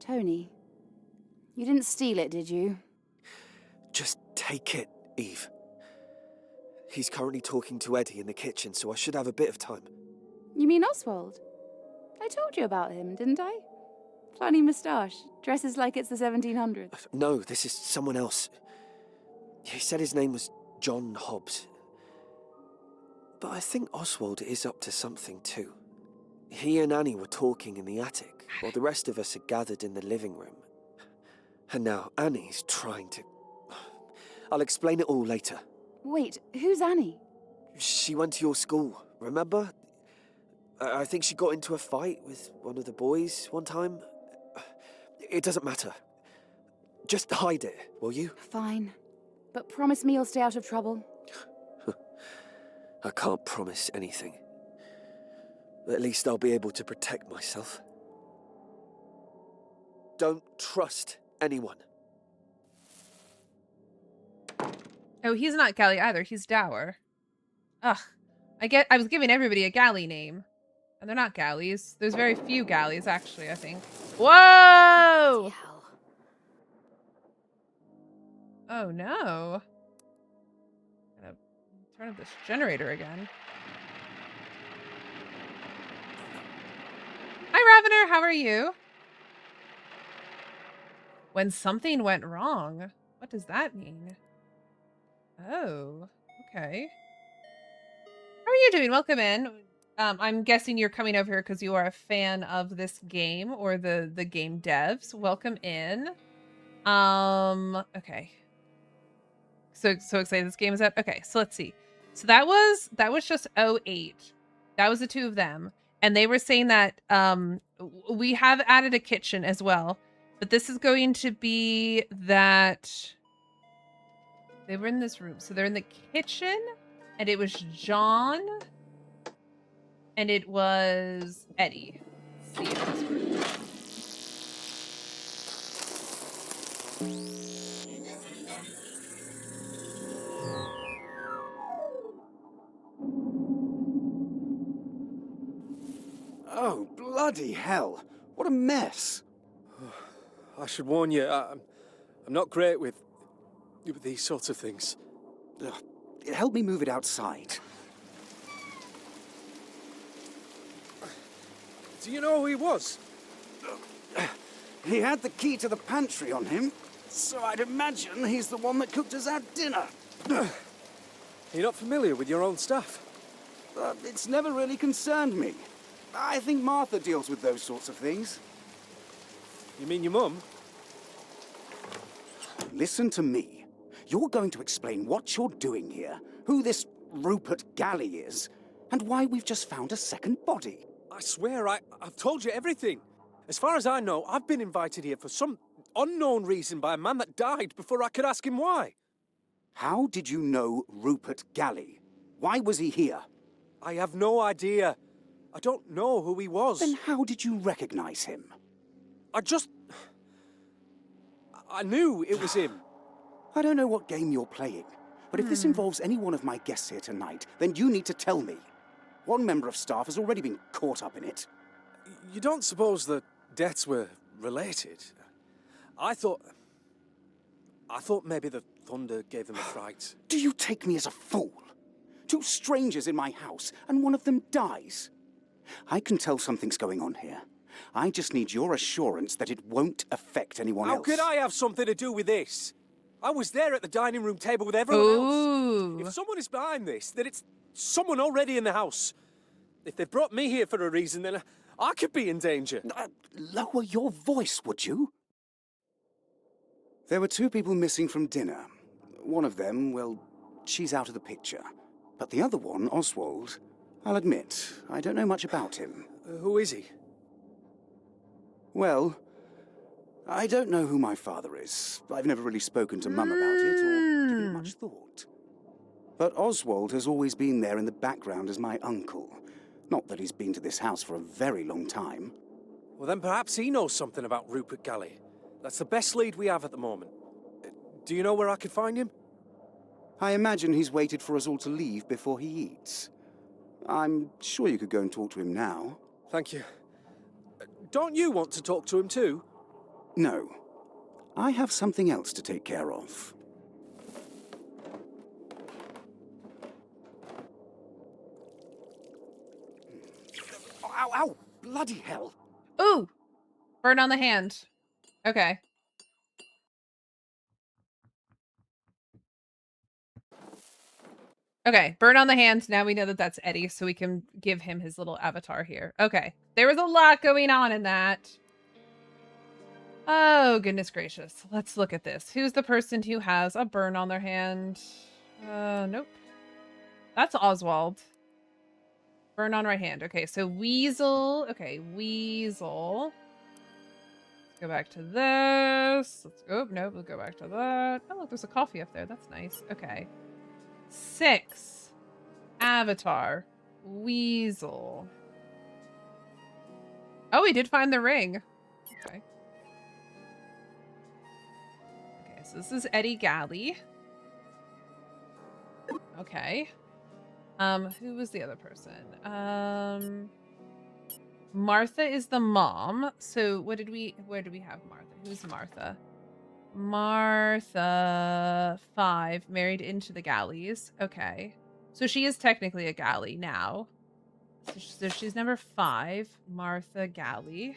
Tony, you didn't steal it, did you? Just take it, Eve. He's currently talking to Eddie in the kitchen, so I should have a bit of time. You mean Oswald? I told you about him, didn't I? Funny moustache, dresses like it's the 1700s. No, this is someone else. He said his name was John Hobbs. But I think Oswald is up to something too. He and Annie were talking in the attic, while the rest of us are gathered in the living room. And now Annie's trying to... I'll explain it all later. Wait, who's Annie? She went to your school, remember? I think she got into a fight with one of the boys one time. It doesn't matter. Just hide it, will you? Fine. But promise me you'll stay out of trouble. I can't promise anything. At least I'll be able to protect myself. Don't trust anyone. Oh, he's not Galley either. He's Dower. Ugh. I was giving everybody a Galley name. And they're not Galleys. There's very few Galleys, actually, I think. Whoa! Oh, no. I'm gonna Turn up this generator again. Hi, Ravener. How are you? When something went wrong. What does that mean? Oh, okay. How are you doing? Welcome in. I'm guessing you're coming over here because you are a fan of this game or the game devs. Welcome in. Okay. So excited this game is up. Okay, so let's see. So that was just 08. That was the two of them. And they were saying that we have added a kitchen as well. But this is going to be that they were in this room. So they're in the kitchen and it was John and it was Eddie. Let's see if this works. Oh, bloody hell. What a mess. I should warn you, I'm not great with these sorts of things. Ugh. Help me move it outside. Do you know who he was? He had the key to the pantry on him, so I'd imagine he's the one that cooked us our dinner. You're not familiar with your own stuff? It's never really concerned me. I think Martha deals with those sorts of things. You mean your mum? Listen to me. You're going to explain what you're doing here, who this Rupert Galley is, and why we've just found a second body. I swear, I've told you everything. As far as I know, I've been invited here for some unknown reason by a man that died before I could ask him why. How did you know Rupert Galley? Why was he here? I have no idea. I don't know who he was. Then how did you recognize him? I knew it was him. I don't know what game you're playing, but if this involves any one of my guests here tonight, then you need to tell me. One member of staff has already been caught up in it. You don't suppose the deaths were related? I thought maybe the thunder gave them a fright. Do you take me as a fool? Two strangers in my house, and one of them dies. I can tell something's going on here. I just need your assurance that it won't affect anyone else. How could I have something to do with this? I was there at the dining room table with everyone else. If someone is behind this, then it's someone already in the house. If they brought me here for a reason, then I could be in danger. Lower your voice, would you? There were two people missing from dinner. One of them, well, she's out of the picture. But the other one, Oswald, I'll admit, I don't know much about him. Who is he? Well, I don't know who my father is. I've never really spoken to Mum about it or given it much thought. But Oswald has always been there in the background as my uncle. Not that he's been to this house for a very long time. Well, then perhaps he knows something about Rupert Galley. That's the best lead we have at the moment. Do you know where I could find him? I imagine he's waited for us all to leave before he eats. I'm sure you could go and talk to him now. Thank you. Don't you want to talk to him too? No. I have something else to take care of. Ow, ow! Bloody hell! Ooh! Burn on the hand. Okay. Okay, burn on the hand. Now we know that that's Eddie, so we can give him his little avatar here. Okay, there was a lot going on in that. Oh, goodness gracious. Let's look at this. Who's the person who has a burn on their hand? Nope. That's Oswald. Burn on right hand. Okay, so Weasel. Okay, Weasel. Let's go back to this. Let's go. Nope, we'll go back to that. Oh, look, there's a coffee up there. That's nice. Okay. 6. Avatar. Weasel. Oh, we did find the ring. Okay. Okay, so this is Eddie Galley. Okay. Who was the other person? Martha is the mom. So where did we have Martha? Who's Martha? Martha 5, married into the Galleys. Okay. So she is technically a Galley now. So she's number 5, Martha Galley.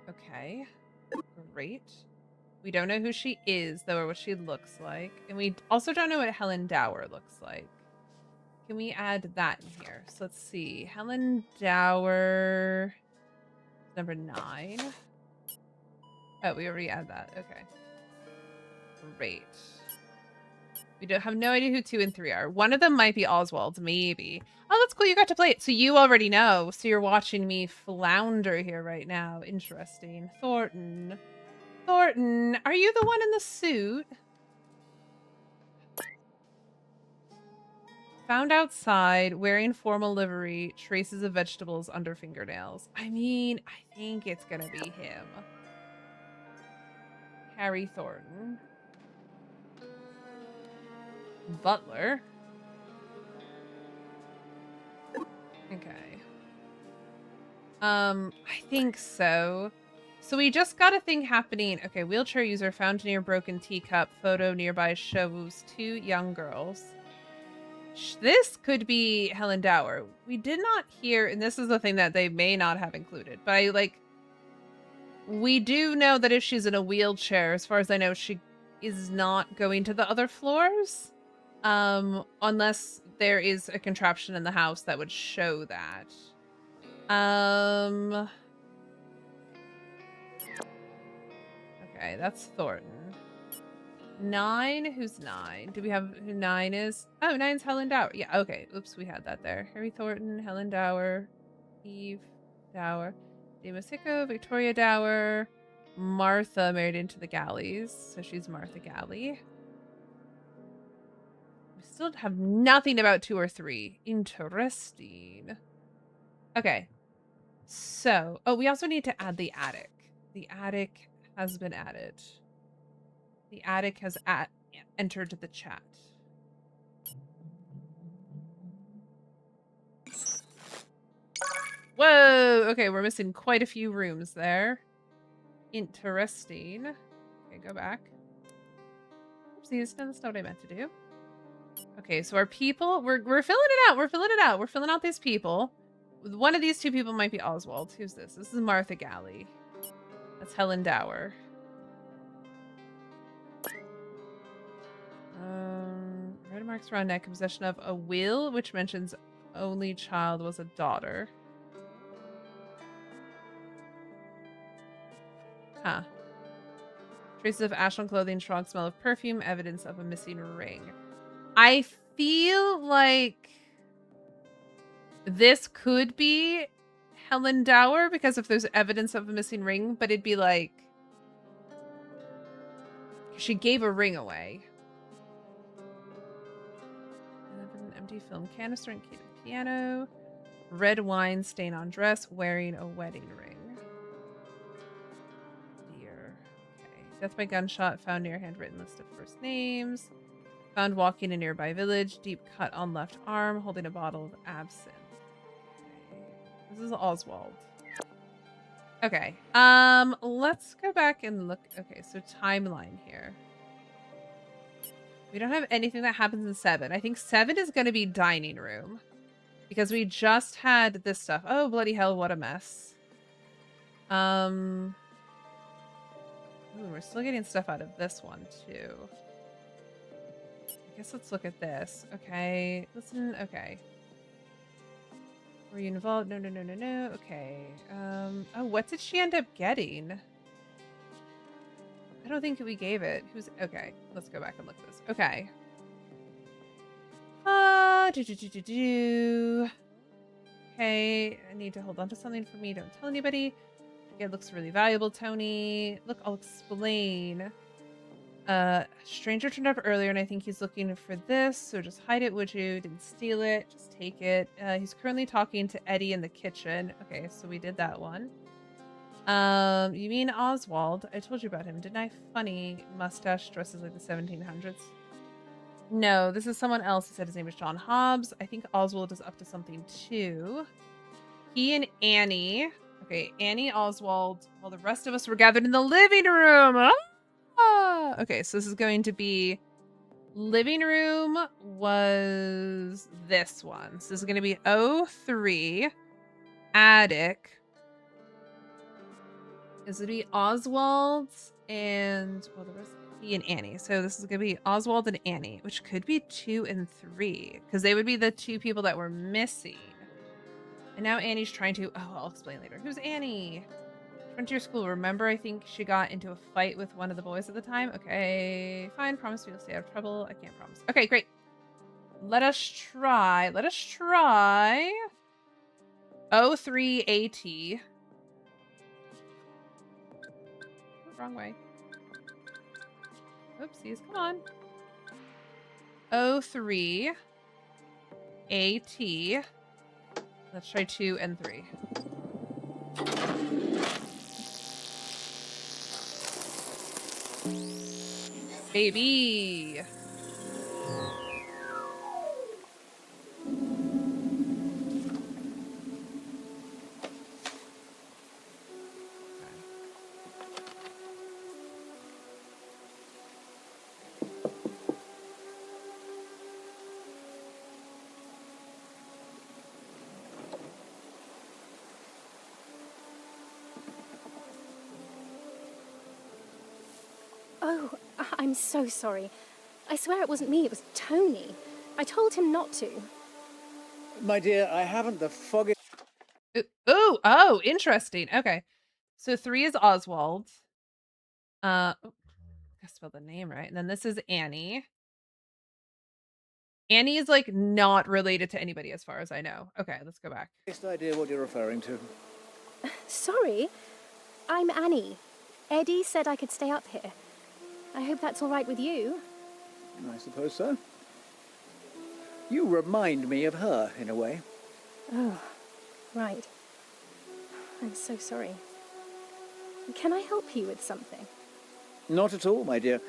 Okay, great. We don't know who she is, though, or what she looks like. And we also don't know what Helen Dower looks like. Can we add that in here? So let's see. Helen Dower, number 9. Oh, we already added that. Okay. Great. We don't have no idea who 2 and 3 are. One of them might be Oswald, maybe. Oh, that's cool. You got to play it. So you already know. So you're watching me flounder here right now. Interesting. Thornton. Thornton, are you the one in the suit? Found outside, wearing formal livery, traces of vegetables under fingernails. I mean, I think it's gonna be him. Harry Thornton. Butler. Okay. I think so. So we just got a thing happening. Okay, wheelchair user found near broken teacup. Photo nearby shows 2 young girls. This could be Helen Dower. We did not hear, and this is the thing that they may not have included, but we do know that if she's in a wheelchair, as far as I know, she is not going to the other floors. Unless there is a contraption in the house that would show that. Okay, that's Thornton. 9, who's 9? Do we have who 9 is? Oh, 9's Helen Dower. Yeah, okay. Oops, we had that there. Harry Thornton, Helen Dower, Eve Dower, Damas Hicko, Victoria Dower, Martha married into the Galleys, so she's Martha Galley. We still have nothing about 2 or 3. Interesting. Okay. So, oh, we also need to add the attic. The attic has been added. The attic has entered the chat. Whoa! Okay, we're missing quite a few rooms there. Interesting. Okay, go back. Oopsies, no, that's not what I meant to do. Okay, so our people, we're filling it out. We're filling it out. We're filling out these people. One of these 2 people might be Oswald. Who's this? This is Martha Galley. That's Helen Dower. Red marks around neck in possession of a will, which mentions only child was a daughter. Huh. Traces of ash on clothing, strong smell of perfume, evidence of a missing ring. I feel like this could be Helen Dower, because if there's evidence of a missing ring, but it'd be like she gave a ring away. An empty film canister and key to the piano. Red wine stain on dress, wearing a wedding ring. Dear. Okay. Death by gunshot, found near handwritten list of first names. Found walking in nearby village, deep cut on left arm, holding a bottle of absinthe. Okay. This is Oswald. Okay. Let's go back and look. Okay, so timeline here. We don't have anything that happens in 7. I think 7 is going to be dining room. Because we just had this stuff. Oh, bloody hell, what a mess. Ooh, we're still getting stuff out of this one, too. I guess let's look at this. Okay, listen, okay. Were you involved? No, no, no, no, no. Okay. Oh, what did she end up getting? I don't think we gave it. Who's okay? Let's go back and look at this. Okay. Okay, I need to hold on to something for me. Don't tell anybody. It looks really valuable, Tony. Look, I'll explain. Stranger turned up earlier, and I think he's looking for this. So just hide it, would you? Didn't steal it. Just take it. He's currently talking to Eddie in the kitchen. Okay, so we did that one. You mean Oswald? I told you about him, didn't I? Funny mustache, dresses like the 1700s. No, this is someone else who said his name was John Hobbs. I think Oswald is up to something too. He and Annie. Okay, Annie, Oswald, while the rest of us were gathered in the living room. Ah! Okay, so this is going to be Living room was this one. So this is going to be 03. Attic is going to be Oswald and, well, there was he and Annie. So this is going to be Oswald and Annie, which could be 2 and 3 because they would be the 2 people that were missing. And now Annie's trying to, oh, I'll explain later. Who's Annie? She went to your school. Remember, I think she got into a fight with one of the boys at the time. Okay, fine. Promise you'll stay out of trouble. I can't promise. Okay, great. Let us try. 03 AT. Wrong way. Oopsies. Come on. 03 AT. Let's try 2 and 3. Baby. Oh, I'm so sorry. I swear it wasn't me, it was Tony. I told him not to. My dear, I haven't the foggiest... Oh, interesting. Okay. So 3 is Oswald. I spelled the name right. And then this is Annie. Annie is like not related to anybody as far as I know. Okay, let's go back. idea what you're referring to. Sorry, I'm Annie. Eddie said I could stay up here. I hope that's all right with you. I suppose so. You remind me of her, in a way. Oh, right. I'm so sorry. Can I help you with something? Not at all, my dear.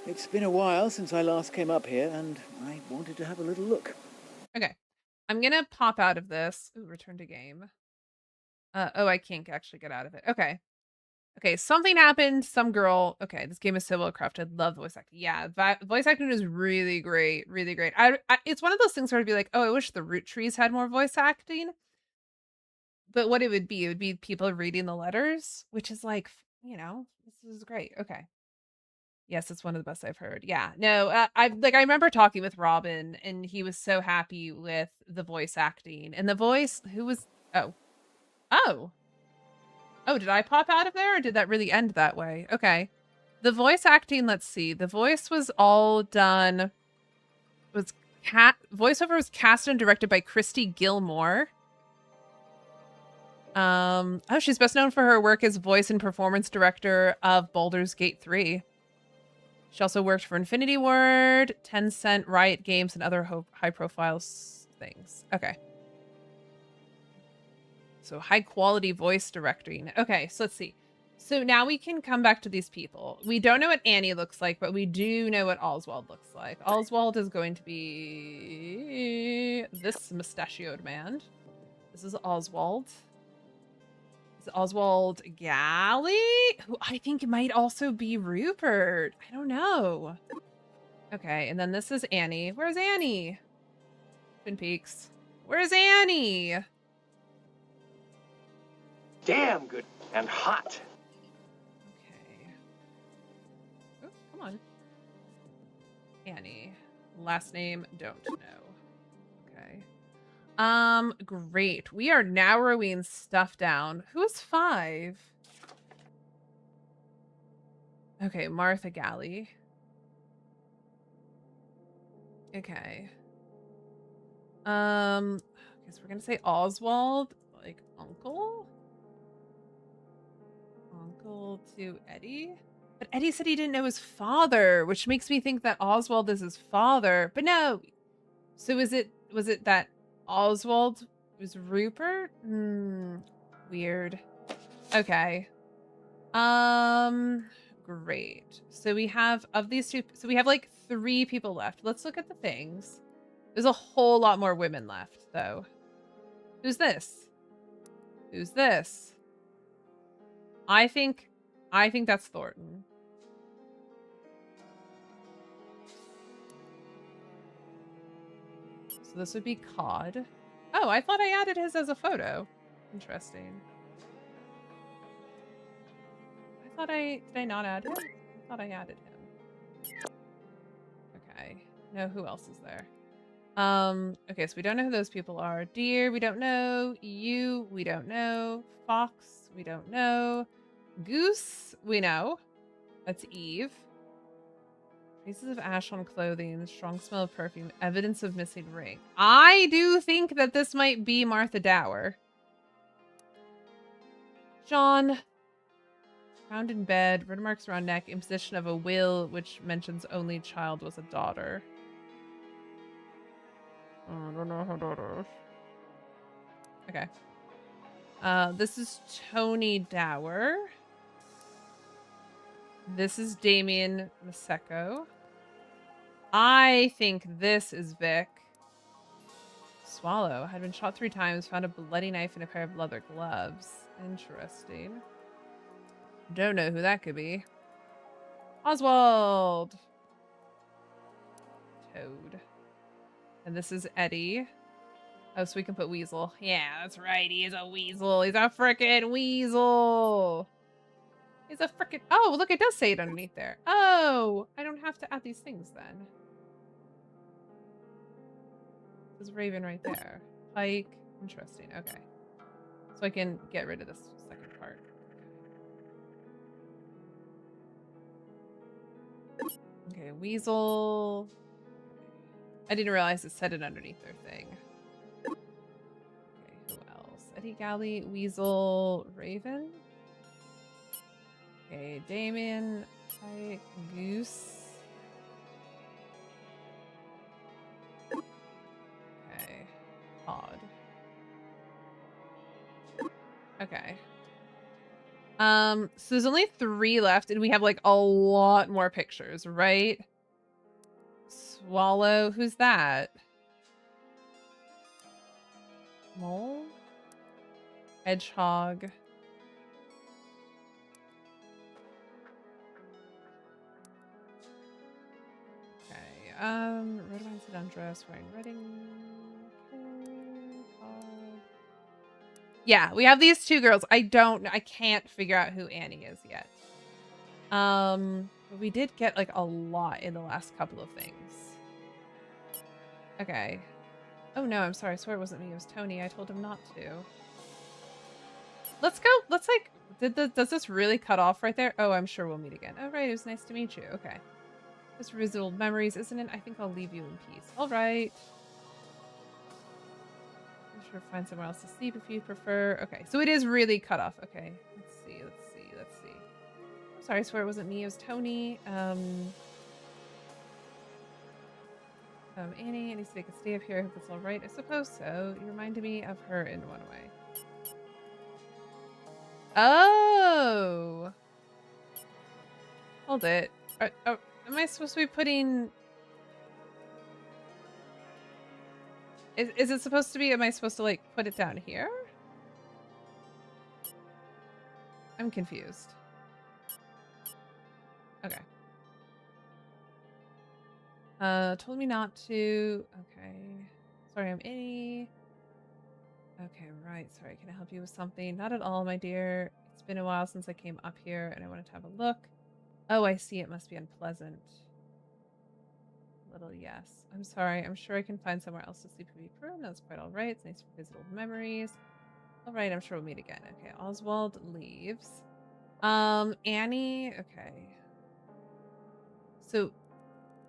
It's been a while since I last came up here, and I wanted to have a little look. Okay. I'm going to pop out of this. Ooh, return to game. Oh, I can't actually get out of it. Okay. Okay, something happened. Some girl. Okay, this game is so well crafted. Love the voice acting. Yeah, voice acting is really great. Really great. It's one of those things where I'd be like, oh, I wish the root trees had more voice acting. But what it would be people reading the letters, which is like, this is great. Okay. Yes, it's one of the best I've heard. Yeah. No, I remember talking with Robin, and he was so happy with the voice acting and the voice. Who was? Oh, did I pop out of there or did that really end that way? Okay. The voice acting, let's see. The voice was all done. Voiceover was cast and directed by Christy Gilmore. She's best known for her work as voice and performance director of Baldur's Gate 3. She also worked for Infinity Ward, Tencent, Riot Games, and other high-profile things. Okay. So high-quality voice directing. Okay, so let's see. So now we can come back to these people. We don't know what Annie looks like, but we do know what Oswald looks like. Oswald is going to be this mustachioed man. This is Oswald. Is Oswald Galley? Who I think might also be Rupert. I don't know. Okay, and then this is Annie. Where's Annie? Twin Peaks. Where's Annie? Damn good and hot. Okay. Oh, come on. Annie. Last name, don't know. Okay. Great. We are narrowing stuff down. Who's 5? Okay, Martha Galley. Okay. I guess we're gonna say Oswald, like uncle? Uncle to Eddie? But Eddie said he didn't know his father, which makes me think that Oswald is his father. But no. So was it that Oswald was Rupert? Weird. Okay. Great. So we have of these two, so we have like 3 people left. Let's look at the things. There's a whole lot more women left, though. Who's this? Who's this? I think that's Thornton. So this would be Cod. Oh, I thought I added his as a photo. Interesting. Did I not add him? I thought I added him. Okay. No, who else is there? Okay, so we don't know who those people are. Deer, we don't know. You, we don't know. Fox, we don't know. Goose, we know. That's Eve. Traces of ash on clothing, strong smell of perfume, evidence of missing ring. I do think that this might be Martha Dower. John. Found in bed, red marks around neck, imposition of a will, which mentions only child was a daughter. I don't know her daughters. Okay. This is Tony Dower. This is Damien Maseko. I think this is Vic. Swallow had been shot 3 times, found a bloody knife and a pair of leather gloves. Interesting. Don't know who that could be. Oswald. Toad. And this is Eddie. Oh, so we can put Weasel. Yeah, that's right. He is a weasel. He's a frickin' weasel. He's a frickin'... Oh, look, it does say it underneath there. Oh, I don't have to add these things then. There's Raven right there. Pike. Interesting. Okay. So I can get rid of this second part. Okay, Weasel. I didn't realize it said it underneath their thing. Okay, who else? Eddie, Galley, Weasel, Raven. Okay, Damien, Pike, Goose. Okay, Odd. Okay. So there's only 3 left, and we have like a lot more pictures, right? Swallow, who's that? Mole? Hedgehog. Okay, red wine sit undress, wearing wedding. Yeah, we have these 2 girls. I can't figure out who Annie is yet. But we did get like a lot in the last couple of things. Okay. Oh no, I'm sorry. I swear it wasn't me. It was Tony. I told him not to. Let's go. Let's like, does this really cut off right there? Oh, I'm sure we'll meet again. Oh, right. It was nice to meet you. Okay. Just revisit old memories, isn't it? I think I'll leave you in peace. All right. Sure, find somewhere else to sleep if you prefer. Okay, so it is really cut off. Okay, let's see. I'm sorry, I swear it wasn't me. It was Tony. Annie needs to take a stay up here. I hope that's all right. I suppose so. You reminded me of her in one way. Oh, hold it. Oh, am I supposed to be putting? Is it supposed to be, am I supposed to like put it down here? I'm confused. Okay. Told me not to. Okay. Sorry, I'm Annie. Okay, right. Sorry, can I help you with something? Not at all, my dear. It's been a while since I came up here and I wanted to have a look. Oh, I see. It must be unpleasant. Little yes. I'm sorry. I'm sure I can find somewhere else to sleep if you prefer. That's quite all right. It's nice to visit old memories. All right. I'm sure we'll meet again. Okay. Oswald leaves. Annie. Okay. So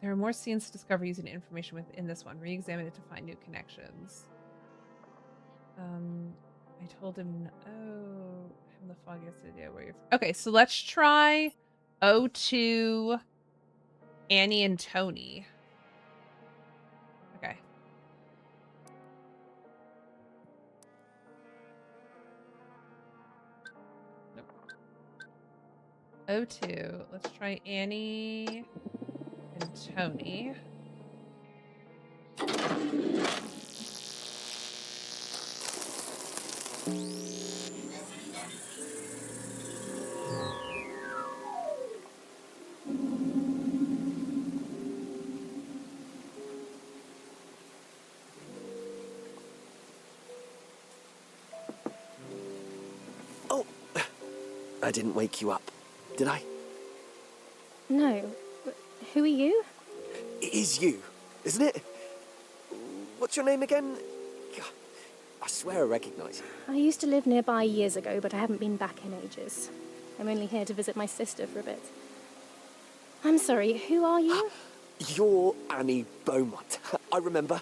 there are more scenes to discover using information within this one. Re-examine it to find new connections. I told him. Oh, I haven't the foggiest idea where you're. Okay. So let's try O2, Annie, and Tony. Okay. Nope. O2. Let's try Annie and Tony. I didn't wake you up, did I? No. Who are you? It is you, isn't it? What's your name again? God, I swear I recognise you. I used to live nearby years ago, but I haven't been back in ages. I'm only here to visit my sister for a bit. I'm sorry, who are you? You're Annie Beaumont. I remember.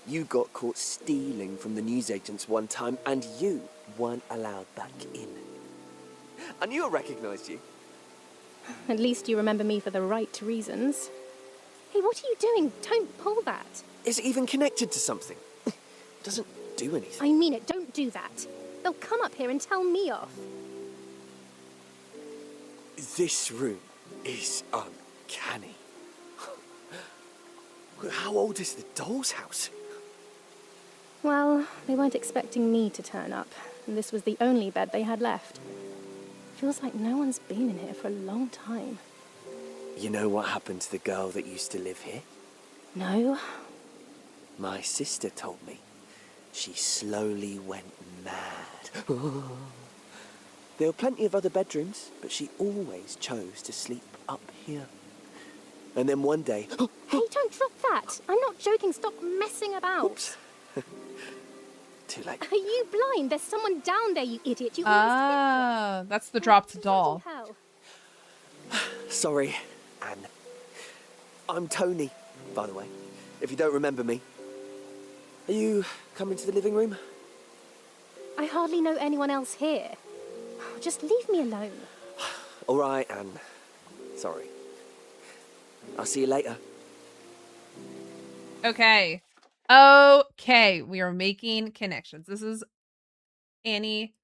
You got caught stealing from the newsagents one time, and you weren't allowed back in. I knew I recognised you. At least you remember me for the right reasons. Hey, what are you doing? Don't pull that. Is it even connected to something? It doesn't do anything. I mean it, don't do that. They'll come up here and tell me off. This room is uncanny. How old is the doll's house? Well, they weren't expecting me to turn up, and this was the only bed they had left. Feels like no one's been in here for a long time. You know what happened to the girl that used to live here? No. My sister told me. She slowly went mad. There were plenty of other bedrooms, but she always chose to sleep up here. And then one day... Hey, don't drop that! I'm not joking, stop messing about! Oops. Too late. Are you blind? There's someone down there, you idiot! You that's the dropped doll. Hell. Sorry, Anne. I'm Tony, by the way, if you don't remember me. Are you coming to the living room? I hardly know anyone else here. Just leave me alone. All right, Anne. Sorry. I'll see you later. Okay. Okay. We are making connections. This is Annie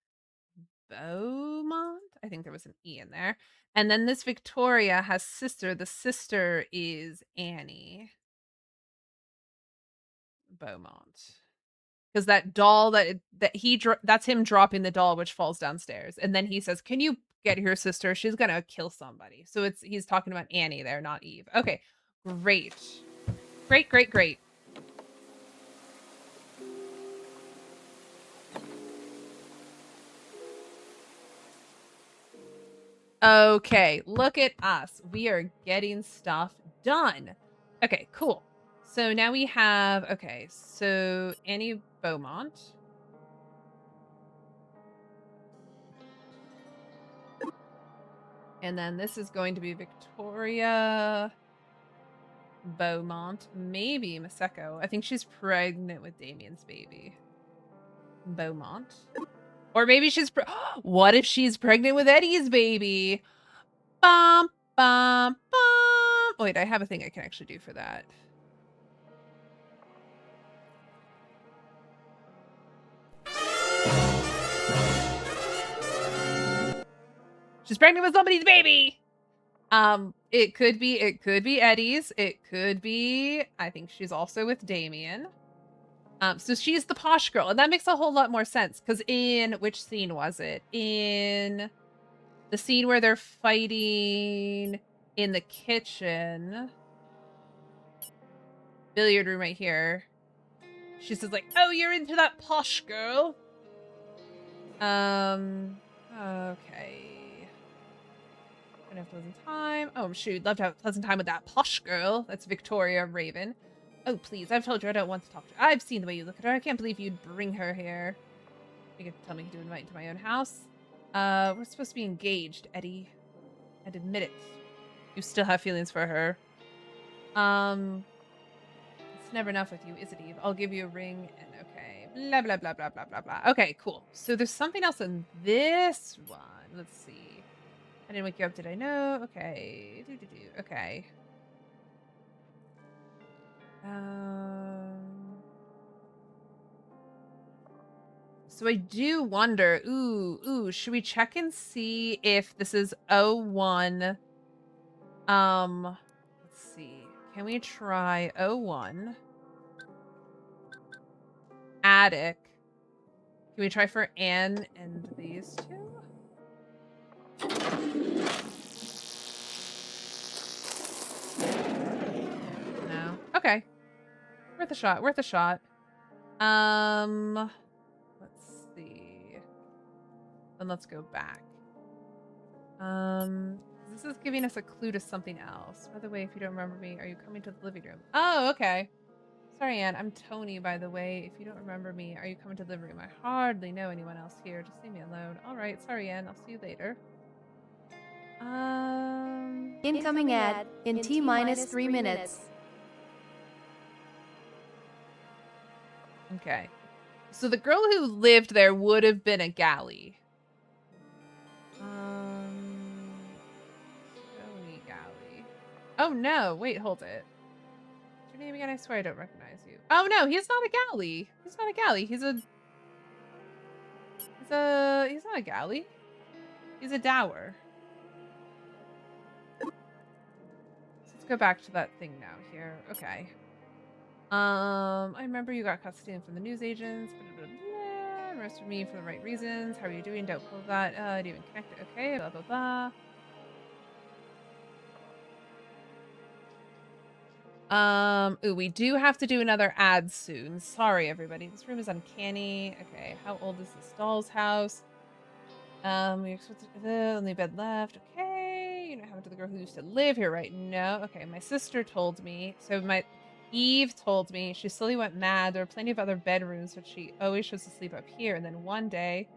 Beaumont. I think there was an E in there. And then this Victoria has sister. The sister is Annie Beaumont. Because that doll that's him dropping the doll, which falls downstairs. And then he says, can you get your sister? She's going to kill somebody. So he's talking about Annie there, not Eve. Okay, great. Great, great, great. Okay, look at us. We are getting stuff done. Okay, cool. So now we have, okay, so Annie Beaumont. And then this is going to be Victoria Beaumont. Maybe Maseko. I think she's pregnant with Damien's baby. Beaumont. Or maybe she's... what if she's pregnant with Eddie's baby? Bum, bum, bum. Wait, I have a thing I can actually do for that. She's pregnant with somebody's baby. It could be Eddie's. It could be, I think she's also with Damien. So she's the posh girl, and that makes a whole lot more sense. Because in which scene was it? In the scene where they're fighting in the kitchen, billiard room right here. She says like, "Oh, you're into that posh girl." Okay. Gonna have a pleasant time. Oh, shoot. Love to have a pleasant time with that posh girl. That's Victoria Raven. Oh, please. I've told you I don't want to talk to her. I've seen the way you look at her. I can't believe you'd bring her here. You can tell me to invite to my own house. We're supposed to be engaged, Eddie. I'd admit it. You still have feelings for her. It's never enough with you, is it, Eve? I'll give you a ring and okay. Blah, blah, blah, blah, blah, blah, blah. Okay, cool. So there's something else in this one. Let's see. I didn't wake you up, did I know? Okay. Okay. So I do wonder, should we check and see if this is 01? Let's see. Can we try 01? Attic. Can we try for Anne and these two? No. Okay. Worth a shot. Worth a shot. Let's see. Then let's go back. This is giving us a clue to something else. By the way, if you don't remember me, are you coming to the living room? Oh, okay. Sorry, Anne. I'm Tony, by the way. If you don't remember me, are you coming to the living room? I hardly know anyone else here. Just leave me alone. All right. Sorry, Anne. I'll see you later. Incoming ad in T-minus 3 minutes. Okay. So the girl who lived there would have been a galley. Tony Galley. Oh no, wait, hold it. What's your name again? I swear I don't recognize you. Oh no, he's not a galley. He's not a galley. He's not a galley. He's a dower. Let's go back to that thing now here. Okay. I remember you got caught stealing from the newsagents. Blah, blah, blah. Arrested me for the right reasons. How are you doing? Don't pull that. I didn't even connect it. Okay. Blah blah blah. Ooh, we do have to do another ad soon. Sorry, everybody. This room is uncanny. Okay. How old is this doll's house? We expected the only bed left. Okay. You know, happened to the girl who used to live here, right? No. Okay. My sister told me. So Eve told me she slowly went mad. There were plenty of other bedrooms, but she always chose to sleep up here. And then one day,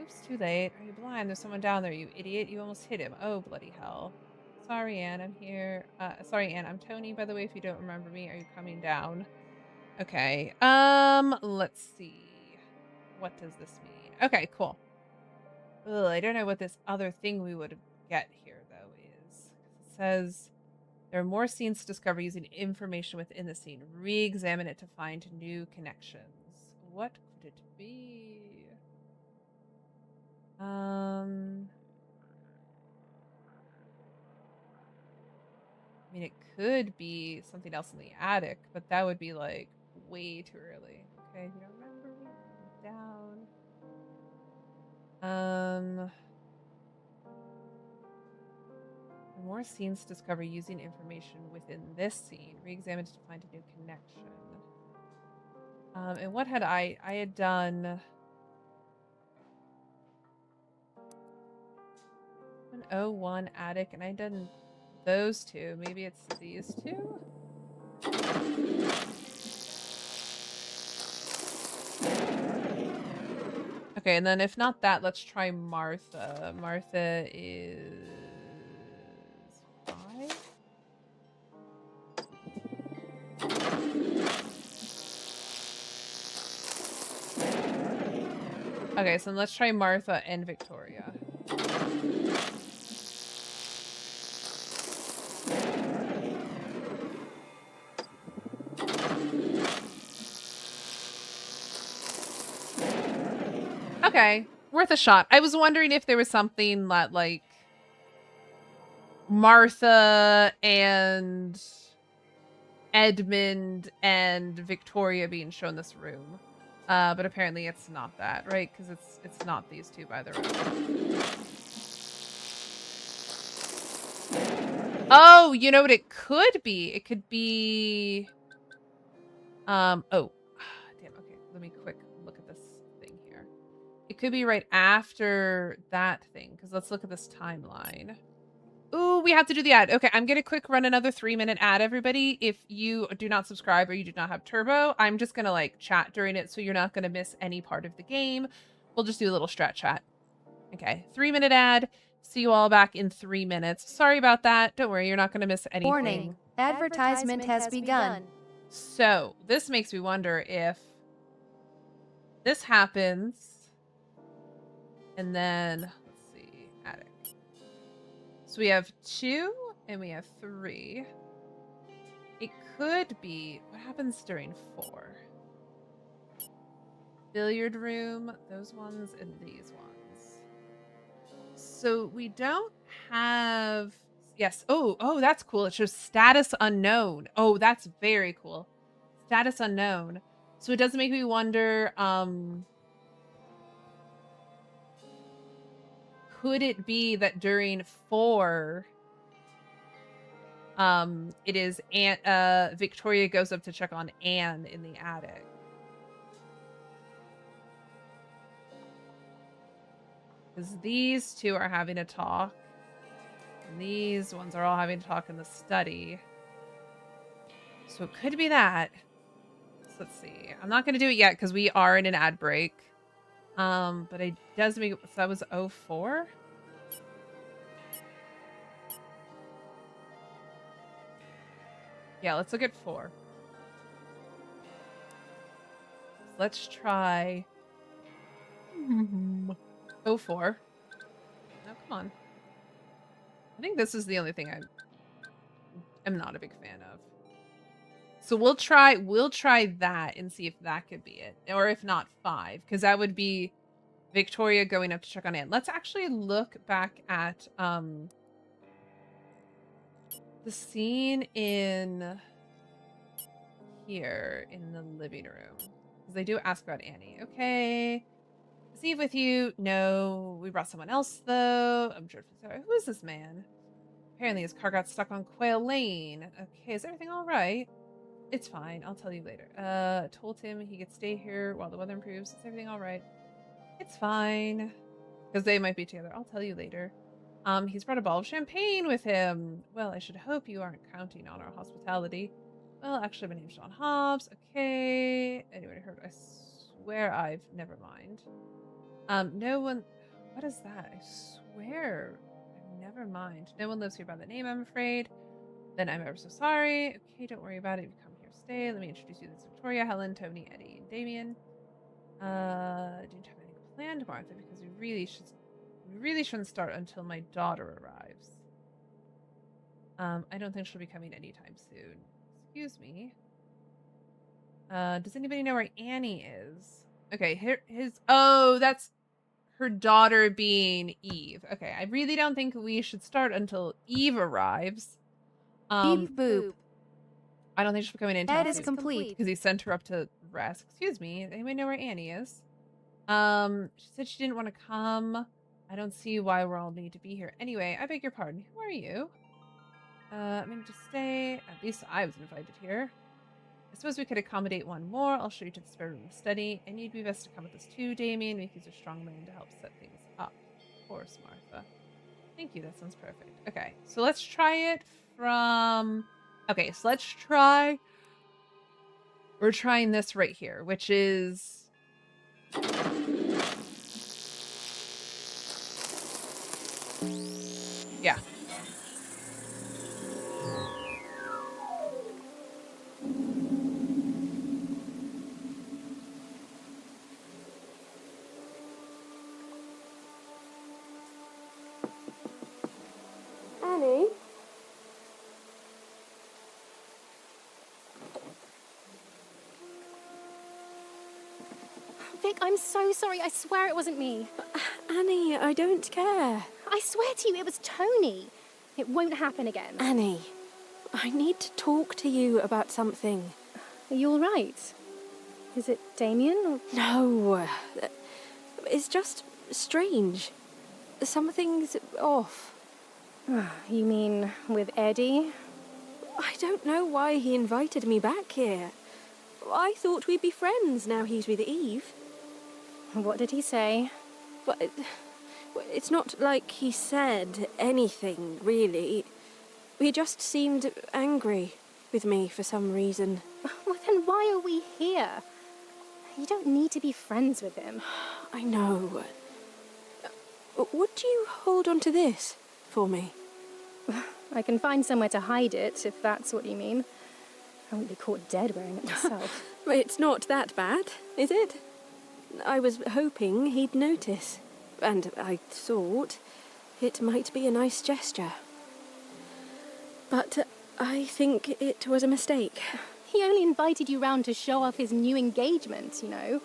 oops, too late. Are you blind? There's someone down there, you idiot. You almost hit him. Oh, bloody hell. Sorry, Anne. I'm here. Sorry, Anne. I'm Tony, by the way. If you don't remember me, are you coming down? Okay. Let's see. What does this mean? Okay, cool. Ugh, I don't know what this other thing we would get here, though, is. It says there are more scenes to discover using information within the scene. Re-examine it to find new connections. What could it be? I mean, it could be something else in the attic, but that would be, like, way too early. Okay, you don't remember me? Down. More scenes to discover using information within this scene. Re-examine to find a new connection. And what had I had done 101 attic, and I'd done those two. Maybe it's these two? Okay, and then if not that, let's try Martha. Martha is 5? Okay, so let's try Martha and Victoria. Okay, worth a shot. I was wondering if there was something that, like, Martha and Edmund and Victoria being shown this room. But apparently it's not that, right? Because it's not these two by the room. Oh, you know what it could be? It could be oh. Damn, okay. Let me quick look at this thing here. It could be right after that thing, because let's look at this timeline. Ooh, we have to do the ad. Okay, I'm going to quick run another 3-minute ad, everybody. If you do not subscribe or you do not have Turbo, I'm just going to, like, chat during it, so you're not going to miss any part of the game. We'll just do a little strat chat. Okay, 3-minute ad. See you all back in 3 minutes. Sorry about that. Don't worry, you're not going to miss anything. Warning, advertisement has begun. So, this makes me wonder if this happens, and then, let's see, attic. So we have 2 and we have 3. It could be, what happens during 4? Billiard room, those ones, and these ones. So we don't have, yes. Oh, that's cool. It shows status unknown. Oh, that's very cool. Status unknown. So it does make me wonder, could it be that during 4, it is Victoria goes up to check on Anne in the attic? Because these two are having a talk. And these ones are all having a talk in the study. So it could be that. So let's see. I'm not going to do it yet because we are in an ad break. But it does make... So that was 04? Yeah, let's look at 4. Let's try 04. No, come on. I think this is the only thing I'm not a big fan of. So we'll try that and see if that could be it. Or if not 5, because that would be Victoria going up to check on Anne. Let's actually look back at the scene in here in the living room. Because they do ask about Annie. Okay. Is Eve with you? No. We brought someone else, though. I'm dreadfully sorry. Who is this man? Apparently his car got stuck on Quail Lane. Okay, is everything all right? It's fine. I'll tell you later. Told him he could stay here while the weather improves. Is everything all right? It's fine. Because they might be together. I'll tell you later. He's brought a bottle of champagne with him. Well, I should hope you aren't counting on our hospitality. Well, actually, my name's John Hobbs. Okay. Anyway, I swear never mind. No one... What is that? I swear. Never mind. No one lives here by the name, I'm afraid. Then I'm ever so sorry. Okay, don't worry about it. If you come here, stay. Let me introduce you to Victoria, Helen, Tony, Eddie, and Damien. Do you have anything planned, Martha? Because we really shouldn't start until my daughter arrives. I don't think she'll be coming anytime soon. Excuse me. Does anybody know where Annie is? Okay, oh, that's her daughter being Eve. Okay, I really don't think we should start until Eve arrives. Beep boop. I don't think she'll be coming anytime soon. That is complete. Because he sent her up to rest. Excuse me, anybody know where Annie is? She said she didn't want to come. I don't see why we all need to be here. Anyway, I beg your pardon. Who are you? I'm going to stay. At least I was invited here. I suppose we could accommodate one more. I'll show you to the spare room study. And you'd be best to come with us too, Damien. We could use a strong man to help set things up. Of course, Martha. Thank you. That sounds perfect. Okay, so let's try it from... Okay, so let's try... We're trying this right here, which is... Yeah. Annie? Vic, I'm so sorry. I swear it wasn't me. Annie, I don't care. I swear to you, it was Tony. It won't happen again. Annie, I need to talk to you about something. Are you all right? Is it Damien? Or... No. It's just strange. Something's off. You mean with Eddie? I don't know why he invited me back here. I thought we'd be friends now he's with Eve. What did he say? Well, it's not like he said anything, really. He just seemed angry with me for some reason. Well, then why are we here? You don't need to be friends with him. I know. Would you hold on to this for me? I can find somewhere to hide it, if that's what you mean. I won't be caught dead wearing it myself. It's not that bad, is it? I was hoping he'd notice. And I thought it might be a nice gesture. But I think it was a mistake. He only invited you round to show off his new engagement, you know.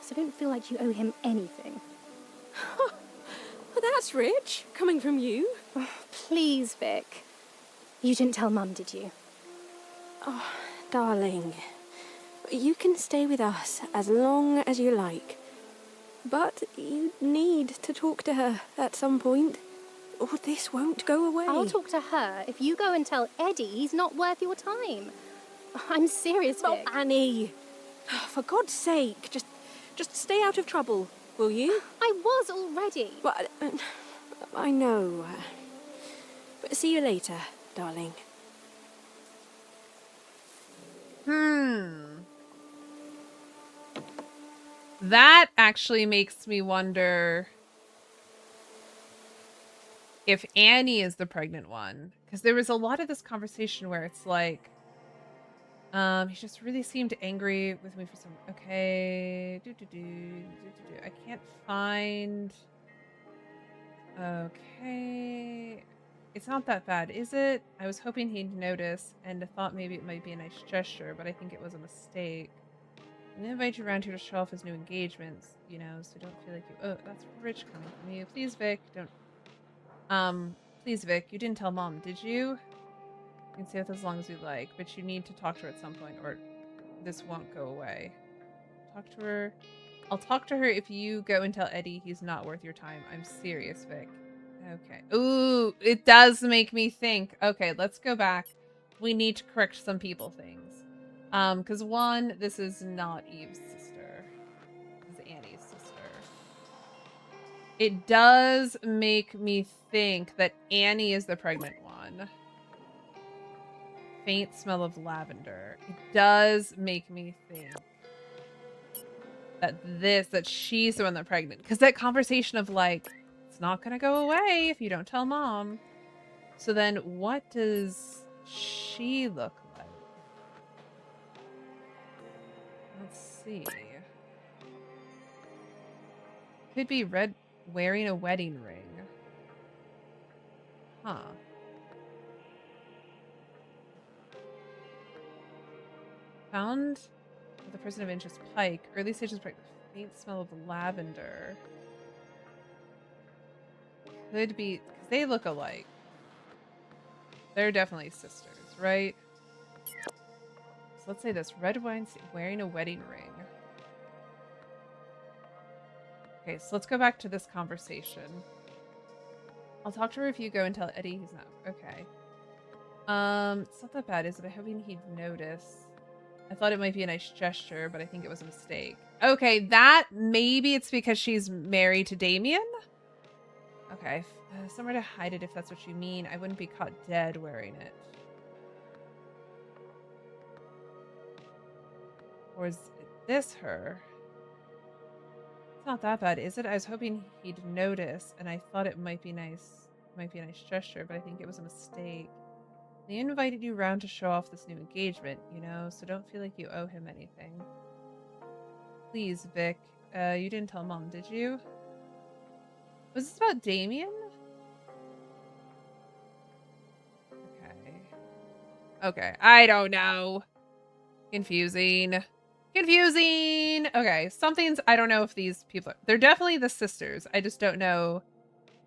So don't feel like you owe him anything. Well, that's rich, coming from you. Oh, please, Vic. You didn't tell Mum, did you? Oh, darling. You can stay with us as long as you like. But you need to talk to her at some point, or this won't go away. I'll talk to her if you go and tell Eddie he's not worth your time. I'm serious, Vic. Oh, Annie. For God's sake, just stay out of trouble. Will you? I was already. Well, I know. But see you later, darling. That actually makes me wonder if Annie is the pregnant one. Because there was a lot of this conversation where it's like, he just really seemed angry with me for some. Okay. I can't find. Okay. It's not that bad, is it? I was hoping he'd notice and thought maybe it might be a nice gesture, but I think it was a mistake. And invite you around here to show off his new engagements, you know, so don't feel like you. Oh, that's rich coming from you. Please, Vic, don't. Please, Vic, you didn't tell Mom, did you? You can stay with us as long as you like, but you need to talk to her at some point, or this won't go away. Talk to her. I'll talk to her if you go and tell Eddie he's not worth your time. I'm serious, Vic. Okay. Ooh, it does make me think. Okay, let's go back. We need to correct some people things. Because one, this is not Eve's sister. This is Annie's sister. It does make me think that Annie is the pregnant one. Faint smell of lavender. It does make me think that she's the one that's pregnant. Because that conversation of like, it's not going to go away if you don't tell Mom. So then what does she look like? Let's see. Could be red, wearing a wedding ring. Huh. Found with a person of interest, Pike. Early stages, faint smell of lavender. Could be, because they look alike. They're definitely sisters, right? So let's say this. Red wine, wearing a wedding ring. Okay, so let's go back to this conversation. I'll talk to her if you go and tell Eddie he's not. Okay. It's not that bad, is it? I'm hoping he'd notice. I thought it might be a nice gesture, but I think it was a mistake. Okay, that maybe it's because she's married to Damien? Okay, somewhere to hide it if that's what you mean. I wouldn't be caught dead wearing it. Or is this her? It's not that bad, is it? I was hoping he'd notice, and I thought it might be nice. Might be a nice gesture, but I think it was a mistake. They invited you round to show off this new engagement, you know, so don't feel like you owe him anything. Please, Vic. You didn't tell Mom, did you? Was this about Damien? Okay. Okay, I don't know. Confusing. Confusing! Okay, something's... I don't know if these people are... They're definitely the sisters. I just don't know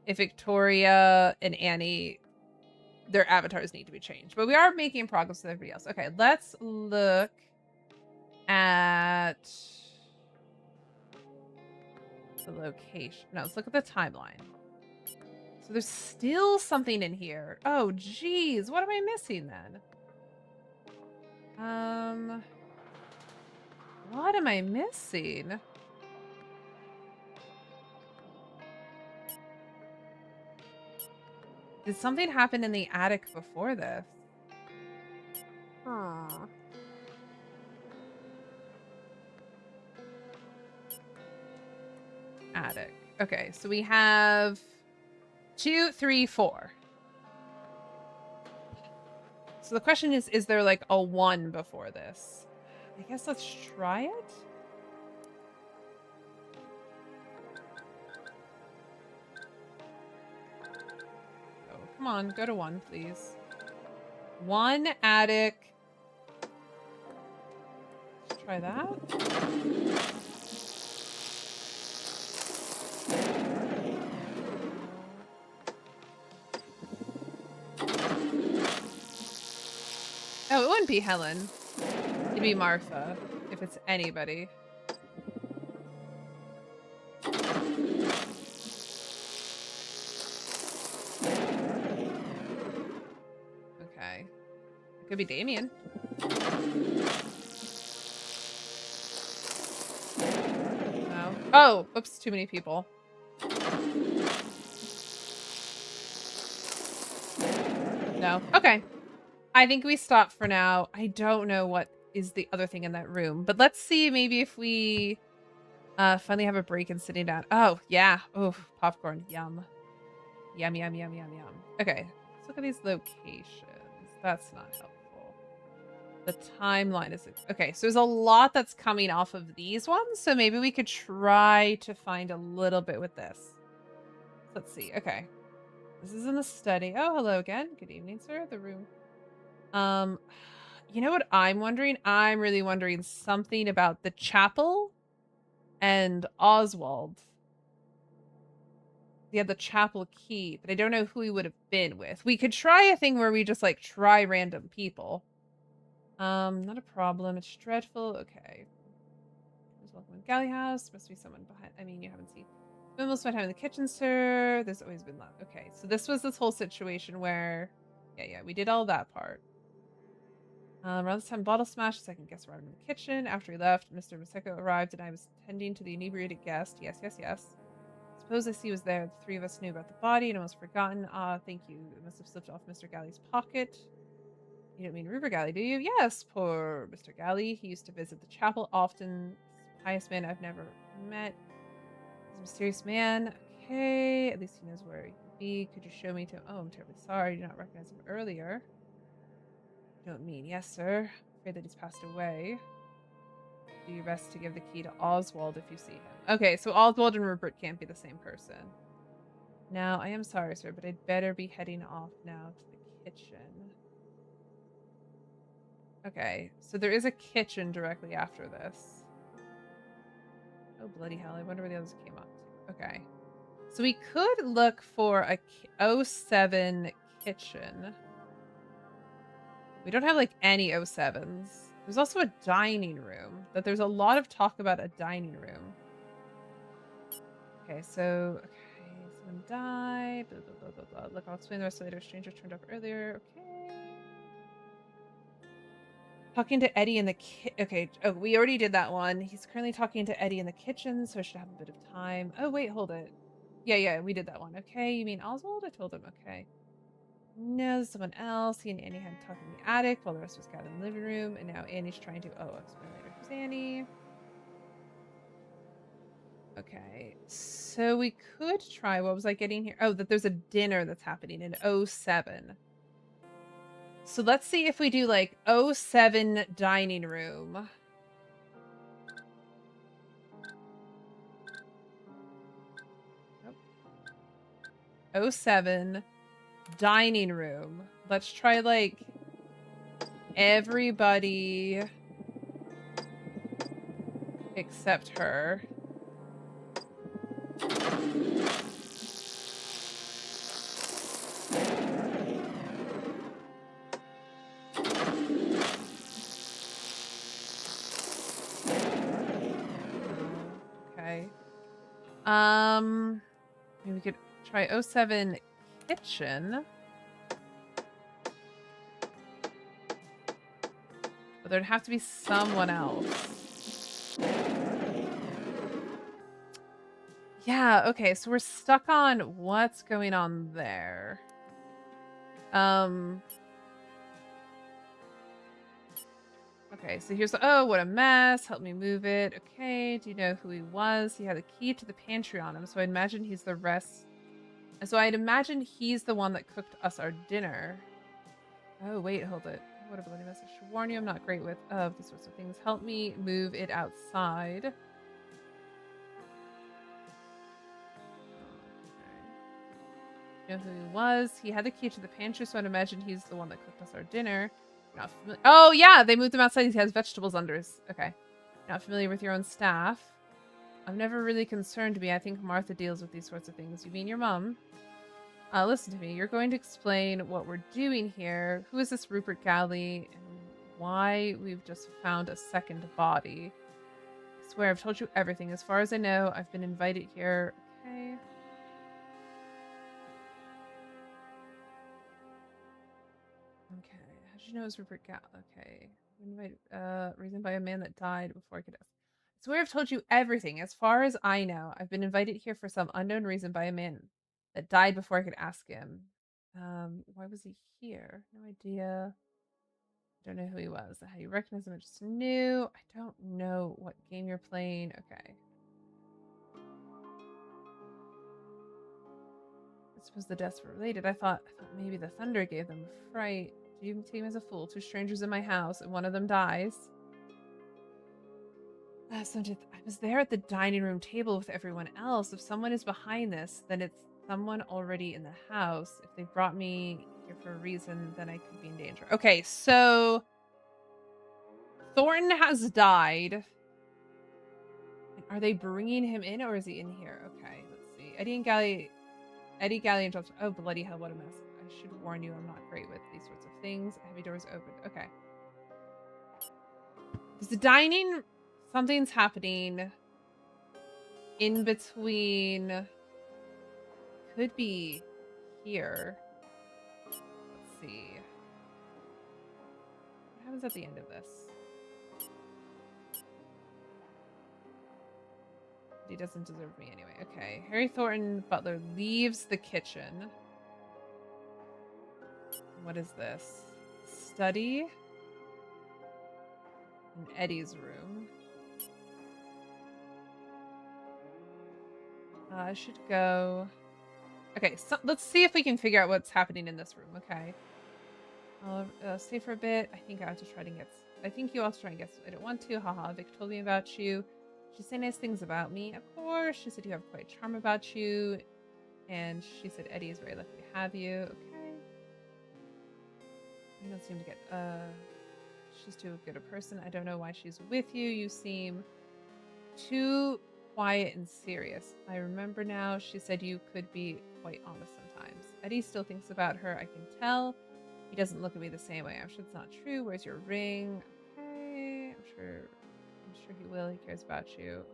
if Victoria and Annie... Their avatars need to be changed. But we are making progress with everybody else. Okay, let's look at the location. No, let's look at the timeline. So there's still something in here. Oh, geez. What am I missing then? What am I missing? Did something happen in the attic before this? Huh. Attic. Okay, so we have 2, 3, 4. So the question is there like a 1 before this? I guess let's try it. Come on, go to 1, please. 1 attic. Let's try that. Oh, it wouldn't be Helen. It'd be Martha, if it's anybody. Could be Damien. No. Oh, oops, too many people. No. Okay. I think we stop for now. I don't know what is the other thing in that room, but let's see maybe if we finally have a break and sitting down. Oh, yeah. Oh, popcorn. Yum. Yum, yum, yum, yum, yum. Okay. Let's look at these locations. That's not helpful. The timeline is... Okay, so there's a lot that's coming off of these ones, so maybe we could try to find a little bit with this. Let's see. Okay. This is in the study. Oh, hello again. Good evening, sir. The room. You know what I'm wondering? I'm really wondering something about the chapel and Oswald. He had the chapel key, but I don't know who he would have been with. We could try a thing where we just like try random people. Not a problem. It's dreadful. Okay. Welcome to Galley House. Must be someone behind. I mean, you haven't seen. Spend most of my time in the kitchen, sir. There's always been love. Okay, so this was this whole situation where, yeah, we did all that part. Around this time, bottle smash. Second guest arrived in the kitchen. After he left, Mr. Maseko arrived, and I was tending to the inebriated guest. Yes. Suppose I see was there. The three of us knew about the body and almost forgotten. Ah, thank you. It must have slipped off Mr. Galley's pocket. You don't mean Rupert Galley, do you? Yes, poor Mr. Galley. He used to visit the chapel often. Pious man I've never met. He's a mysterious man. Okay, at least he knows where he could be. Could you show me to... Oh, I'm terribly sorry. I did not recognize him earlier. You don't mean... Yes, sir. Afraid that he's passed away. Do your best to give the key to Oswald if you see him. Okay, so Oswald and Rupert can't be the same person. Now, I am sorry, sir, but I'd better be heading off now to the kitchen. Okay, so there is a kitchen directly after this. Oh, bloody hell. I wonder where the others came up to. Okay. So we could look for a 07 kitchen. We don't have, like, any 07s. There's also a dining room. But there's a lot of talk about a dining room. Okay, so... Okay, someone died. Blah, blah, blah, blah, blah. Look, I'll explain the rest later. Stranger turned up earlier. Okay. Talking to Eddie in the okay. Oh, we already did that one. He's currently talking to Eddie in the kitchen, so I should have a bit of time. Oh, wait, hold it. Yeah, we did that one. Okay, you mean Oswald? I told him. Okay. No, someone else. He and Annie had talked in the attic while the rest was gathered in the living room, and now Annie's trying to... Oh, I'll explain later. Who's Annie? Okay, so we could try... What was I getting here? Oh, that there's a dinner that's happening in 07. So let's see if we do like 07 dining room. Nope. 07 dining room. Let's try like everybody except her. Okay. Maybe we could try 07 kitchen. But there'd have to be someone else. Yeah, okay, so we're stuck on what's going on there. Okay, so here's... Oh, what a mess. Help me move it. Okay, do you know who he was? He had a key to the pantry on him, so I imagine he's the rest... So I'd imagine he's the one that cooked us our dinner. Oh, wait, hold it. What a bloody mess. I should warn you, I'm not great with these sorts of things. Help me move it outside. Okay. You know who he was? He had the key to the pantry, so I'd imagine he's the one that cooked us our dinner. Not familiar. Oh, yeah, they moved him outside. He has vegetables under his... Okay. Not familiar with your own staff. I've never really concerned me. I think Martha deals with these sorts of things. You mean your mom? Listen to me. You're going to explain what we're doing here. Who is this Rupert Galley? And why we've just found a second body? I swear, I've told you everything. As far as I know, I've been invited here. Okay. Okay. How'd you know it was Rupert Galley? Okay. Invited, reasoned by a man that died before I could ask. I swear I've told you everything. As far as I know, I've been invited here for some unknown reason by a man that died before I could ask him. Why was he here? No idea. I don't know who he was. How you recognize him? I just knew. I don't know what game you're playing. Okay. This was the deaths were related. I thought maybe the thunder gave them a fright. Do you take me as a fool? Two strangers in my house, and one of them dies. I was there at the dining room table with everyone else. If someone is behind this, then it's someone already in the house. If they brought me here for a reason, then I could be in danger. Okay, so Thornton has died. Are they bringing him in, or is he in here? Okay, let's see. Eddie, Galley, and Johnson. Oh, bloody hell, what a mess. I should warn you, I'm not great with these sorts of things. Heavy doors open. Okay. Is the dining... Something's happening in between. Could be here. Let's see. What happens at the end of this? He doesn't deserve me anyway. Okay. Harry Thornton Butler leaves the kitchen. What is this? Study. In Eddie's room. I should go. Okay, so let's see if we can figure out what's happening in this room. Okay, I'll stay for a bit. I think I have to try to get. I think you also try and guess. I don't want to. Haha. Vic told me about you. She said nice things about me. Of course, she said you have quite charm about you, and she said Eddie is very lucky to have you. Okay. You don't seem to get. She's too good a person. I don't know why she's with you. You seem too quiet and serious. I remember now, she said you could be quite honest sometimes. Eddie still thinks about her, I can tell. He doesn't look at me the same way. I'm sure it's not true. Where's your ring? Okay, I'm sure he will. He cares about you.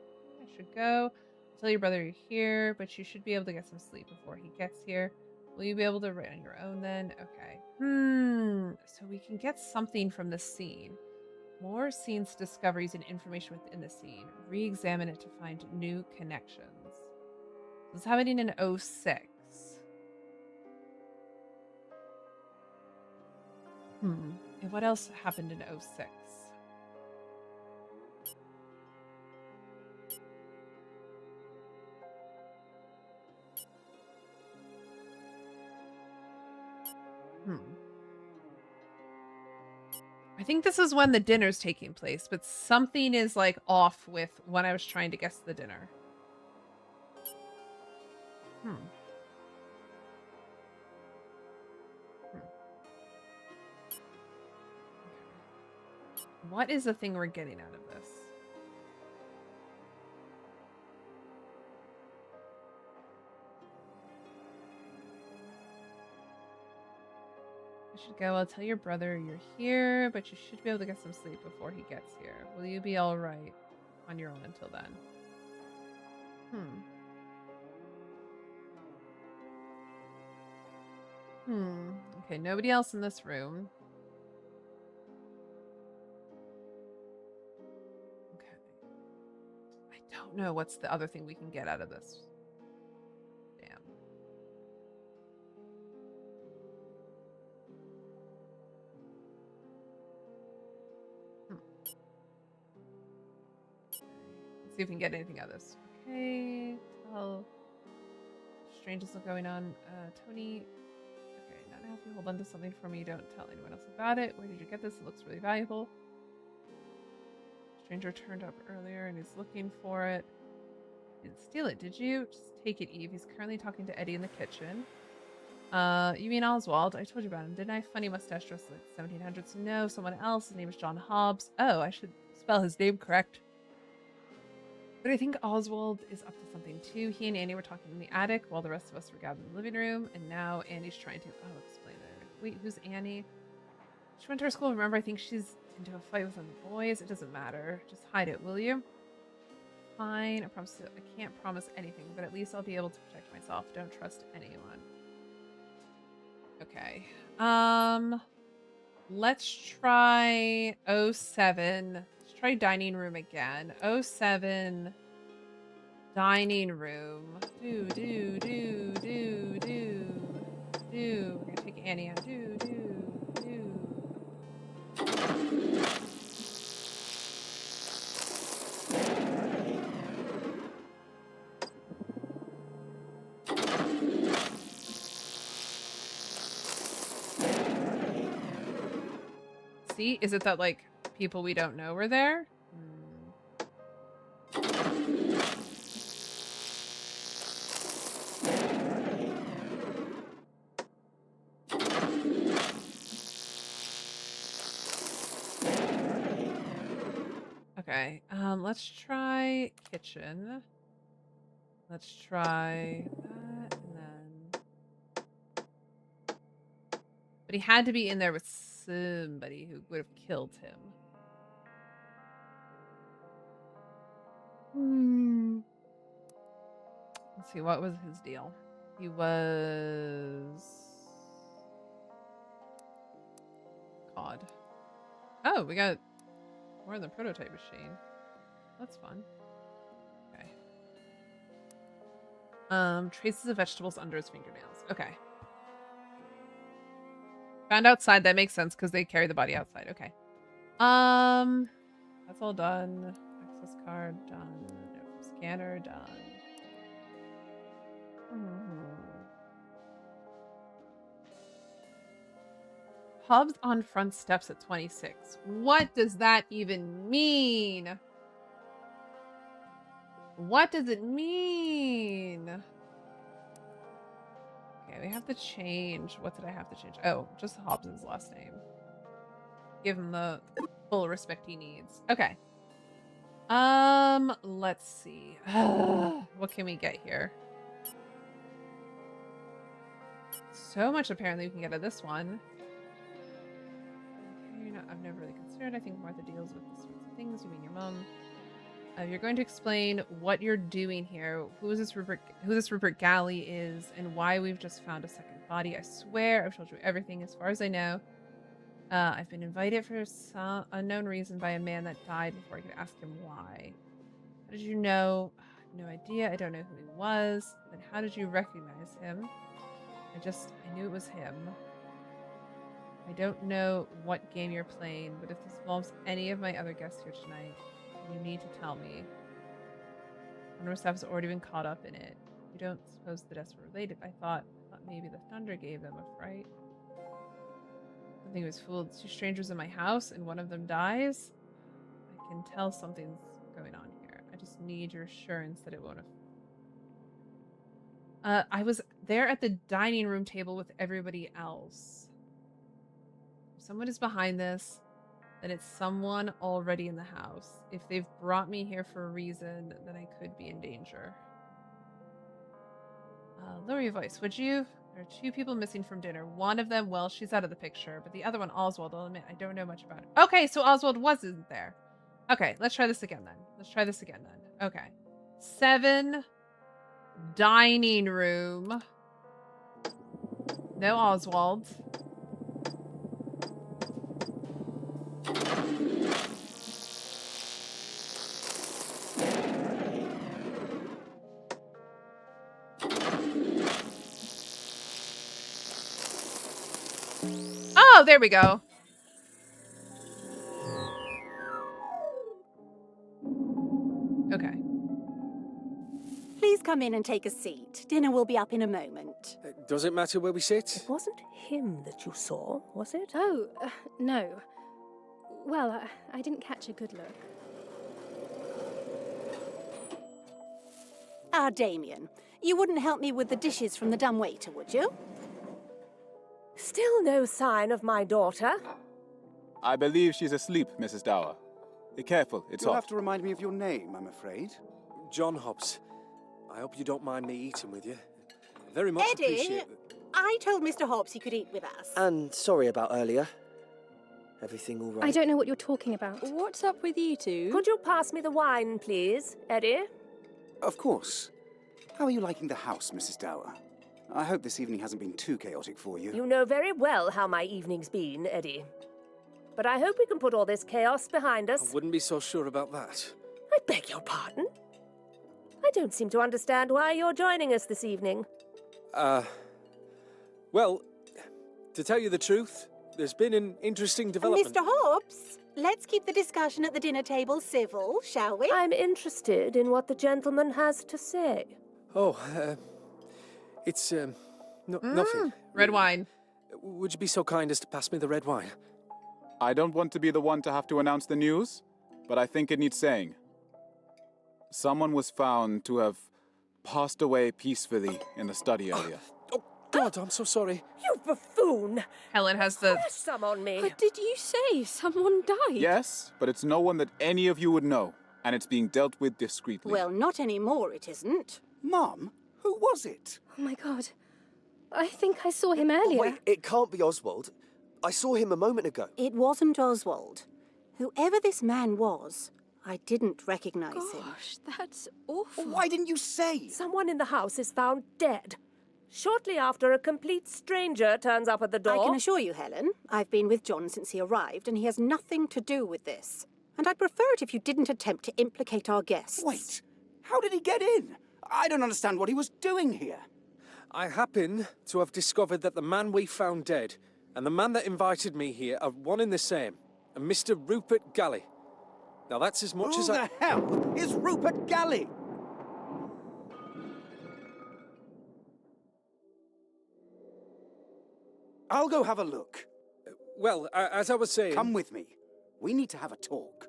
I should go. Tell your brother you're here, but you should be able to get some sleep before he gets here. Will you be able to write on your own then? Okay. So we can get something from the scene. More scenes, discoveries, and information within the scene. Re-examine it to find new connections. This is happening in 06. And what else happened in 06? I think this is when the dinner's taking place, but something is like off with when I was trying to guess the dinner. What is the thing we're getting out of this? I should go. I'll tell your brother you're here, but you should be able to get some sleep before he gets here. Will you be all right on your own until then? Okay, nobody else in this room. Okay. I don't know what's the other thing we can get out of this. Damn. Let's see if we can get anything out of this. Okay, tell. Strange is still going on. Tony. Okay, not now. If you hold on to something for me, don't tell anyone else about it. Where did you get this? It looks really valuable. Stranger turned up earlier and is looking for it. You didn't steal it, did you? Just take it, Eve. He's currently talking to Eddie in the kitchen. You mean Oswald? I told you about him, didn't I? Funny mustache dressed like 1700s. No, someone else. His name is John Hobbs. Oh, I should spell his name correct. But I think Oswald is up to something too. He and Annie were talking in the attic while the rest of us were gathered in the living room, and now Annie's trying to... Oh, explain it. Wait, who's Annie? She went to our school. Remember, I think she's into a fight with some boys. It doesn't matter. Just hide it, will you? Fine. I can't promise anything, but at least I'll be able to protect myself. Don't trust anyone. Okay. Let's try 07. Let's try dining room again. 07 dining room. Do. We're gonna take Annie out. Do. See, is it that like people we don't know were there? Okay, let's try kitchen. Let's try that, and then... But he had to be in there with somebody who would have killed him. Let's see, what was his deal? He was... COD. Oh, we got more than the prototype machine. That's fun. Okay. Traces of vegetables under his fingernails. Okay. Found outside. That makes sense because they carry the body outside. Okay. That's all done. Access card done. Scanner done. Hobbs on front steps at 26. What does that even mean? What does it mean? Okay, we have to change. What did I have to change? Oh, just Hobbs's last name. Give him the full respect he needs. Okay. Let's see. What can we get here? So much apparently we can get out of this one. I've never really considered. I think Martha deals with these sorts of things. You mean your mom? You're going to explain what you're doing here, who this Rupert Galley is, and why we've just found a second body. I swear I've told you everything as far as I know. I've been invited for some unknown reason by a man that died before I could ask him why. How did you know? No idea. I don't know who he was. Then how did you recognize him? I knew it was him. I don't know what game you're playing, but if this involves any of my other guests here tonight, you need to tell me. Our staff has already been caught up in it. You don't suppose the deaths were related. I thought maybe the thunder gave them a fright. I think I was fooled. 2 strangers in my house and one of them dies? I can tell something's going on here. I just need your assurance that it won't have... I was there at the dining room table with everybody else. If someone is behind this, then it's someone already in the house. If they've brought me here for a reason, then I could be in danger. Lower your voice, would you? There are 2 people missing from dinner. One of them, well, she's out of the picture, but the other one, Oswald, I'll admit, I don't know much about it. Okay, so Oswald wasn't there. Okay, let's try this again then. Okay. 7 dining room. No Oswald. Oh, there we go. Okay. Please come in and take a seat. Dinner will be up in a moment. Does it matter where we sit? It wasn't him that you saw, was it? Oh, no. Well, I didn't catch a good look. Ah, Damien, you wouldn't help me with the dishes from the dumbwaiter, would you? Still no sign of my daughter. I believe she's asleep, Mrs. Dower. Be careful, it's You'll hot. have to remind me of your name, I'm afraid. John Hobbs. I hope you don't mind me eating with you. Very much Eddie, appreciate it. I told Mr. Hobbs he could eat with us. And sorry about earlier. Everything all right? I don't know what you're talking about. What's up with you two? Could you pass me the wine, please, Eddie? Of course. How are you liking the house, Mrs. Dower? I hope this evening hasn't been too chaotic for you. You know very well how my evening's been, Eddie. but I hope we can put all this chaos behind I us. wouldn't be so sure about that. I beg your pardon? I don't seem to understand why you're joining us this evening. Well, to tell you the truth, there's been an interesting development. Mr. Hobbs, let's keep the discussion at the dinner table civil, shall we? I'm interested in what the gentleman has to say. Oh, it's, nothing. Red wine. Would you be so kind as to pass me the red wine? I don't want to be the one to have to announce the news, but I think it needs saying. Someone was found to have passed away peacefully in the study area. Oh, God, I'm so sorry. You buffoon! Helen has the... Press some on me. But did you say someone died? Yes, but it's no one that any of you would know, and it's being dealt with discreetly. Well, not anymore, it isn't. Mum, who was it? Oh my god. I think I saw him earlier. Wait, it can't be Oswald. I saw him a moment ago. It wasn't Oswald. Whoever this man was, I didn't recognize him. Gosh, that's awful. Why didn't you say? Someone in the house is found dead. Shortly after, a complete stranger turns up at the door. I can assure you, Helen, I've been with John since he arrived, and he has nothing to do with this. And I'd prefer it if you didn't attempt to implicate our guests. Wait, how did he get in? I don't understand what he was doing here. I happen to have discovered that the man we found dead and the man that invited me here are one and the same, a Mr. Rupert Galley. Now that's as much as Who the hell is Rupert Galley? I'll go have a look. Well, as I was saying... Come with me. We need to have a talk.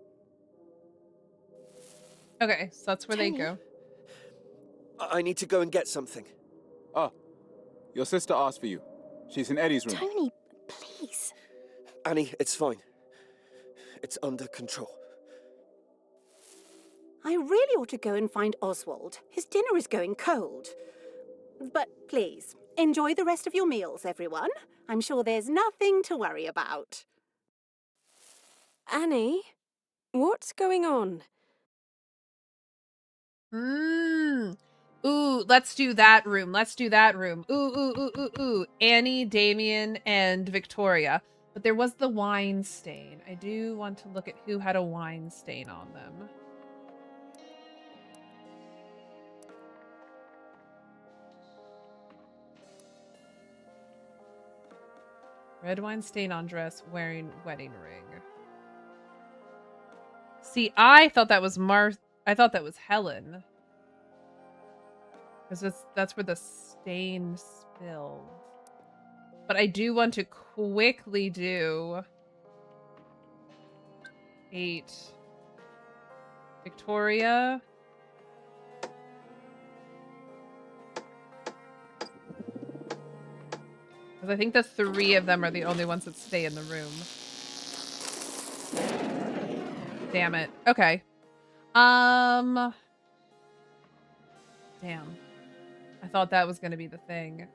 Okay, so that's where they go. I need to go and get something. Oh, your sister asked for you. She's in Eddie's room. Tony, please. Annie, it's fine. It's under control. I really ought to go and find Oswald. His dinner is going cold. But please, enjoy the rest of your meals, everyone. I'm sure there's nothing to worry about. Annie, what's going on? Ooh, let's do that room. Let's do that room. Ooh. Annie, Damien, and Victoria. But there was the wine stain. I do want to look at who had a wine stain on them. Red wine stain on dress, wearing wedding ring. See, I thought that was I thought that was Helen. Because that's where the stain spilled. But I do want to quickly do 8. Victoria. Because I think the 3 of them are the only ones that stay in the room. Damn it. Okay. Damn. I thought that was going to be the thing.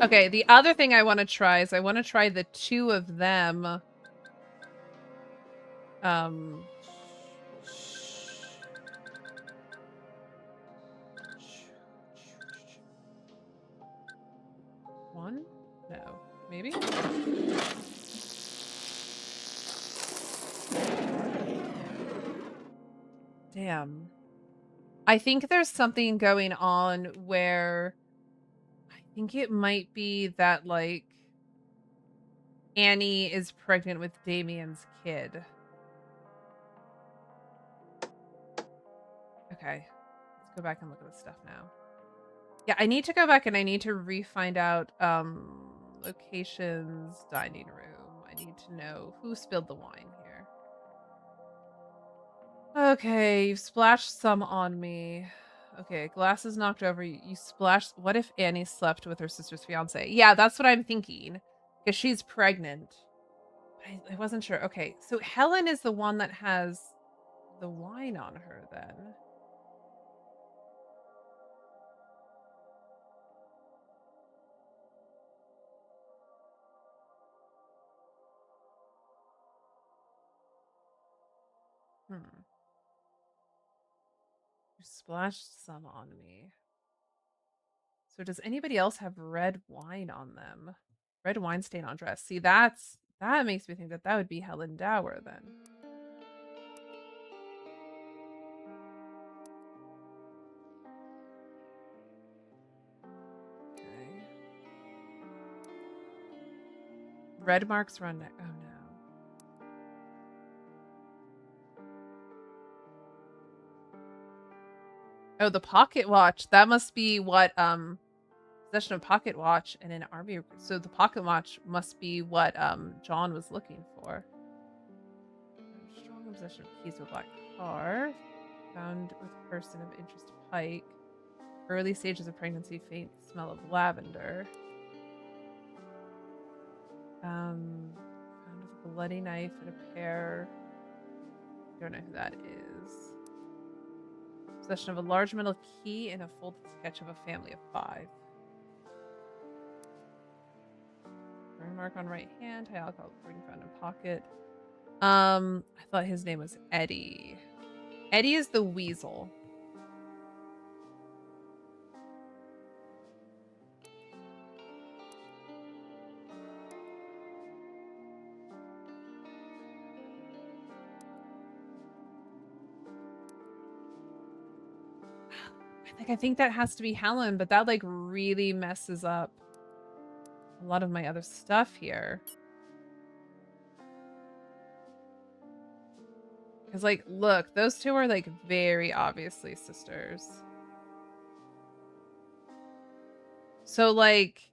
Okay, the other thing I want to try is I want to try the 2 of them. One? No. Maybe? Damn. I think there's something going on where I think it might be that, like, Annie is pregnant with Damien's kid. Okay. Let's go back and look at the stuff now. Yeah, I need to go back and I need to re-find out locations, dining room. I need to know who spilled the wine here. Okay, you've splashed some on me. Okay, glasses knocked over. You splashed. What if Annie slept with her sister's fiance? Yeah, that's what I'm thinking. Because she's pregnant. But I wasn't sure. Okay, so Helen is the one that has the wine on her then. You splashed some on me. So does anybody else have red wine on them? Red wine stain on dress. See, that makes me think that would be Helen Dower then. Okay. Red marks run neck. Oh no. Oh, the pocket watch. That must be what possession of pocket watch and an army. So the pocket watch must be what John was looking for. Strong possession of keys with black car. Found with person of interest Pike. Early stages of pregnancy, faint smell of lavender. Found with a bloody knife and a pair. Don't know who that is. Possession of a large metal key and a folded sketch of a family of 5. Burn mark on right hand. High alcohol recording found in pocket. I thought his name was Eddie. Eddie is the weasel. I think that has to be Helen, but that like really messes up a lot of my other stuff here. Because like, look, those two are like very obviously sisters. So like,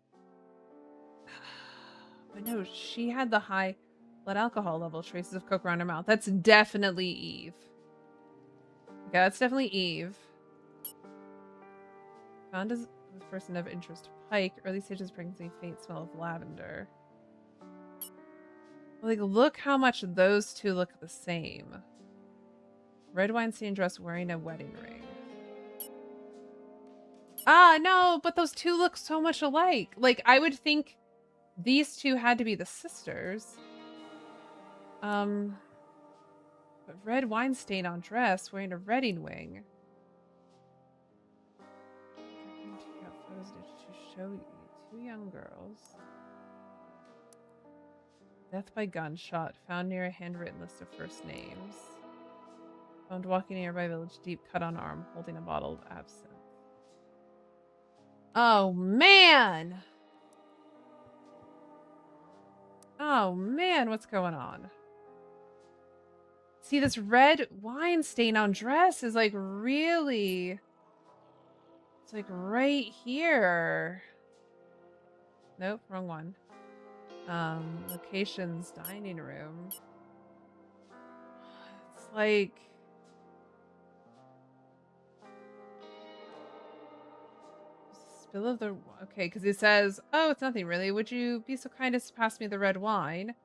but no, she had the high blood alcohol level, traces of coke around her mouth. That's definitely Eve. Okay, that's definitely Eve. Found as a person of interest Pike. Early stages of pregnancy, faint smell of lavender. Like, look how much those two look the same. Red wine stained dress wearing a wedding ring. Ah, no, but those two look so much alike. Like, I would think these two had to be the sisters. But red wine stain on dress wearing a wedding ring. Photos to show you 2 young girls. Death by gunshot. Found near a handwritten list of first names. Found walking in a nearby village, deep cut on arm, holding a bottle of absinthe. Oh, man! Oh, man, what's going on? See, this red wine stain on dress is like really... It's like right here. Nope, wrong one. Locations, dining room. It's like... Spill of the... Okay, because it says, oh, it's nothing really. Would you be so kind as to pass me the red wine?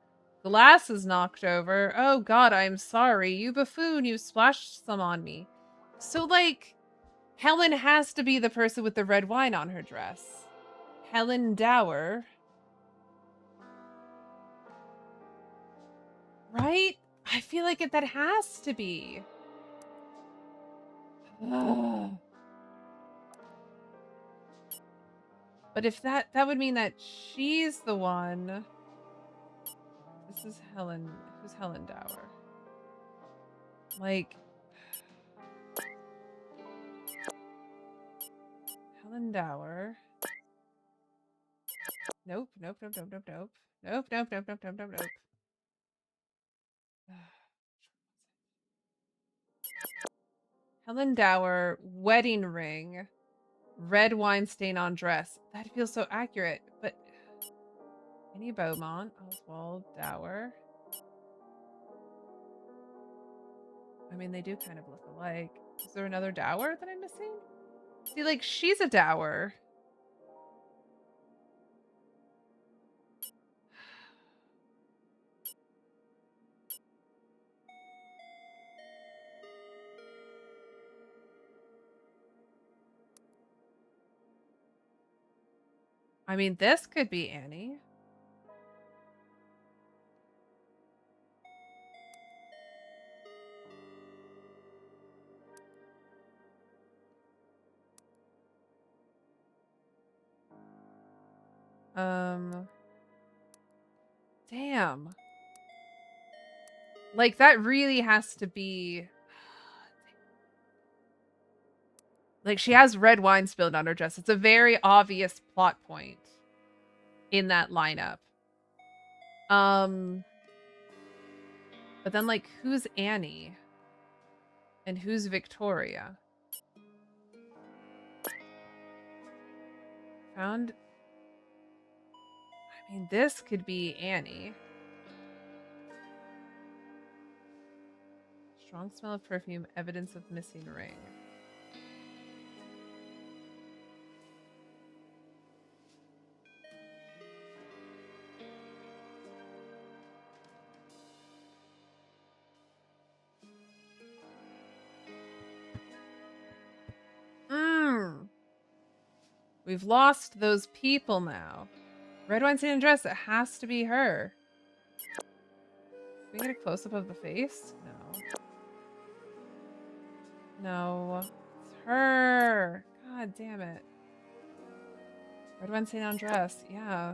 Glass is knocked over. Oh god, I'm sorry. You buffoon, you splashed some on me. So like, Helen has to be the person with the red wine on her dress. Helen Dower. Right? I feel like that has to be. Ugh. But if that would mean that she's the one. This is Helen. Who's Helen Dower? Like, Helen Dower. Nope, nope, nope, nope, nope, nope. Nope, nope, nope, nope, nope, nope, nope. Helen Dower, wedding ring, red wine stain on dress. That feels so accurate, but Annie Beaumont, Oswald Dower. I mean, they do kind of look alike. Is there another Dower that I'm missing? See, like, she's a Dower. I mean, this could be Annie. Damn. Like, that really has to be... Like, she has red wine spilled on her dress. It's a very obvious plot point in that lineup. But then, like, who's Annie? And who's Victoria? Found... I mean, this could be Annie. Strong smell of perfume, evidence of missing ring. We've lost those people now. Red wine stain and dress, it has to be her. Can we get a close-up of the face? No. No. It's her. God damn it. Red wine stain on dress, yeah.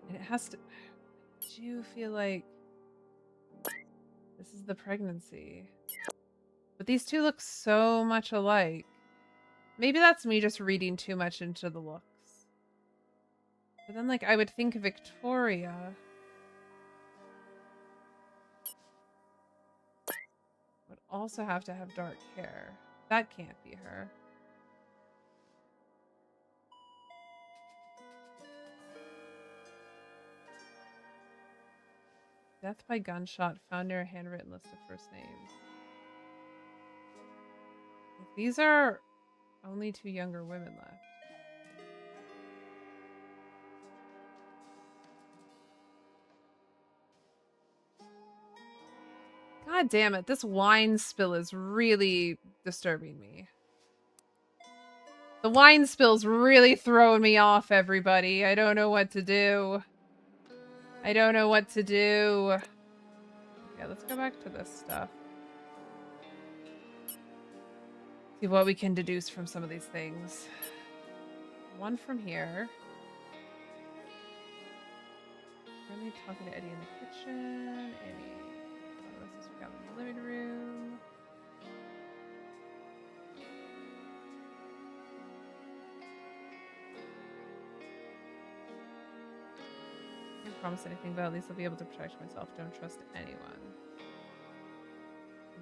And it has to... Do you feel like... This is the pregnancy. But these two look so much alike. Maybe that's me just reading too much into the looks. But then, like, I would think Victoria... would also have to have dark hair. That can't be her. Death by gunshot found near a handwritten list of first names. These are only two younger women left. God damn it, this wine spill is really disturbing me. The wine spill's really throwing me off, everybody. I don't know what to do. I don't know what to do. Okay, let's go back to this stuff. See what we can deduce from some of these things. One from here. Really talking to Eddie in the kitchen. Eddie. Oh, this is in the living room. Can't promise anything, but at least I'll be able to protect myself. Don't trust anyone.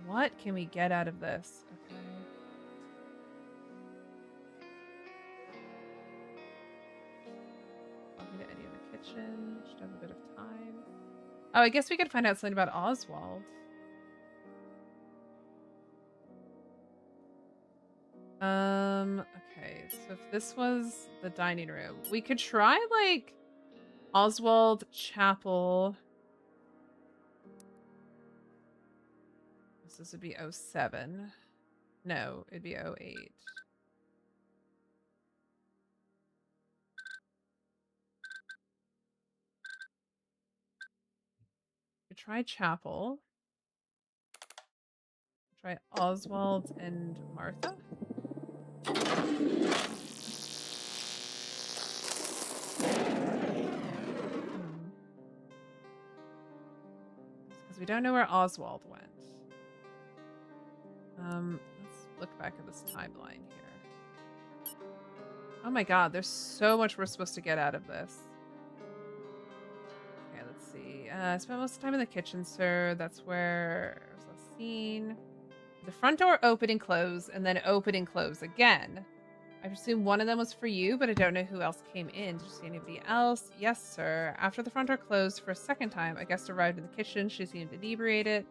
What can we get out of this? Okay. Talking to Eddie in the kitchen. Should have a bit of time. Oh, I guess we could find out something about Oswald. Okay, so if this was the dining room, we could try, like, Oswald Chapel. This would be 07. No, it'd be 08. We could try Chapel. Try Oswald and Martha. Because we don't know where Oswald went. Let's look back at this timeline here. Oh my god, there's so much we're supposed to get out of this. Okay, let's see. I spent most of the time in the kitchen, sir. That's where I was last seen. The front door open and close, and then open and close again. I presume one of them was for you, but I don't know who else came in. Did you see anybody else? Yes, sir. After the front door closed for a second time, a guest arrived in the kitchen. She seemed inebriated,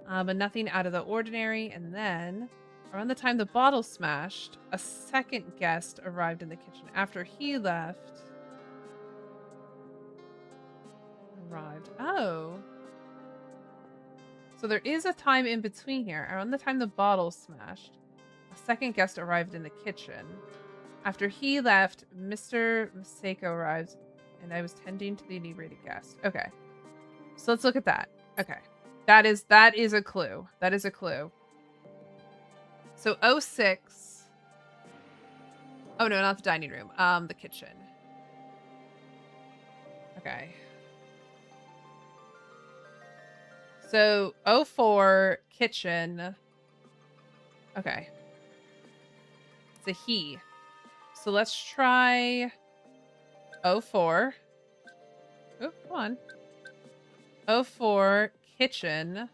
but nothing out of the ordinary. And then, around the time the bottle smashed, a second guest arrived in the kitchen. After he left... Oh. So there is a time in between here. Around the time the bottle smashed, a second guest arrived in the kitchen. After he left, Mr. Masako arrived, and I was tending to the inebriated guest. Okay. So let's look at that. Okay. That is a clue. That is a clue. So 06. Oh no, not the dining room. The kitchen. Okay. So 04 kitchen. Okay. It's a he. So let's try 04. Oh, come on. 04 kitchen.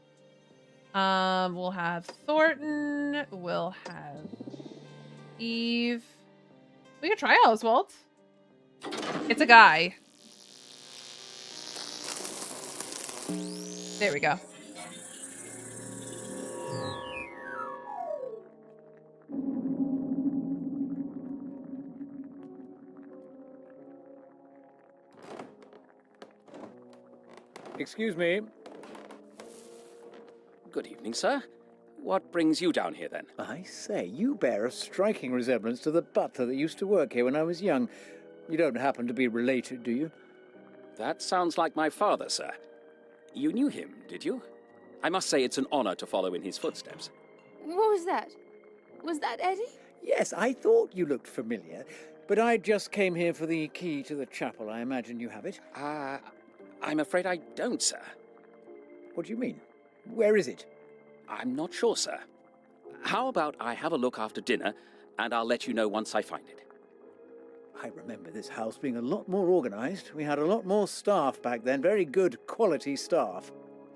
We'll have Thornton. We'll have Eve. We could try Oswald. It's a guy. There we go. Excuse me. Good evening, sir. What brings you down here, then? I say, you bear a striking resemblance to the butler that used to work here when I was young. You don't happen to be related, do you? That sounds like my father, sir. You knew him, did you? I must say it's an honor to follow in his footsteps. What was that? Was that Eddie? Yes, I thought you looked familiar, but I just came here for the key to the chapel. I imagine you have it. I'm afraid I don't, sir. What do you mean? Where is it? I'm not sure, sir. How about I have a look after dinner, and I'll let you know once I find it. I remember this house being a lot more organized. We had a lot more staff back then, very good quality staff.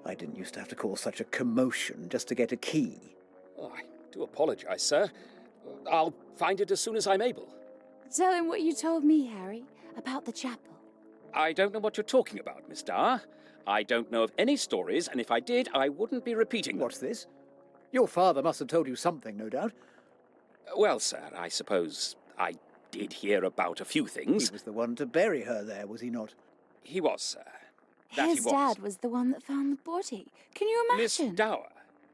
I didn't used to have to cause such a commotion just to get a key. Oh, I do apologize, sir. I'll find it as soon as I'm able. Tell him what you told me, Harry, about the chapel. I don't know what you're talking about, Miss Starr. I don't know of any stories, and if I did, I wouldn't be repeating them. What's this? Your father must have told you something, no doubt. Well, sir, I suppose I did hear about a few things. He was the one to bury her there, was he not? He was, sir. That His he was. dad was the one that found the body. Can you imagine? Miss Dower.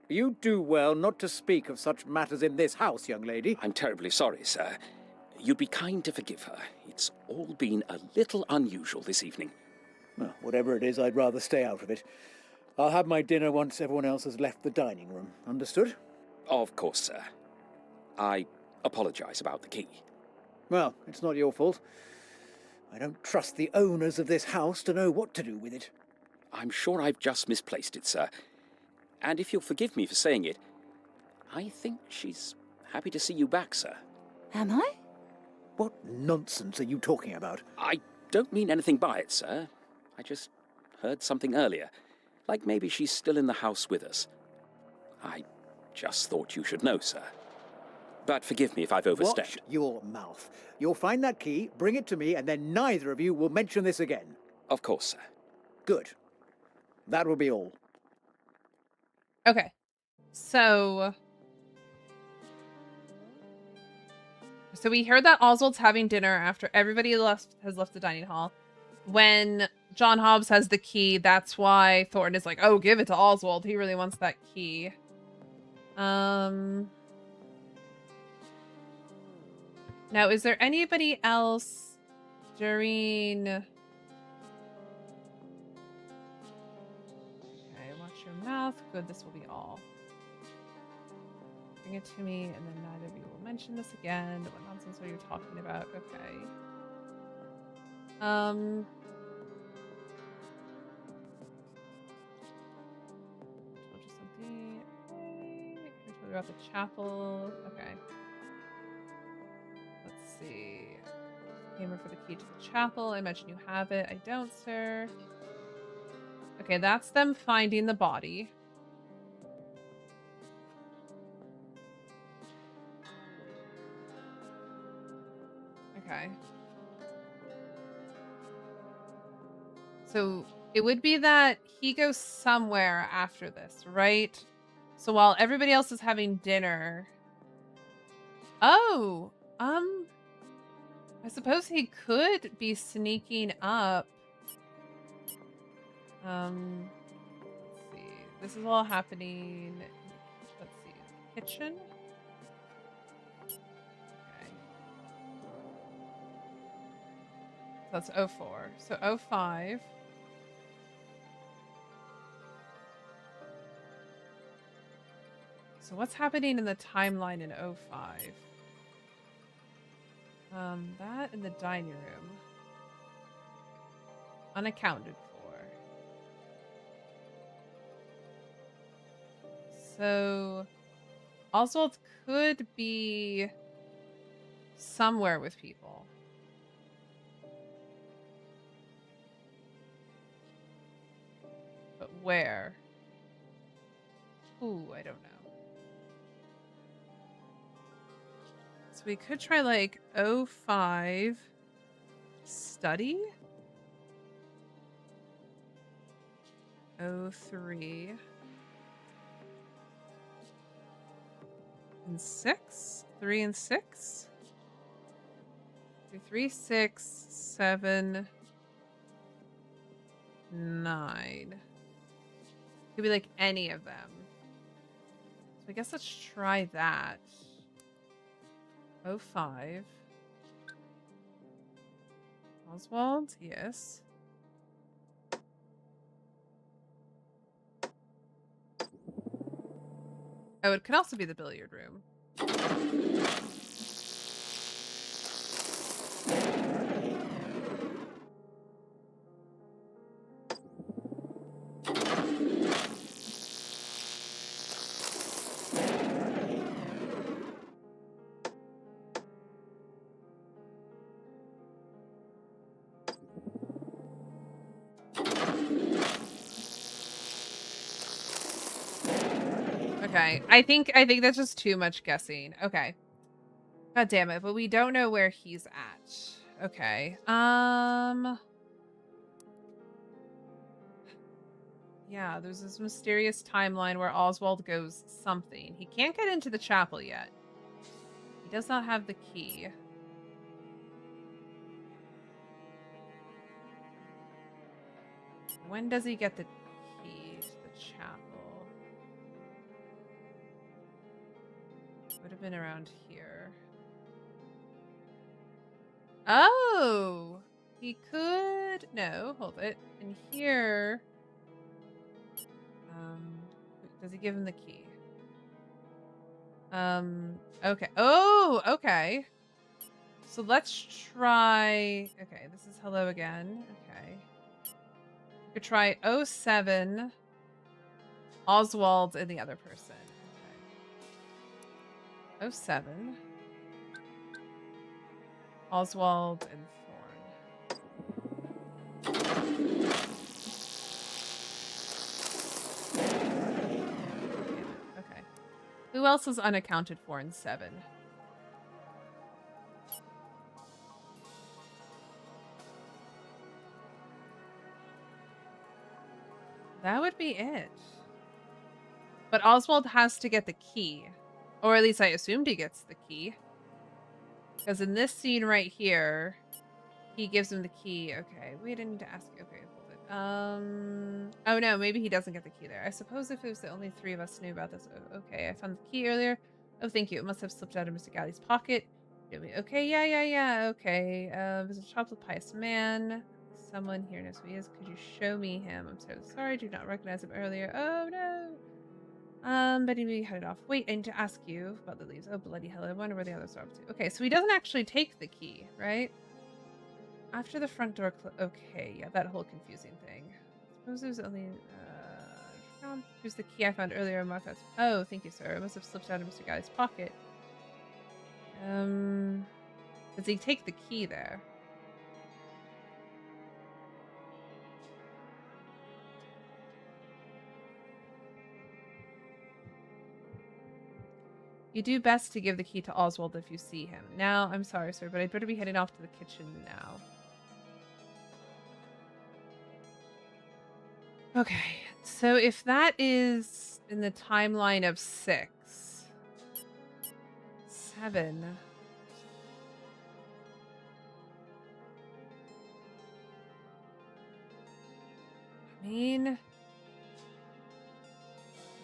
You do well not to speak of such matters in this house, young lady. I'm terribly sorry, sir. You'd be kind to forgive her. It's all been a little unusual this evening. Well, whatever it is, I'd rather stay out of it. I'll have my dinner once everyone else has left the dining room. Understood? Of course, sir. I apologize about the key. Well, it's not your fault. I don't trust the owners of this house to know what to do with it. I'm sure I've just misplaced it, sir. And if you'll forgive me for saying it, I think she's happy to see you back, sir. Am I? What nonsense are you talking about? I don't mean anything by it, sir. I just heard something earlier. Like maybe she's still in the house with us. I just thought you should know, sir. But forgive me if I've overstepped. Watch your mouth. You'll find that key, bring it to me, and then neither of you will mention this again. Of course, sir. Good. That will be all. Okay. So we heard that Oswald's having dinner after everybody has left the dining hall. When John Hobbs has the key, that's why Thornton is like, oh, give it to Oswald. He really wants that key. Now, is there anybody else during... Okay, watch your mouth. Good, this will be all. Bring it to me, and then neither of you will mention this again. What nonsense are you talking about? Okay. Told you something. Okay. I told you about the chapel. Okay. Let's see. Came for the key to the chapel. I imagine you have it. I don't, sir. Okay, that's them finding the body. Okay. So it would be that he goes somewhere after this, right? So while everybody else is having dinner. Oh, I suppose he could be sneaking up. Let's see. This is all happening. Let's see. Kitchen. That's 04. So 05. So what's happening in the timeline in 05? That in the dining room. Unaccounted for. So Oswald could be somewhere with people. But where? Ooh, I don't know. So we could try like 05 study. 03 and 6. 3 and 6. 3, 6, 7, 9. Could be like any of them. So I guess let's try that. 05. Oswald, yes. Oh, it could also be the billiard room. Okay, I think that's just too much guessing. Okay. God damn it, but we don't know where he's at. Okay. Yeah, there's this mysterious timeline where Oswald goes something. He can't get into the chapel yet. He does not have the key. When does he get the key to the chapel? Would have been around here. Oh! He could... No, hold it. In here... does he give him the key? Okay. Oh, okay. So let's try... Okay, this is hello again. Okay. We could try 07, Oswald, and the other person. Okay. 07, Oswald, and okay. Who else is unaccounted for in 7? That would be it. But Oswald has to get the key. Or at least I assumed he gets the key. Because in this scene right here, he gives him the key. Okay, wait, I need to ask. Okay, hold it. Oh no, maybe he doesn't get the key there. I suppose if it was the only 3 of us knew about this. Okay, I found the key earlier. Oh, thank you. It must have slipped out of Mr. Galley's pocket. Okay, yeah. Okay. There's a chocolate pious man. Someone here knows who he is. Could you show me him? I'm so sorry. Do not recognize him earlier. Oh no. But he headed off. Wait, I need to ask you about the leaves. Oh, bloody hell. I wonder where the others are up to. Okay, so he doesn't actually take the key, right? After the front door okay, yeah, that whole confusing thing. Suppose there's only here's the key I found earlier in Martha's. Oh, thank you, sir. It must have slipped out of Mr. Guy's pocket. Does he take the key there? You do best to give the key to Oswald if you see him. Now, I'm sorry, sir, but I'd better be heading off to the kitchen now. Okay, so if that is in the timeline of 6, 7... I mean...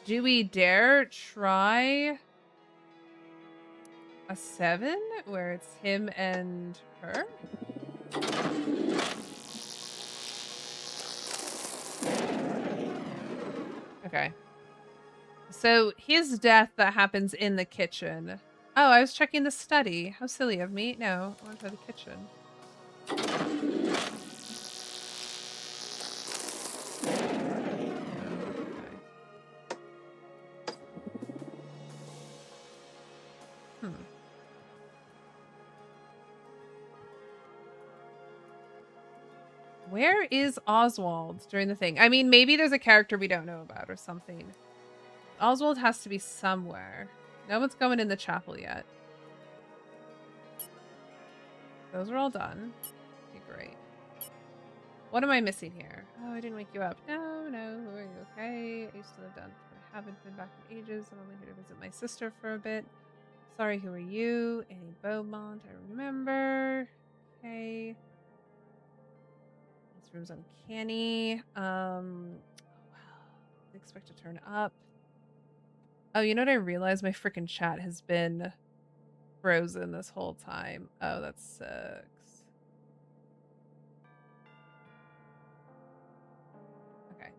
Do we dare try... a 7 where it's him and her? Okay. So his death that happens in the kitchen. Oh, I was checking the study. How silly of me. No, I went to the kitchen. Where is Oswald during the thing? I mean, maybe there's a character we don't know about or something. Oswald has to be somewhere. No one's going in the chapel yet. Those are all done. Okay, great. What am I missing here? Oh, I didn't wake you up. No. Are you okay? I used to live down, but I haven't been back in ages. I'm only here to visit my sister for a bit. Sorry, who are you? Annie Beaumont, I remember. Okay. This room's uncanny. Wow. Expect to turn up. Oh, you know what I realized? My freaking chat has been frozen this whole time. Oh, that sucks. Okay.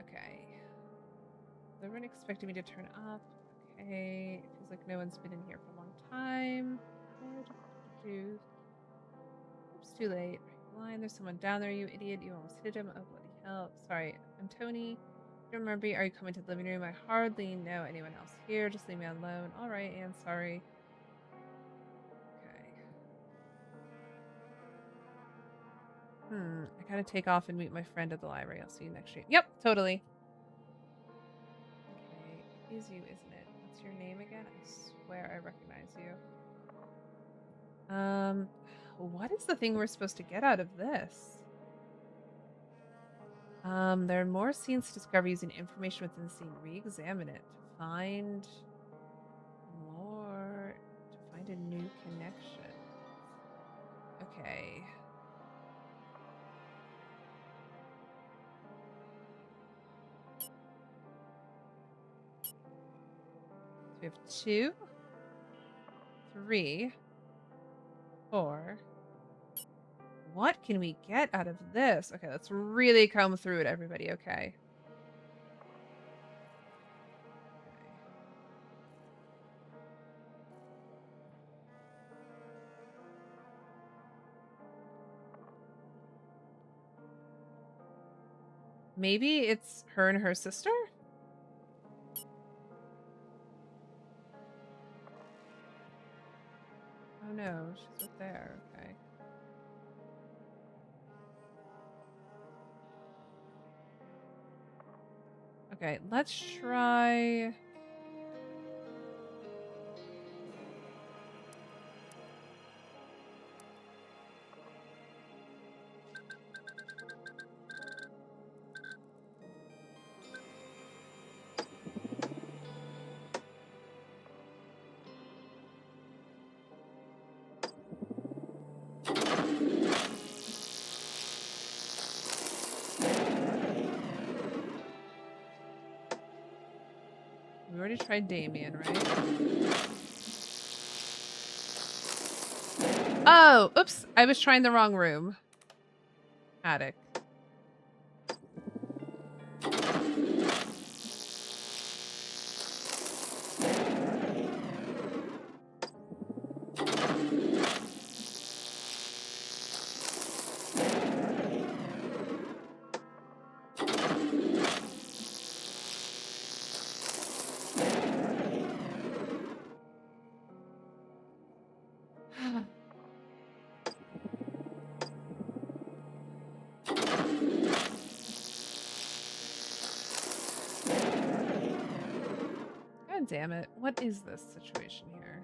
Okay. Is everyone expecting me to turn up? Okay. It feels like no one's been in here for a long time. It's too late. Line, there's someone down there, you idiot. You almost hit him. Oh, bloody hell. Sorry, I'm Tony. Don't remember. Are you coming to the living room? I hardly know anyone else here. Just leave me alone. All right, Anne. Sorry. Okay. I gotta take off and meet my friend at the library. I'll see you next stream. Yep, totally. Okay, it is you, isn't it? What's your name again? I swear I recognize you. What is the thing we're supposed to get out of this? There are more scenes to discover using information within the scene. Re-examine it to find more, to find a new connection. Okay. So we have 2, 3, 4. What can we get out of this? Okay, let's really comb through it, everybody. Okay. Maybe it's her and her sister? Oh no, she's up there. Okay. Okay, let's try... We already tried Damien, right? Oh, oops. I was trying the wrong room. Attic. God damn it. What is this situation here?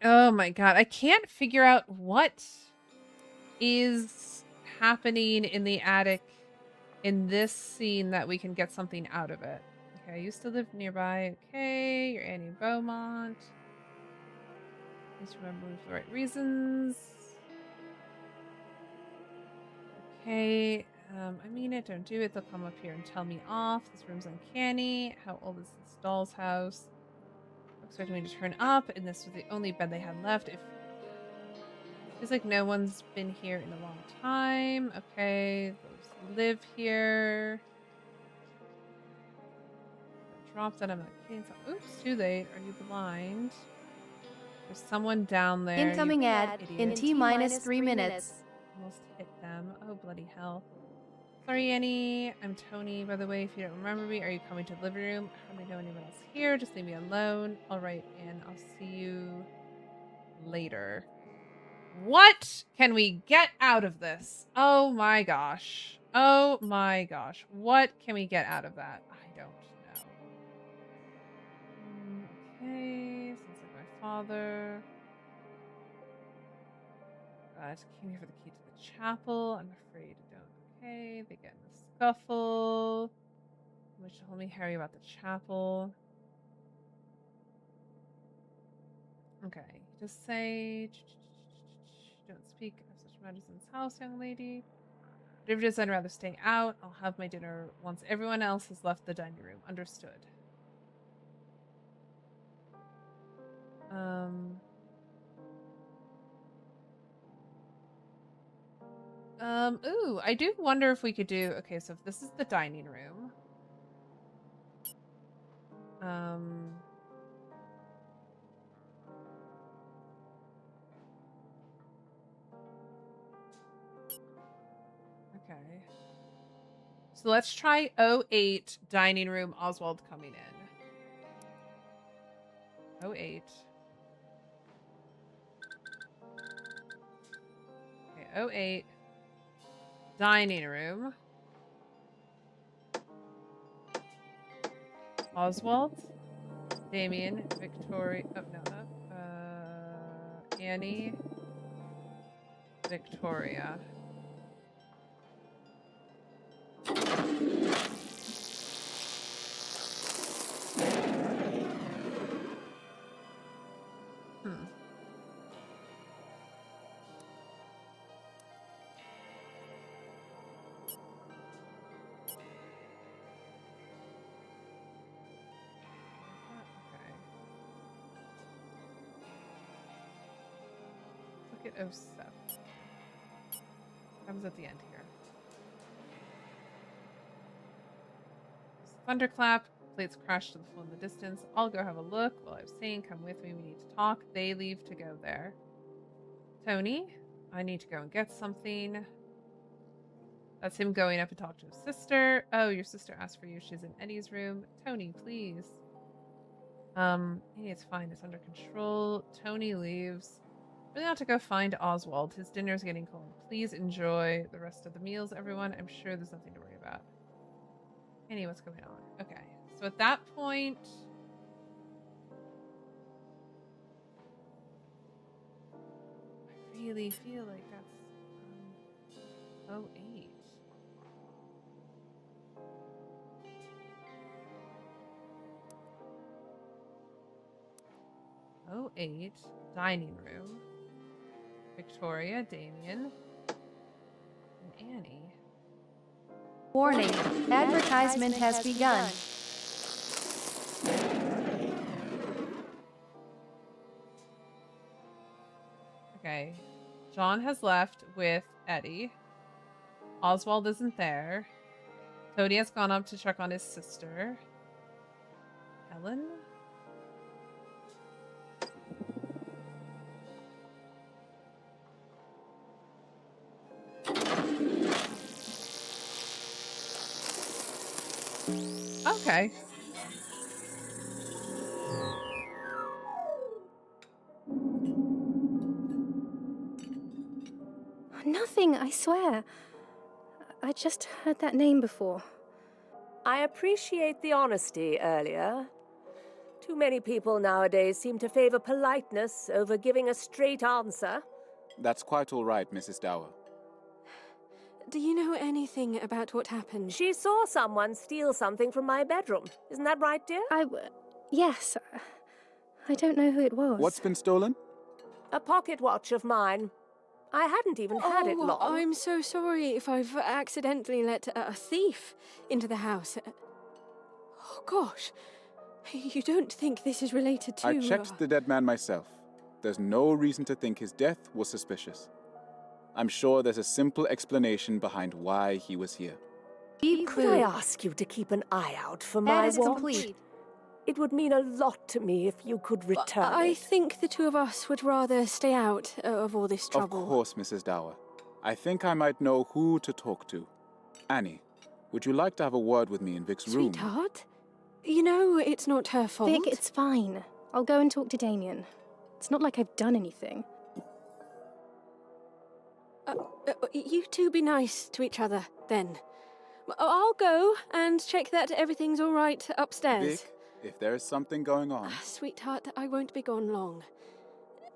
Oh my god, I can't figure out what is happening in the attic in this scene that we can get something out of it. Okay, I used to live nearby. Okay, you're Annie Beaumont. Please remember for the right reasons. Okay, I mean it, don't do it. They'll come up here and tell me off. This room's uncanny. How old is this doll's house? Expecting me to turn up, and this was the only bed they had left. It feels like no one's been here in a long time. Okay, those live here. Dropped that I'm not kidding. Oops, too late. Are you blind? There's someone down there. Incoming ad in T-minus 3 minutes. Almost hit them. Oh, bloody hell. Sorry, Annie. I'm Tony, by the way, if you don't remember me. Are you coming to the living room? I hardly know anyone else here. Just leave me alone. All right, and I'll see you later. What can we get out of this? Oh my gosh. Oh my gosh. What can we get out of that? I don't know. Okay, sounds like my father. Came here for the key to the chapel. I'm afraid I don't. Okay, they get in a scuffle. Which told me Harry about the chapel. Okay, just say don't speak of such matters in this house, young lady. Whatever it is, I'd rather stay out. I'll have my dinner once everyone else has left the dining room. Understood. Ooh, I do wonder if we could do, okay, so if this is the dining room. Okay. So let's try 08 dining room Oswald coming in. 08. Okay, 08. Dining room. Oswald. Damien. Victoria. Oh, no, not. Annie. Victoria. Look at 07. Comes at the end here. Thunderclap. Plates crash to the floor in the distance. I'll go have a look. While I was saying, come with me. We need to talk. They leave to go there. Tony, I need to go and get something. That's him going up and talk to his sister. Oh, your sister asked for you. She's in Eddie's room. Tony, please. It's fine. It's under control. Tony leaves. Really ought to go find Oswald. His dinner's getting cold. Please enjoy the rest of the meals, everyone. I'm sure there's nothing to worry about. Annie, what's going on? Okay. So at that point... I really feel like that's... 08. Oh, 08, dining room, Victoria, Damien, and Annie. Warning, advertisement has begun. Okay, John has left with Eddie. Oswald isn't there. Tony has gone up to check on his sister. Helen? Okay. Nothing, I swear. I just heard that name before. I appreciate the honesty earlier. Too many people nowadays seem to favor politeness over giving a straight answer. That's quite all right, Mrs. Dower. do you know anything about what happened? She saw someone steal something from my bedroom. Isn't that right, dear? Yes. I don't know who it was. What's been stolen? A pocket watch of mine. I hadn't even had it long. I'm so sorry if I've accidentally let a thief into the house. Oh, gosh. You don't think this is related to... I checked the dead man myself. There's no reason to think his death was suspicious. I'm sure there's a simple explanation behind why he was here. Could I ask you to keep an eye out for my That is watch? complete. It would mean a lot to me if you could return I it. think the two of us would rather stay out of all this trouble. Of course, Mrs. Dower. I think I might know who to talk to. Annie, would you like to have a word with me in Vic's room? Sweetheart, you know it's not her fault. Vic, it's fine. I'll go and talk to Damien. It's not like I've done anything. You two be nice to each other, then. I'll go and check that everything's all right upstairs. Vic, if there is something going on... Sweetheart, I won't be gone long.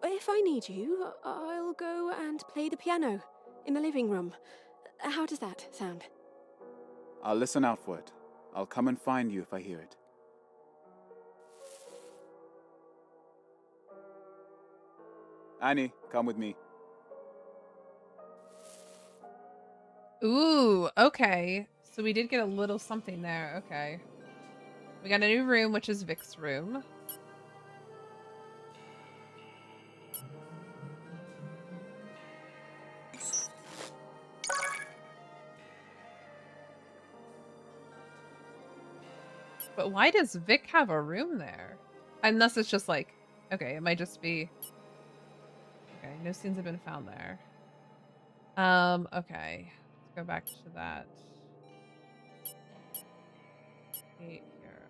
If I need you, I'll go and play the piano in the living room. How does that sound? I'll listen out for it. I'll come and find you if I hear it. Annie, come with me. Ooh, okay. So we did get a little something there. Okay. We got a new room, which is Vic's room. But why does Vic have a room there? Unless it's just like, okay, it might just be... Okay, no scenes have been found there. Okay. Let's go back to that. 8 here,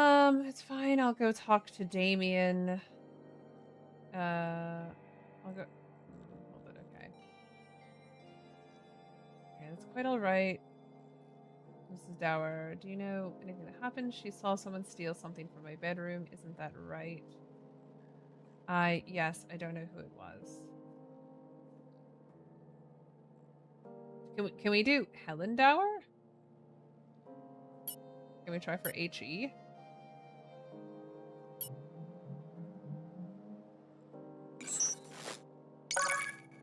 okay. It's fine. I'll go talk to Damien. I'll go... Hold it, okay. Okay, that's quite alright. Mrs. Dower, do you know anything that happened? She saw someone steal something from my bedroom. Isn't that right? Yes, I don't know who it was. Can we do Helen Dower? Can we try for HE?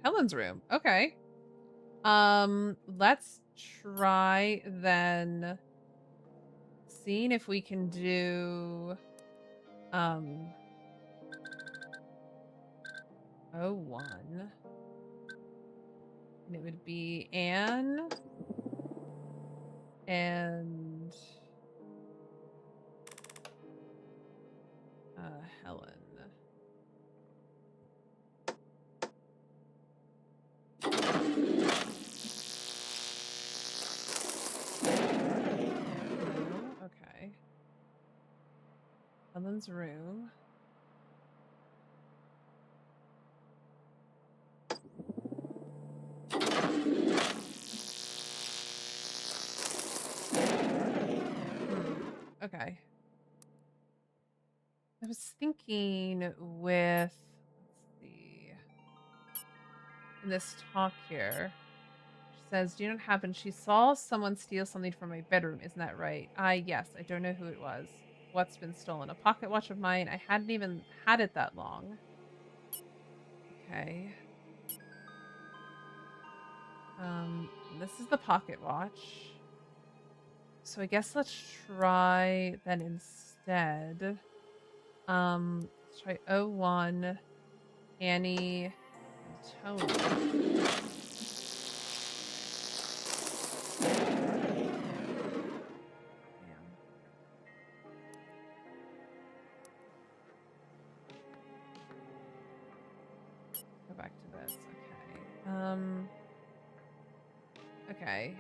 Helen's room. Okay. Let's try then seeing if we can do 01. And it would be Anne and Helen. Okay. Helen's room. Okay. I was thinking with, let's see, in this talk here, she says, do you know what happened? She saw someone steal something from my bedroom. Isn't that right? Yes. I don't know who it was. What's been stolen? A pocket watch of mine. I hadn't even had it that long. Okay. This is the pocket watch. So I guess let's try then instead. Let's try 01, Annie, and Tony. Go back to this. Okay. Okay.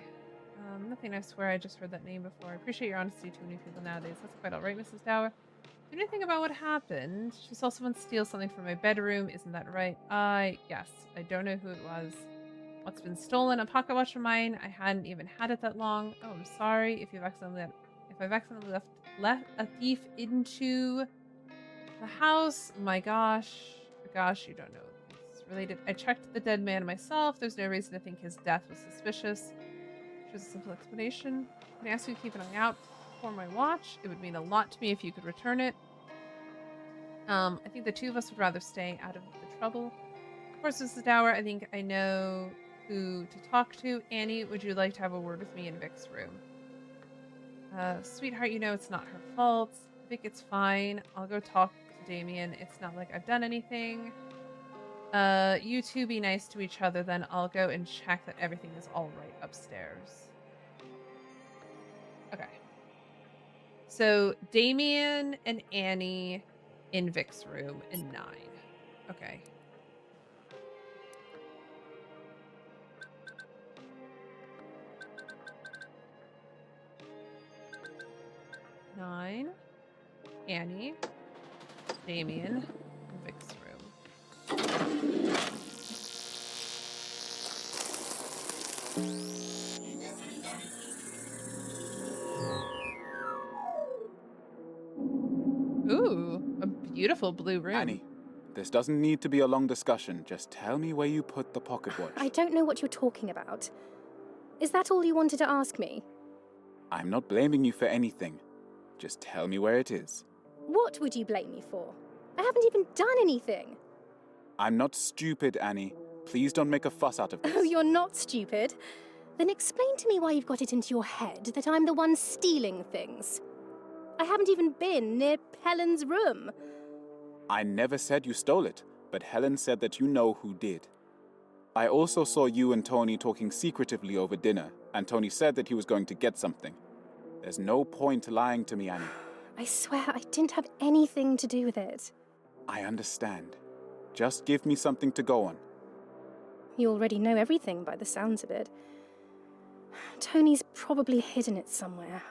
Nothing, I swear. I just heard that name before. I appreciate your honesty to new people nowadays. That's quite all right, Mrs. Dower. Do you know anything about what happened? She saw someone steal something from my bedroom. Isn't that right? Yes. I don't know who it was. What's been stolen? A pocket watch of mine. I hadn't even had it that long. Oh, I'm sorry if I've accidentally left a thief into the house. My gosh. Gosh, you don't know these related. I checked the dead man myself. There's no reason to think his death was suspicious. Here's a simple explanation. Can I ask you to keep an eye out for my watch? It would mean a lot to me if you could return it. I think the two of us would rather stay out of the trouble. Of course, Mrs. Dower, I think I know who to talk to. Annie, would you like to have a word with me in Vic's room? Sweetheart, you know it's not her fault. Vic, it's fine. I'll go talk to Damien. It's not like I've done anything. You two be nice to each other, then I'll go and check that everything is all right upstairs. Okay. So, Damien and Annie in Vic's room in 9. Okay. Nine, Annie, Damien, in Vic's room. Ooh, a beautiful blue room. Annie, this doesn't need to be a long discussion. Just tell me where you put the pocket watch. I don't know what you're talking about. Is that all you wanted to ask me? I'm not blaming you for anything. Just tell me where it is. What would you blame me for? I haven't even done anything. I'm not stupid, Annie. Please don't make a fuss out of this. Oh, you're not stupid? Then explain to me why you've got it into your head that I'm the one stealing things. I haven't even been near Helen's room. I never said you stole it, but Helen said that you know who did. I also saw you and Tony talking secretively over dinner, and Tony said that he was going to get something. There's no point lying to me, Annie. I swear I didn't have anything to do with it. I understand. Just give me something to go on. You already know everything by the sounds of it. Tony's probably hidden it somewhere.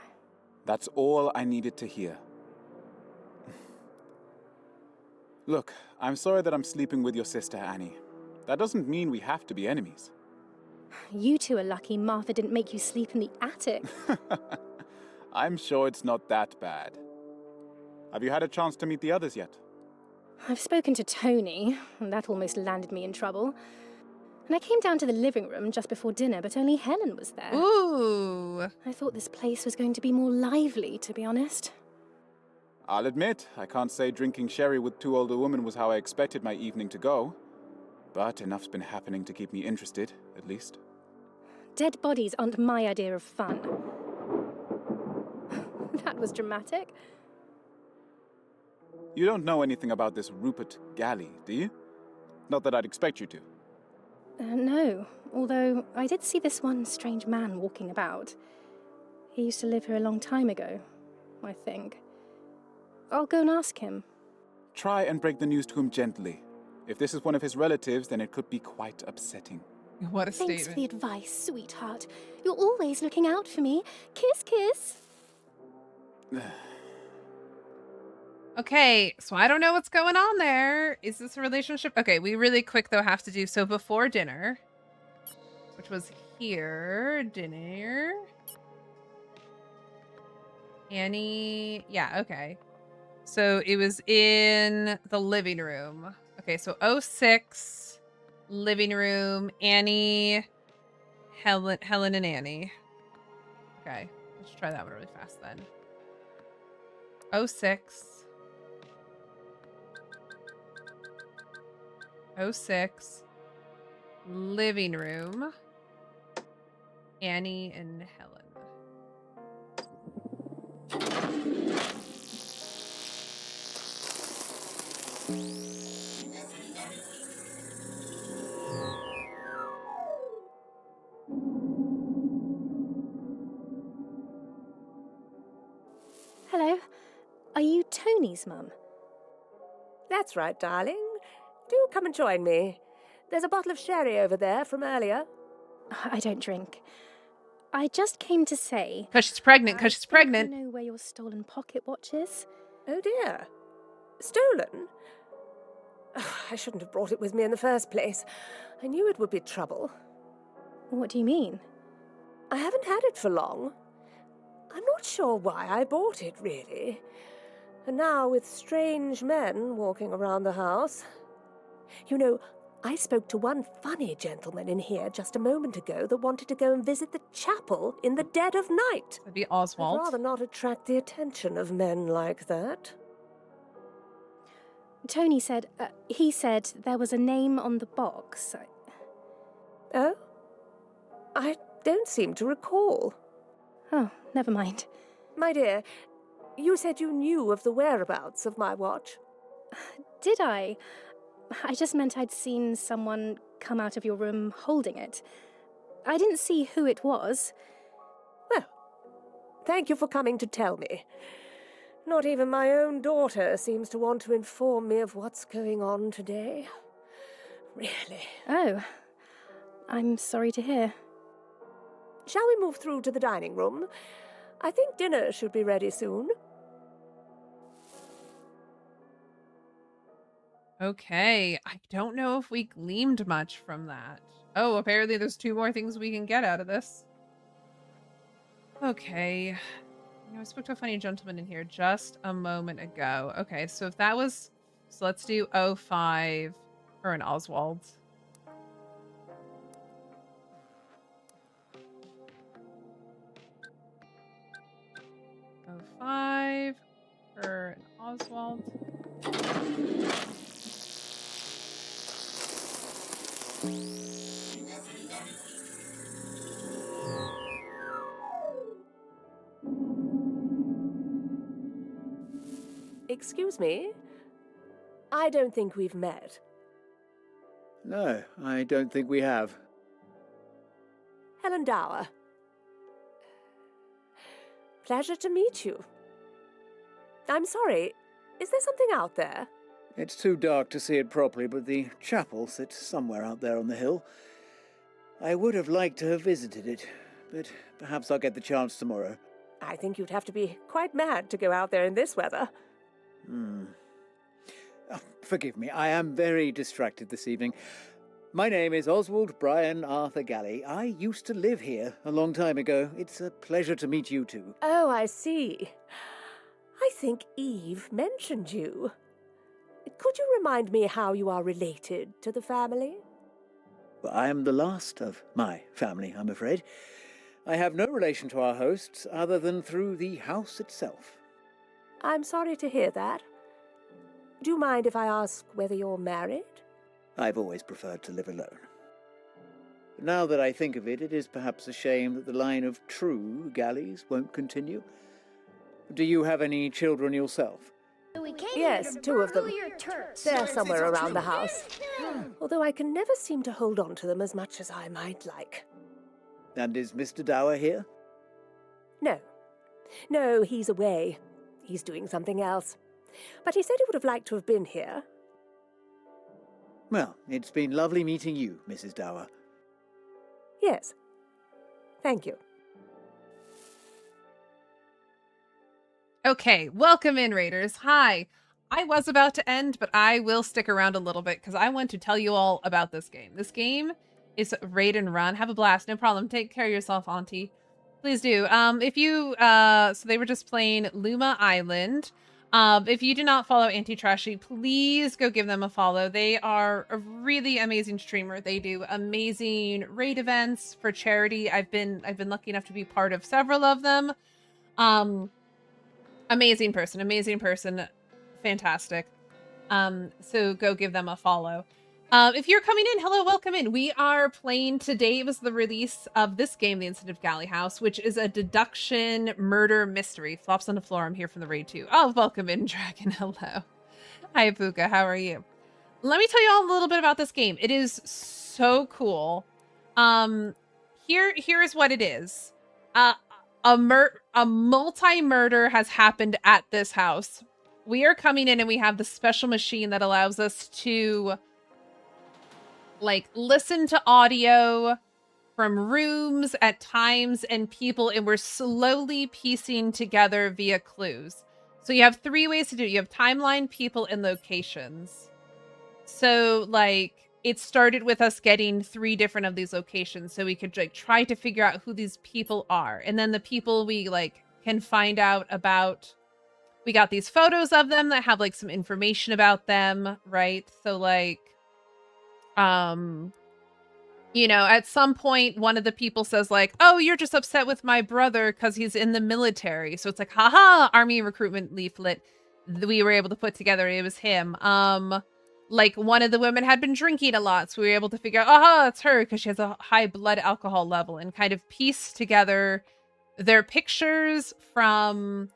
That's all I needed to hear. Look, I'm sorry that I'm sleeping with your sister, Annie. That doesn't mean we have to be enemies. You two are lucky Martha didn't make you sleep in the attic. I'm sure it's not that bad. Have you had a chance to meet the others yet? I've spoken to Tony, and that almost landed me in trouble. And I came down to the living room just before dinner, but only Helen was there. Ooh! I thought this place was going to be more lively, to be honest. I'll admit, I can't say drinking sherry with two older women was how I expected my evening to go. But enough's been happening to keep me interested, at least. Dead bodies aren't my idea of fun. That was dramatic. You don't know anything about this Rupert Galley, do you? Not that I'd expect you to. No, although I did see this one strange man walking about. He used to live here a long time ago, I think. I'll go and ask him. Try and break the news to him gently. If this is one of his relatives, then it could be quite upsetting. What a Thanks statement. for the advice, sweetheart. You're always looking out for me. Kiss, kiss. Okay, so I don't know what's going on there. Is this a relationship? Okay, we really quick, though, have to do so before dinner, which was here. Dinner. Annie. Yeah, okay. So it was in the living room. Okay, so 06, living room, Annie, Helen and Annie. Okay, let's try that one really fast then. 06. 06, living room, Annie and Helen. Hello. Are you Tony's mum? That's right, darling. Do come and join me. There's a bottle of sherry over there from earlier. I don't drink. I just came to say... Because she's pregnant, because she's pregnant. I know where your stolen pocket watch is. Oh dear. Stolen? Oh, I shouldn't have brought it with me in the first place. I knew it would be trouble. What do you mean? I haven't had it for long. I'm not sure why I bought it, really. And now with strange men walking around the house... You know, I spoke to one funny gentleman in here just a moment ago that wanted to go and visit the chapel in the dead of night. That'd be Oswald. I'd rather not attract the attention of men like that. Tony said, he said there was a name on the box. Oh? I don't seem to recall. Oh, never mind. My dear, you said you knew of the whereabouts of my watch. Did I? I just meant I'd seen someone come out of your room holding it. I didn't see who it was. Well, thank you for coming to tell me. Not even my own daughter seems to want to inform me of what's going on today. Really. Oh, I'm sorry to hear. Shall we move through to the dining room? I think dinner should be ready soon. Okay, I don't know if we gleamed much from that. Oh, apparently there's 2 more things we can get out of this. Okay. I spoke to a funny gentleman in here just a moment ago. Okay, so if that was... So let's do 05 for an Oswald. '05 for an Oswald. Excuse me? I don't think we've met. No, I don't think we have. Helen Dower. Pleasure to meet you. I'm sorry, is there something out there? It's too dark to see it properly, but the chapel sits somewhere out there on the hill. I would have liked to have visited it, but perhaps I'll get the chance tomorrow. I think you'd have to be quite mad to go out there in this weather. Oh, forgive me, I am very distracted this evening. My name is Oswald Brian Arthur Galley. I used to live here a long time ago. It's a pleasure to meet you two. Oh, I see. I think Eve mentioned you. Could you remind me how you are related to the family? Well, I am the last of my family, I'm afraid. I have no relation to our hosts other than through the house itself. I'm sorry to hear that. Do you mind if I ask whether you're married? I've always preferred to live alone. But now that I think of it, it is perhaps a shame that the line of true Galleys won't continue. Do you have any children yourself? Yes, 2 of them. They're somewhere around the house. Although I can never seem to hold on to them as much as I might like. And is Mr. Dower here? No. No, he's away. He's doing something else. But he said he would have liked to have been here. Well, it's been lovely meeting you, Mrs. Dower. Yes. Thank you. Okay, welcome in, Raiders. Hi. I was about to end, but I will stick around a little bit because I want to tell you all about this game. This game is Raid and Run. Have a blast. No problem. Take care of yourself, Auntie. Please do. If you, so they were just playing Luma Island. If you do not follow Anti-Trashy, please go give them a follow. They are a really amazing streamer. They do amazing raid events for charity. I've been lucky enough to be part of several of them. Amazing person, fantastic. So go give them a follow. If you're coming in, hello, welcome in. We are playing today. It was the release of this game, The Incident of Galley House, which is a deduction murder mystery. Flops on the floor. I'm here from the raid too. Oh, welcome in, Dragon. Hello. Hi, Puka. How are you? Let me tell you all a little bit about this game. It is so cool. Here is what it is. A multi-murder has happened at this house. We are coming in and we have the special machine that allows us to like listen to audio from rooms at times and people, and we're slowly piecing together via clues. So you have 3 ways to do it. You have timeline, people, and locations. So like it started with us getting 3 different of these locations so we could like try to figure out who these people are. And then the people we like can find out about, we got these photos of them that have like some information about them, right? So like You know, at some point, one of the people says like, oh, you're just upset with my brother because he's in the military. So it's like, haha, army recruitment leaflet we were able to put together. It was him. Like one of the women had been drinking a lot. So we were able to figure out, aha, it's her because she has a high blood alcohol level, and kind of piece together their pictures from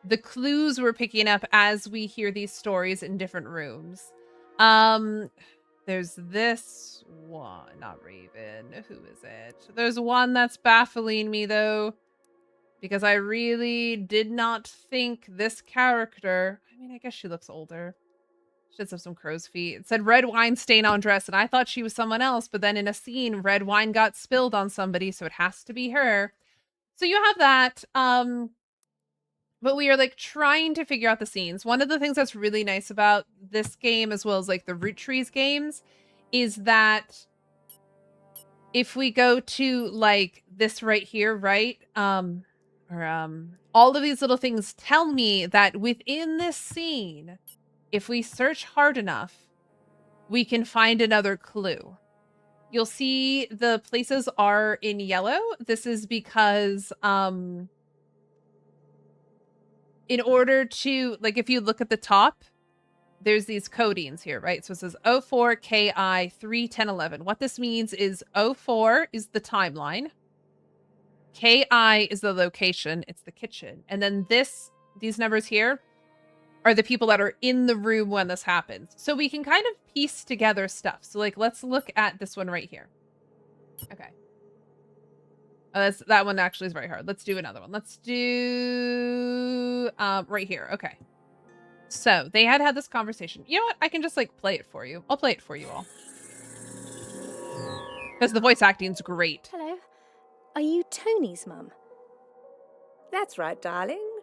the clues we're picking up as we hear these stories in different rooms. There's this one, not Raven. Who is it? There's one that's baffling me though, because I really did not think this character, I mean, I guess she looks older. She does have some crow's feet. It said red wine stain on dress, and I thought she was someone else, but then in a scene, red wine got spilled on somebody, so it has to be her. So you have that. But we are like trying to figure out the scenes. One of the things that's really nice about this game, as well as like the Root Trees games, is that if we go to like this right here, right? All of these little things tell me that within this scene, if we search hard enough, we can find another clue. You'll see the places are in yellow. This is because in order to, like, if you look at the top, there's these codings here, right? So it says 04 KI 31011. What this means is 04 is the timeline. KI is the location. It's the kitchen. And then these numbers here are the people that are in the room when this happens. So we can kind of piece together stuff. So like, let's look at this one right here. Okay. That one actually is very hard. Let's do another one. Let's do right here. Okay. So they had this conversation. You know what? I can just like play it for you. I'll play it for you all. Because the voice acting's great. Hello. Are you Tony's mum? That's right, darling.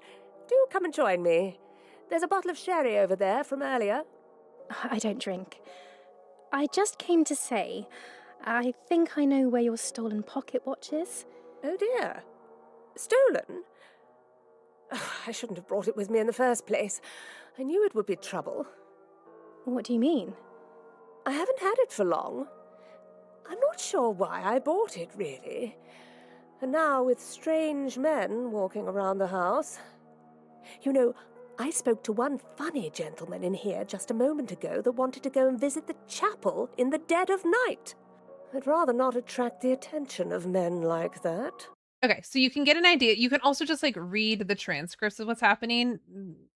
Do come and join me. There's a bottle of sherry over there from earlier. I don't drink. I just came to say, I think I know where your stolen pocket watch is. Oh dear. Stolen? Oh, I shouldn't have brought it with me in the first place. I knew it would be trouble. What do you mean? I haven't had it for long. I'm not sure why I bought it, really. And now with strange men walking around the house. You know, I spoke to one funny gentleman in here just a moment ago that wanted to go and visit the chapel in the dead of night. I'd rather not attract the attention of men like that. Okay, so you can get an idea. You can also just like read the transcripts of what's happening.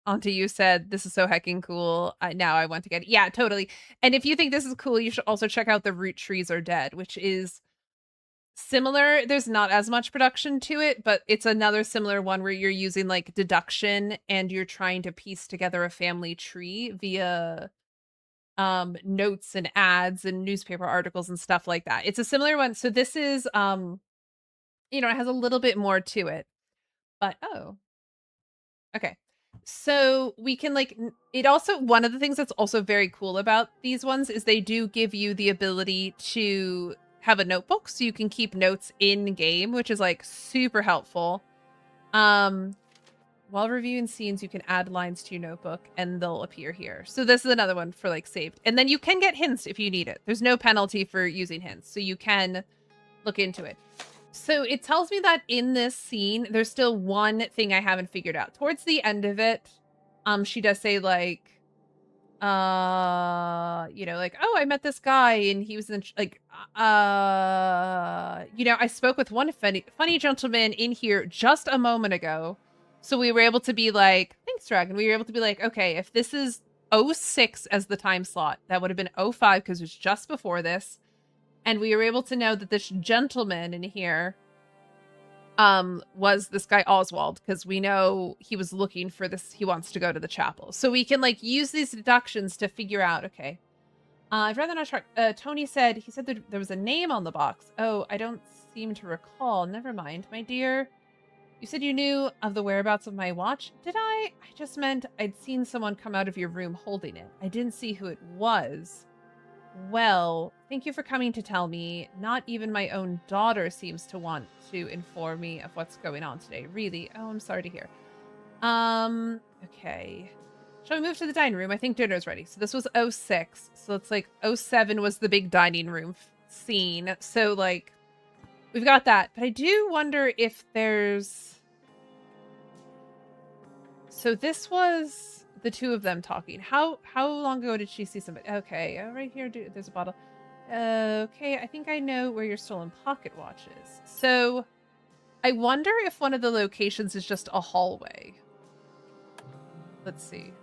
Anja, you said, this is so hecking cool. Now I want to get it. Yeah, totally. And if you think this is cool, you should also check out The Root Trees Are Dead, which is similar. There's not as much production to it, but it's another similar one where you're using like deduction and you're trying to piece together a family tree via notes and ads and newspaper articles and stuff like that. It's a similar one. So this is you know, it has a little bit more to it. But okay. So we can like it also, one of the things that's also very cool about these ones is they do give you the ability to have a notebook so you can keep notes in game, which is like super helpful. While reviewing scenes, you can add lines to your notebook and they'll appear here. So this is another one for like saved. And then you can get hints if you need it. There's no penalty for using hints, so you can look into it. So it tells me that in this scene, there's still one thing I haven't figured out. Towards the end of it, she does say like, you know, like, oh, I met this guy and he was in like, you know, I spoke with one funny gentleman in here just a moment ago. So we were able to be like, thanks, Dragon. We were able to be like, okay, if this is 06 as the time slot, that would have been 05 because it was just before this. And we were able to know that this gentleman in here was this guy Oswald, because we know he was looking for this. He wants to go to the chapel. So we can like use these deductions to figure out, okay, I'd rather not try. Tony said, he said that there was a name on the box. Oh, I don't seem to recall. Never mind, my dear. You said you knew of the whereabouts of my watch. Did I? I just meant I'd seen someone come out of your room holding it. I didn't see who it was. Well, thank you for coming to tell me. Not even my own daughter seems to want to inform me of what's going on today. Really? Oh, I'm sorry to hear. Okay. Shall we move to the dining room? I think dinner's ready. So this was 06. So it's like 07 was the big dining room scene. So like we've got that. But I do wonder if there's... So this was the two of them talking. How long ago did she see somebody? Okay, right here, there's a bottle. Okay, I think I know where your stolen pocket watch is. So I wonder if one of the locations is just a hallway. Let's see.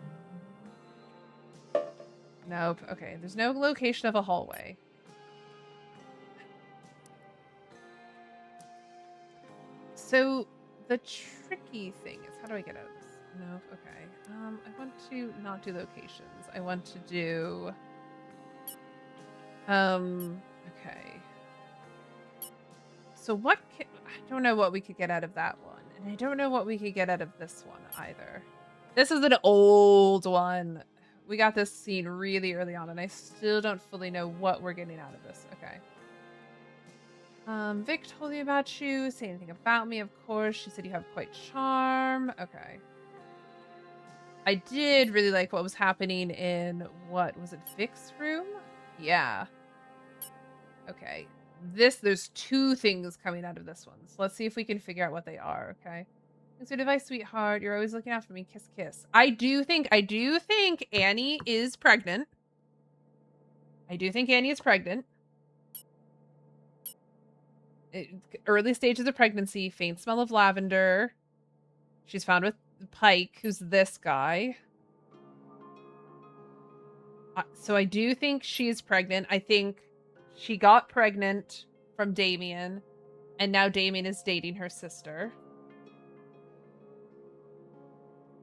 Nope. Okay, there's no location of a hallway. So the tricky thing is, how do I get out of this? No. Okay. I want to not do locations. I want to do. Okay. So what? I don't know what we could get out of that one, and I don't know what we could get out of this one either. This is an old one. We got this scene really early on, and I still don't fully know what we're getting out of this. Okay. Vic told me about you. Say anything about me, of course. She said you have quite charm. Okay. I did really like what was happening in, what was it, Vic's room? Yeah. Okay. There's two things coming out of this one. So let's see if we can figure out what they are, okay? Thanks for advice, sweetheart. You're always looking after me. Kiss, kiss. I do think Annie is pregnant. I do think Annie is pregnant. Early stages of pregnancy, faint smell of lavender. She's found with Pike, who's this guy. So I do think she's pregnant. I think she got pregnant from Damien, and now Damien is dating her sister.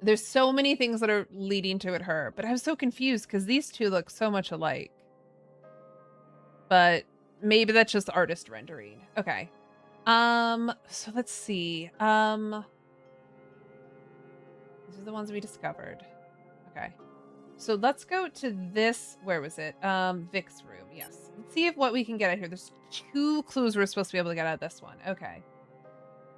There's so many things that are leading to it her, but I was so confused because these two look so much alike. But maybe that's just artist rendering. Okay. So let's see. These are the ones we discovered. Okay. So let's go to this, where was it? Vic's room, yes. Let's see what we can get out here. There's 2 clues we're supposed to be able to get out of this one. Okay.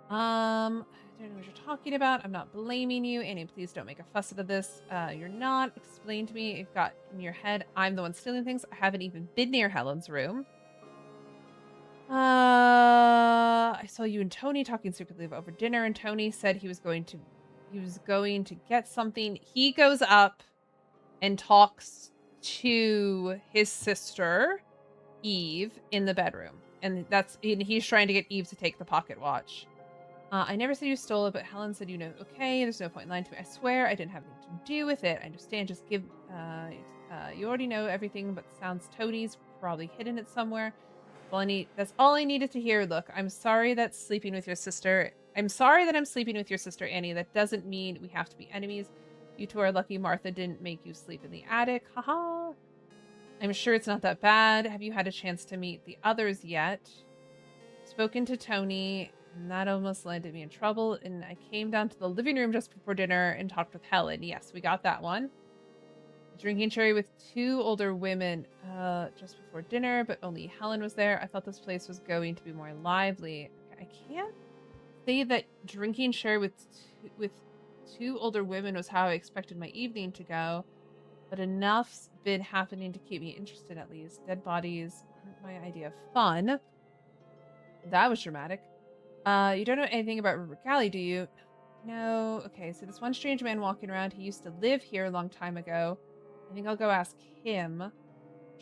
I don't know what you're talking about. I'm not blaming you. Annie, please don't make a fuss out of this. You're not. Explain to me. You've got in your head, I'm the one stealing things. I haven't even been near Helen's room. I saw you and Tony talking secretly over dinner, and Tony said he was going to get something. He goes up and talks to his sister, Eve, in the bedroom. And he's trying to get Eve to take the pocket watch. I never said you stole it, but Helen said you know. Okay, there's no point in lying to me. I swear I didn't have anything to do with it. I understand. Just give... you already know everything, but sounds Tony's probably hidden it somewhere. That's all I needed to hear. Look, I'm sorry that I'm sleeping with your sister, Annie. That doesn't mean we have to be enemies. You two are lucky Martha didn't make you sleep in the attic. Haha. I'm sure it's not that bad. Have you had a chance to meet the others yet? Spoken to Tony, and that almost landed me in trouble. And I came down to the living room just before dinner and talked with Helen. Yes, we got that one. Drinking cherry with 2 older women just before dinner, but only Helen was there. I thought this place was going to be more lively. I can't say that drinking sherry with 2 older women was how I expected my evening to go, but enough's been happening to keep me interested at least. Dead bodies aren't my idea of fun. That was dramatic. You don't know anything about River Galley, do you? No. Okay, so this one strange man walking around, he used to live here a long time ago. I think I'll go ask him.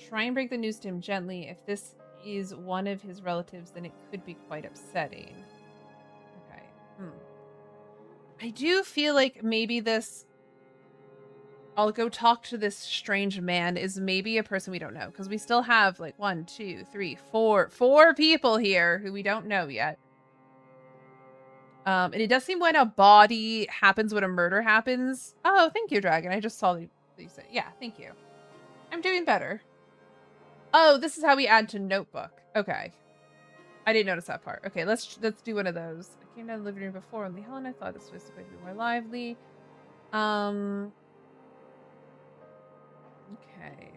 Try and break the news to him gently. If this is one of his relatives, then it could be quite upsetting. Okay. I do feel like maybe this... I'll go talk to this strange man is maybe a person we don't know. Because we still have like 1, 2, 3, 4 people here who we don't know yet. And it does seem when a body happens, when a murder happens. Oh, thank you, Dragon. I just saw that you said, yeah, thank you. I'm doing better. Oh, this is how we add to notebook. Okay. I didn't notice that part. Okay, let's do one of those. I came down to the living room before, only Helen. I thought this was going to be more lively. Okay.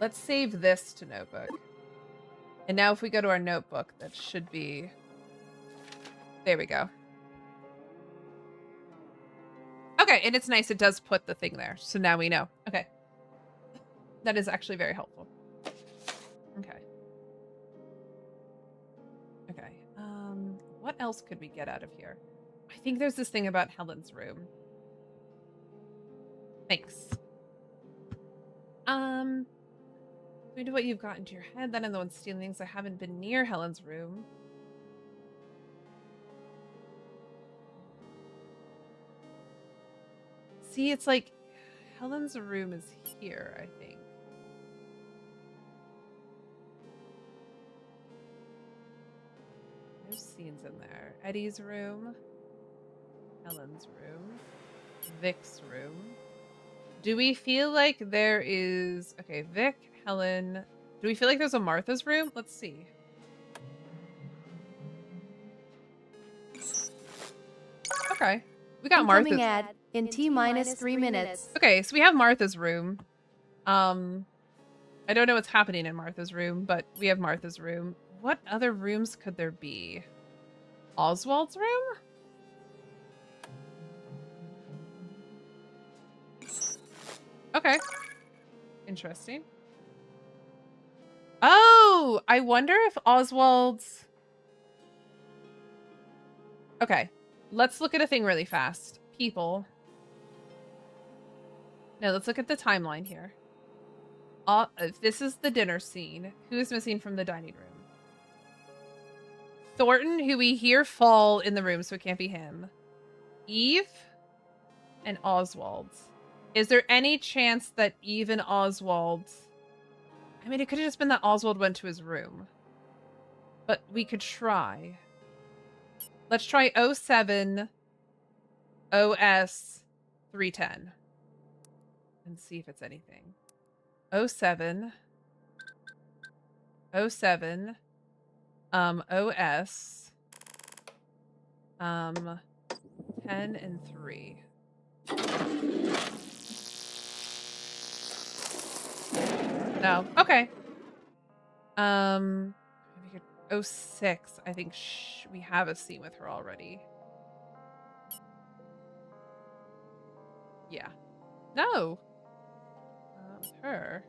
Let's save this to notebook. And now if we go to our notebook, that should be... There we go. Okay, and it's nice. It does put the thing there. So now we know. Okay. That is actually very helpful. Okay. Okay. What else could we get out of here? I think there's this thing about Helen's room. Thanks. We do what you've got into your head. Then I'm the one stealing things. I haven't been near Helen's room. See, it's like Helen's room is here, I think. There's scenes in there. Eddie's room. Helen's room. Vic's room. Do we feel like there is... Okay, Vic, Helen... Do we feel like there's a Martha's room? Let's see. Okay. We got Martha's... Incoming ad in T-3 minutes. Okay, so we have Martha's room. I don't know what's happening in Martha's room, but we have Martha's room. What other rooms could there be? Oswald's room? Okay. Interesting. Oh, I wonder if Oswald's... Okay. Let's look at a thing really fast. People. No, let's look at the timeline here. This is the dinner scene. Who is missing from the dining room? Thornton, who we hear fall in the room, so it can't be him. Eve and Oswald. Is there any chance that Eve and Oswald... I mean, it could have just been that Oswald went to his room. But we could try. Let's try 07 OS 310. And see if it's anything. 07 OS 10 and 3. No. Okay. We could 06. I think we have a scene with her already. Yeah. No. With her.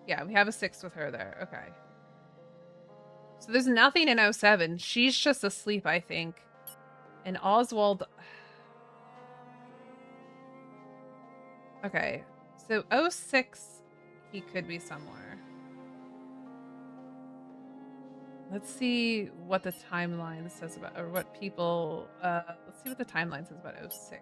Yeah, we have a 6 with her there. Okay. So there's nothing in 07. She's just asleep, I think. And Oswald... Okay. So 06, he could be somewhere. Let's see what the timeline says about... Or what people... let's see what the timeline says about 06.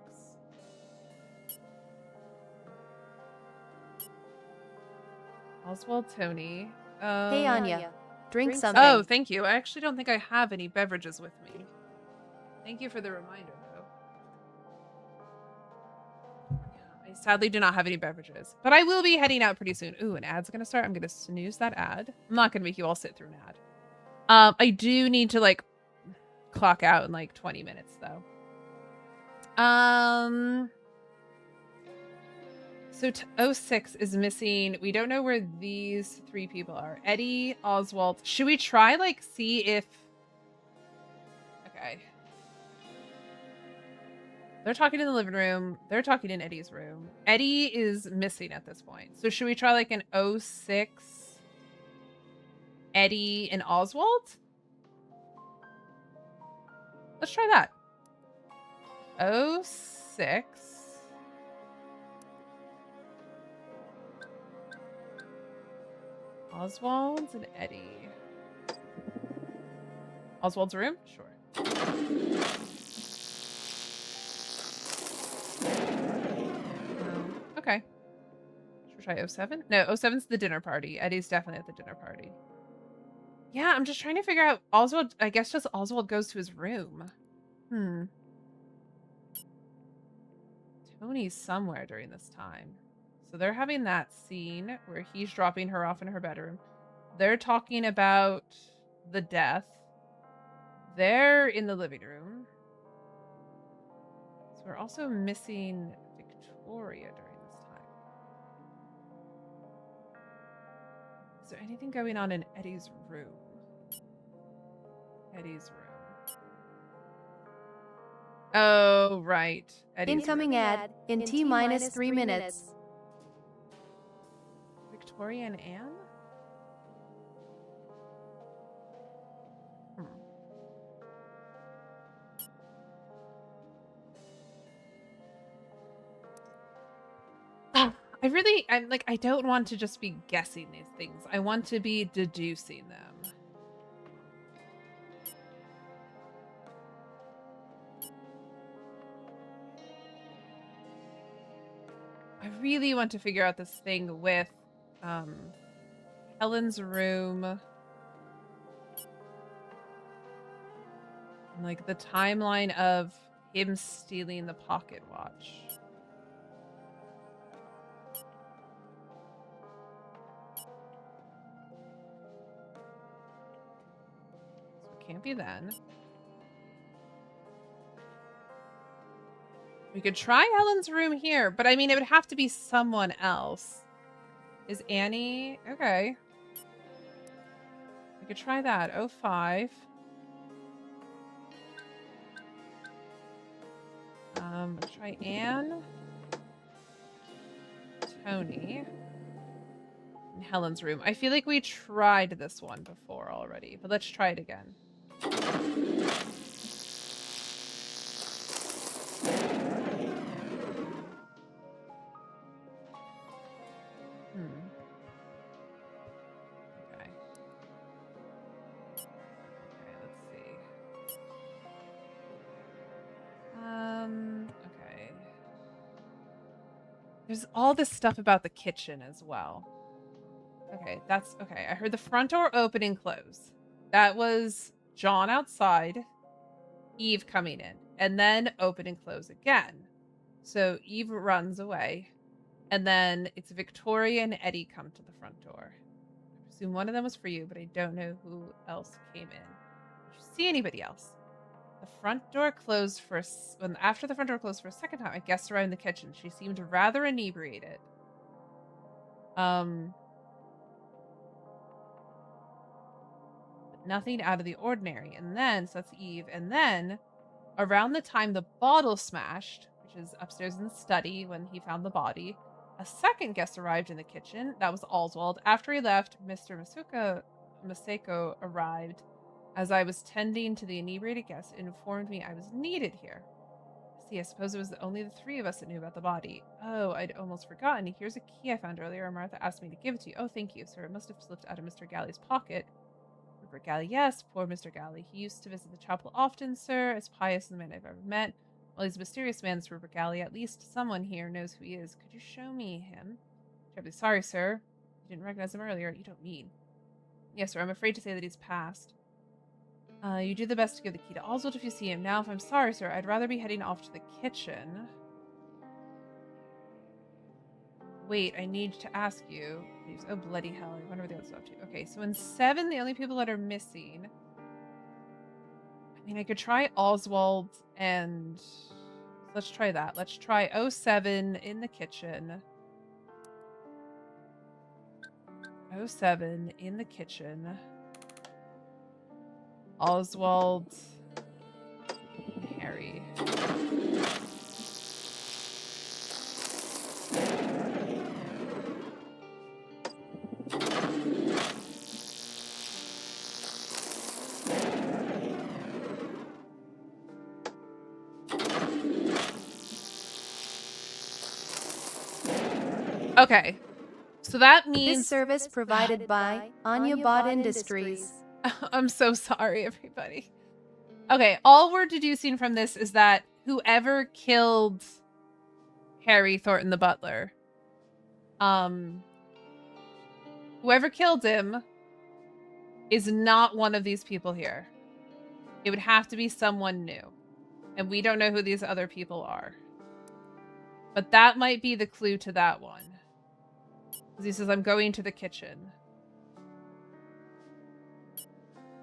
Oswald, Tony. Hey, Anja. Drink something. Oh, thank you. I actually don't think I have any beverages with me. Thank you for the reminder, though. Yeah, I sadly do not have any beverages. But I will be heading out pretty soon. Ooh, an ad's going to start. I'm going to snooze that ad. I'm not going to make you all sit through an ad. I do need to, like, clock out in, like, 20 minutes, though. So 06 is missing. We don't know where these 3 people are. Eddie, Oswald. Should we try, like, see if... Okay. They're talking in the living room. They're talking in Eddie's room. Eddie is missing at this point. So should we try, like, an 06 Eddie and Oswald? Let's try that. 06... Oswald and Eddie. Oswald's room? Sure. Okay. Should we try 07? No, 07's the dinner party. Eddie's definitely at the dinner party. Yeah, I'm just trying to figure out Oswald. I guess just Oswald goes to his room. Tony's somewhere during this time. So they're having that scene where he's dropping her off in her bedroom. They're talking about the death. They're in the living room. So we're also missing Victoria during this time. Is there anything going on in Eddie's room? Eddie's room. Oh, right. Eddie's Incoming room. ad in T-minus 3 minutes. Victoria and Anne? I don't want to just be guessing these things. I want to be deducing them. I really want to figure out this thing with Helen's room. And, like, the timeline of him stealing the pocket watch. So it can't be then. We could try Helen's room here, but I mean, it would have to be someone else. Is Annie? Okay. We could try that. 05. Try Anne, Tony, and Helen's room. I feel like we tried this one before already, but let's try it again. Okay. Okay, let's see. Okay. There's all this stuff about the kitchen as well. Okay, that's okay. I heard the front door open and close. That was John outside, Eve coming in, and then open and close again. So Eve runs away, and then it's Victoria and Eddie come to the front door. I presume one of them was for you, but I don't know who else came in. Did you see anybody else? The front door closed for after the front door closed for a second time, I guessed around the kitchen. She seemed rather inebriated. But nothing out of the ordinary. And then, so that's Eve. And then, around the time the bottle smashed, which is upstairs in the study when he found the body, a second guest arrived in the kitchen. That was Oswald. After he left, Mr. Maseko arrived. As I was tending to the inebriated guest, it informed me I was needed here. See, I suppose it was only the three of us that knew about the body. Oh, I'd almost forgotten. Here's a key I found earlier. Martha asked me to give it to you. Oh, thank you, sir. It must have slipped out of Mr. Galley's pocket. Rupert Galley, yes, poor Mr. Galley. He used to visit the chapel often, sir, as pious as the man I've ever met. Well, he's a mysterious man, this Rupert Galley. At least someone here knows who he is. Could you show me him? Terribly sorry, sir. You didn't recognize him earlier. You don't mean. Yes, sir, I'm afraid to say that he's passed. You do the best to give the key to Oswald if you see him. Now, if I'm sorry, sir, I'd rather be heading off to the kitchen. Wait, I need to ask you. Please. Oh, bloody hell. I wonder what the others are up to. Okay, so in 7, the only people that are missing... I mean, I could try Oswald and... Let's try that. Let's try 07 in the kitchen. 07 in the kitchen. Oswald and Harry. Okay. So that means... This service provided by Anja Bot Industries. I'm so sorry, everybody. Okay, all we're deducing from this is that whoever killed Harry Thornton the butler, whoever killed him is not one of these people here. It would have to be someone new. And we don't know who these other people are. But that might be the clue to that one. Because he says, I'm going to the kitchen.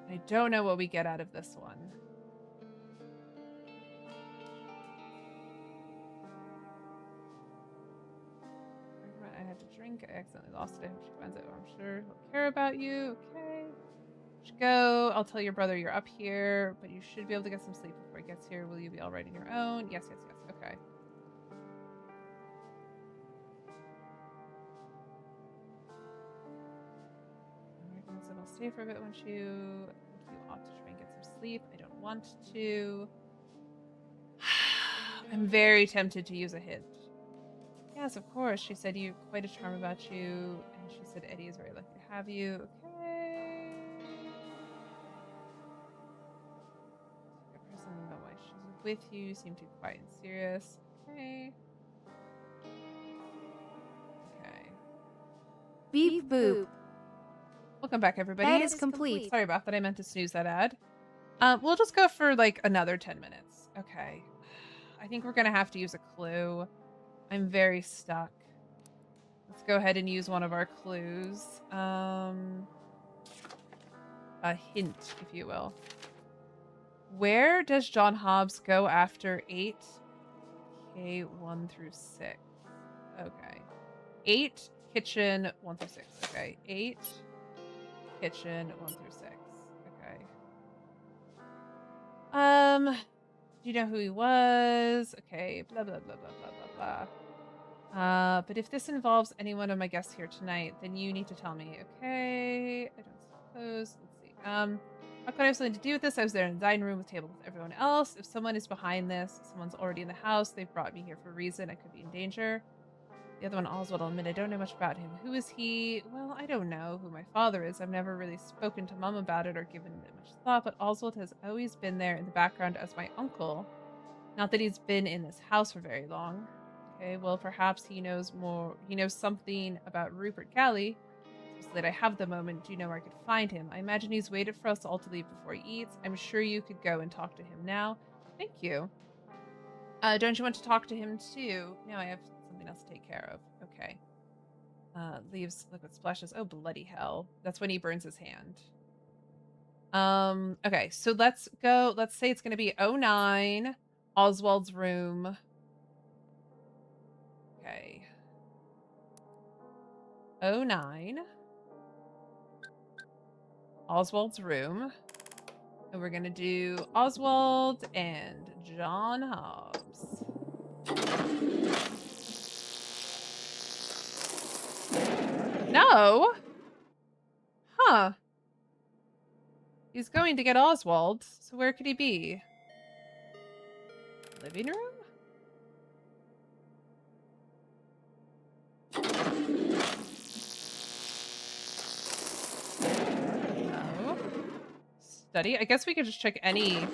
I don't know what we get out of this one. I had to drink. I accidentally lost it. I hope she finds out. I'm sure he'll care about you. Okay. should go. I'll tell your brother you're up here, but you should be able to get some sleep before he gets here. Will you be all right on your own? Yes, yes, yes. Okay. I'll stay for a bit, won't you? I think you ought to try and get some sleep. I don't want to. I'm very tempted to use a hint. Yes, of course. She said you have quite a charm about you, and she said Eddie is very lucky to have you. Okay. Something about why she's with you. You seem too quiet and serious. Okay. Okay. Beep boop. Welcome back, everybody. Ad is complete. Sorry about that. I meant to snooze that ad. We'll just go for like another 10 minutes. Okay. I think we're gonna have to use a clue. I'm very stuck. Let's go ahead and use one of our clues. A hint, if you will. Where does John Hobbs go after 8? Okay, 1 through 6. Okay. 8, kitchen, 1 through 6. Okay. 8, kitchen, 1 through 6. Okay. Do you know who he was? Okay, blah, blah, blah, blah, blah, blah, blah. But if this involves any one of my guests here tonight, then you need to tell me. Okay, I don't suppose. Let's see. How could I have something to do with this? I was there in the dining room with table with everyone else. If someone is behind this, someone's already in the house. They've brought me here for a reason. I could be in danger. The other one, Oswald, I'll admit I don't know much about him. Who is he? Well, I don't know who my father is. I've never really spoken to Mum about it or given it much thought, but Oswald has always been there in the background as my uncle. Not that he's been in this house for very long. Okay, well, perhaps he knows more. He knows something about Rupert Galley. So that I have the moment, do you know where I could find him? I imagine he's waited for us all to leave before he eats. I'm sure you could go and talk to him now. Thank you. Don't you want to talk to him too? No, I have something else to take care of. Okay. Leaves liquid splashes. Oh, bloody hell. That's when he burns his hand. Okay, so let's go. Let's say it's going to be 09, Oswald's room. Okay. 09, Oswald's room. And we're going to do Oswald and John Hobbs. No? Huh. He's going to get Oswald, so where could he be? Living room? No. Study? I guess we could just check any...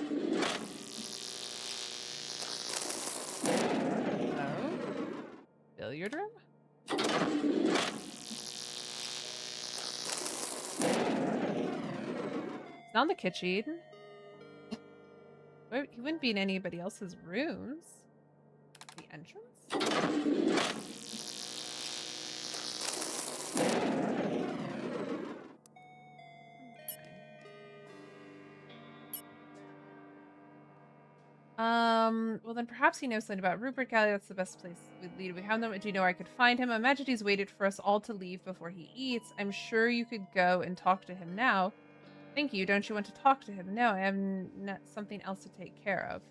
No. Billiard room? It's not in the kitchen. Wait, he wouldn't be in anybody else's rooms. The entrance? Well then perhaps he knows something about Rupert Galley. That's the best place we'd lead. We have them. Do you know where I could find him? I imagine he's waited for us all to leave before he eats. I'm sure you could go and talk to him now. Thank you. Don't you want to talk to him? No, I have something else to take care of.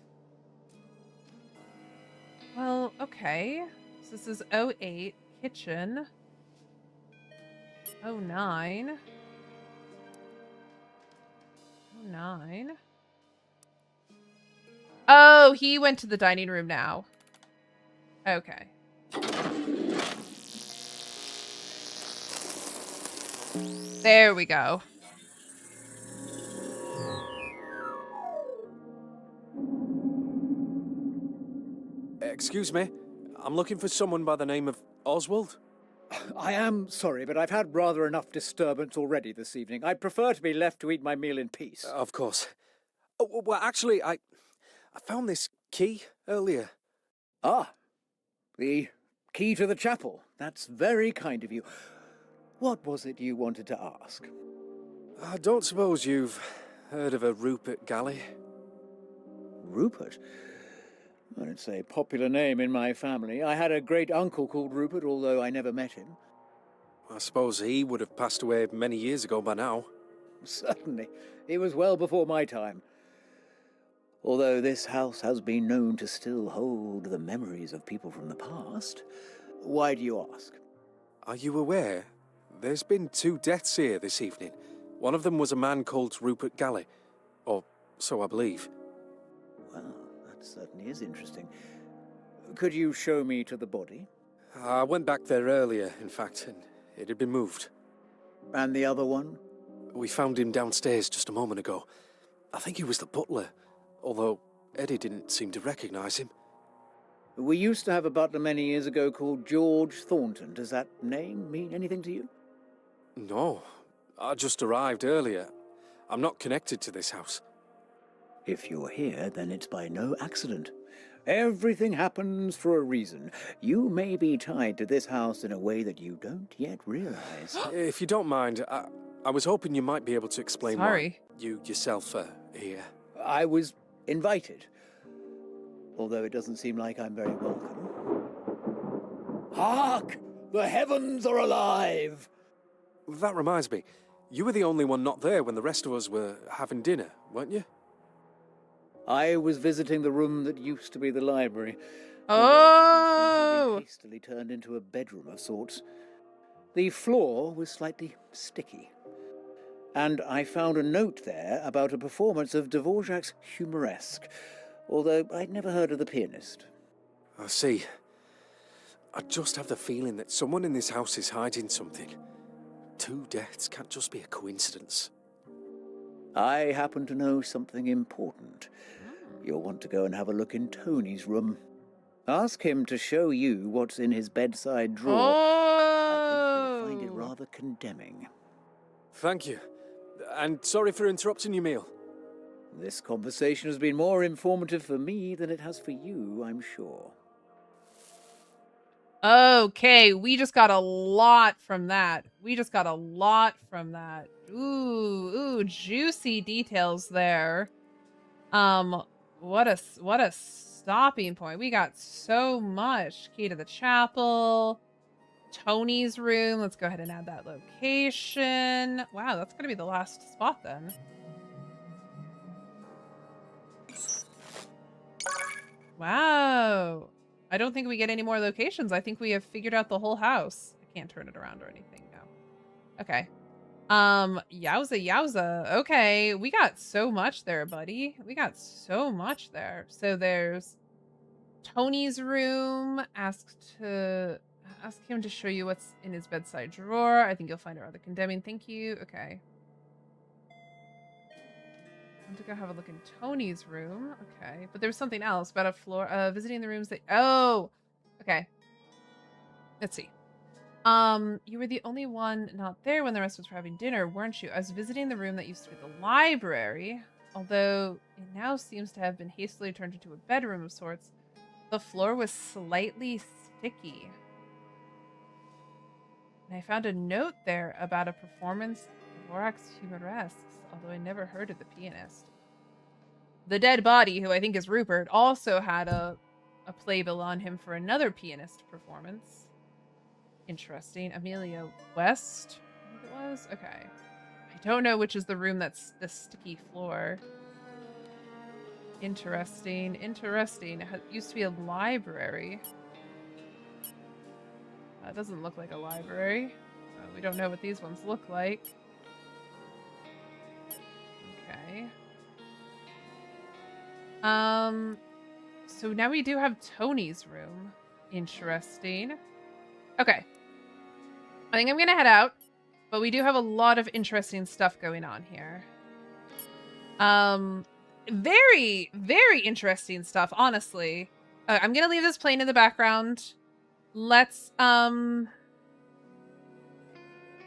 Well, okay. So this is 08, kitchen. 09. 09. Oh, he went to the dining room now. Okay. There we go. Excuse me, I'm looking for someone by the name of Oswald. I am sorry, but I've had rather enough disturbance already this evening. I'd prefer to be left to eat my meal in peace. Of course. Oh, well, actually, I found this key earlier. Ah, the key to the chapel. That's very kind of you. What was it you wanted to ask? I don't suppose you've heard of a Rupert Galley? Rupert? Well, it's a popular name in my family. I had a great-uncle called Rupert, although I never met him. I suppose he would have passed away many years ago by now. Certainly. It was well before my time. Although this house has been known to still hold the memories of people from the past. Why do you ask? Are you aware? There's been 2 deaths here this evening. One of them was a man called Rupert Galley. Or so I believe. Well, that certainly is interesting. Could you show me to the body? I went back there earlier, in fact, and it had been moved. And the other one? We found him downstairs just a moment ago. I think he was the butler, although Eddie didn't seem to recognise him. We used to have a butler many years ago called George Thornton. Does that name mean anything to you? No, I just arrived earlier. I'm not connected to this house. If you're here, then it's by no accident. Everything happens for a reason. You may be tied to this house in a way that you don't yet realize. If you don't mind, I was hoping you might be able to explain why you yourself are here. I was invited, although it doesn't seem like I'm very welcome. Hark! The heavens are alive! That reminds me, you were the only one not there when the rest of us were having dinner, weren't you? I was visiting the room that used to be the library. Oh! Hastily turned into a bedroom of sorts. The floor was slightly sticky. And I found a note there about a performance of Dvorak's Humoresque, although I'd never heard of the pianist. I see. I just have the feeling that someone in this house is hiding something. 2 deaths can't just be a coincidence. I happen to know something important. You'll want to go and have a look in Tony's room. Ask him to show you what's in his bedside drawer. I think you'll find it rather condemning. Thank you. And sorry for interrupting your meal. This conversation has been more informative for me than it has for you, I'm sure. Okay, we just got a lot from that. Ooh, juicy details there. What a stopping point. We got so much. Key to the chapel, Tony's room. Let's go ahead and add that location. Wow, that's gonna be the last spot then. Wow. I don't think we get any more locations. I think we have figured out the whole house. I can't turn it around or anything now. Okay. Yowza. Okay, we got so much there, buddy. We got so much there. So there's Tony's room. Ask him to show you what's in his bedside drawer. I think you'll find it rather condemning. Thank you. Okay. I'm to go have a look in Tony's room. Okay, but there was something else about a floor. Visiting the rooms that. Oh, okay. Let's see. You were the only one not there when the rest of us were having dinner, weren't you? I was visiting the room that used to be the library, although it now seems to have been hastily turned into a bedroom of sorts. The floor was slightly sticky. And I found a note there about a performance of Dvorak's Humoresque, although I never heard of the pianist. The dead body, who I think is Rupert, also had a playbill on him for another pianist performance. Interesting. Amelia West, I think it was? Okay. I don't know which is the room that's the sticky floor. Interesting. It used to be a library. That doesn't look like a library. We don't know what these ones look like. Okay. So now we do have Tony's room. Interesting. Okay. I think I'm gonna head out, but we do have a lot of interesting stuff going on here. Very, very interesting stuff, honestly. I'm gonna leave this playing in the background. Let's,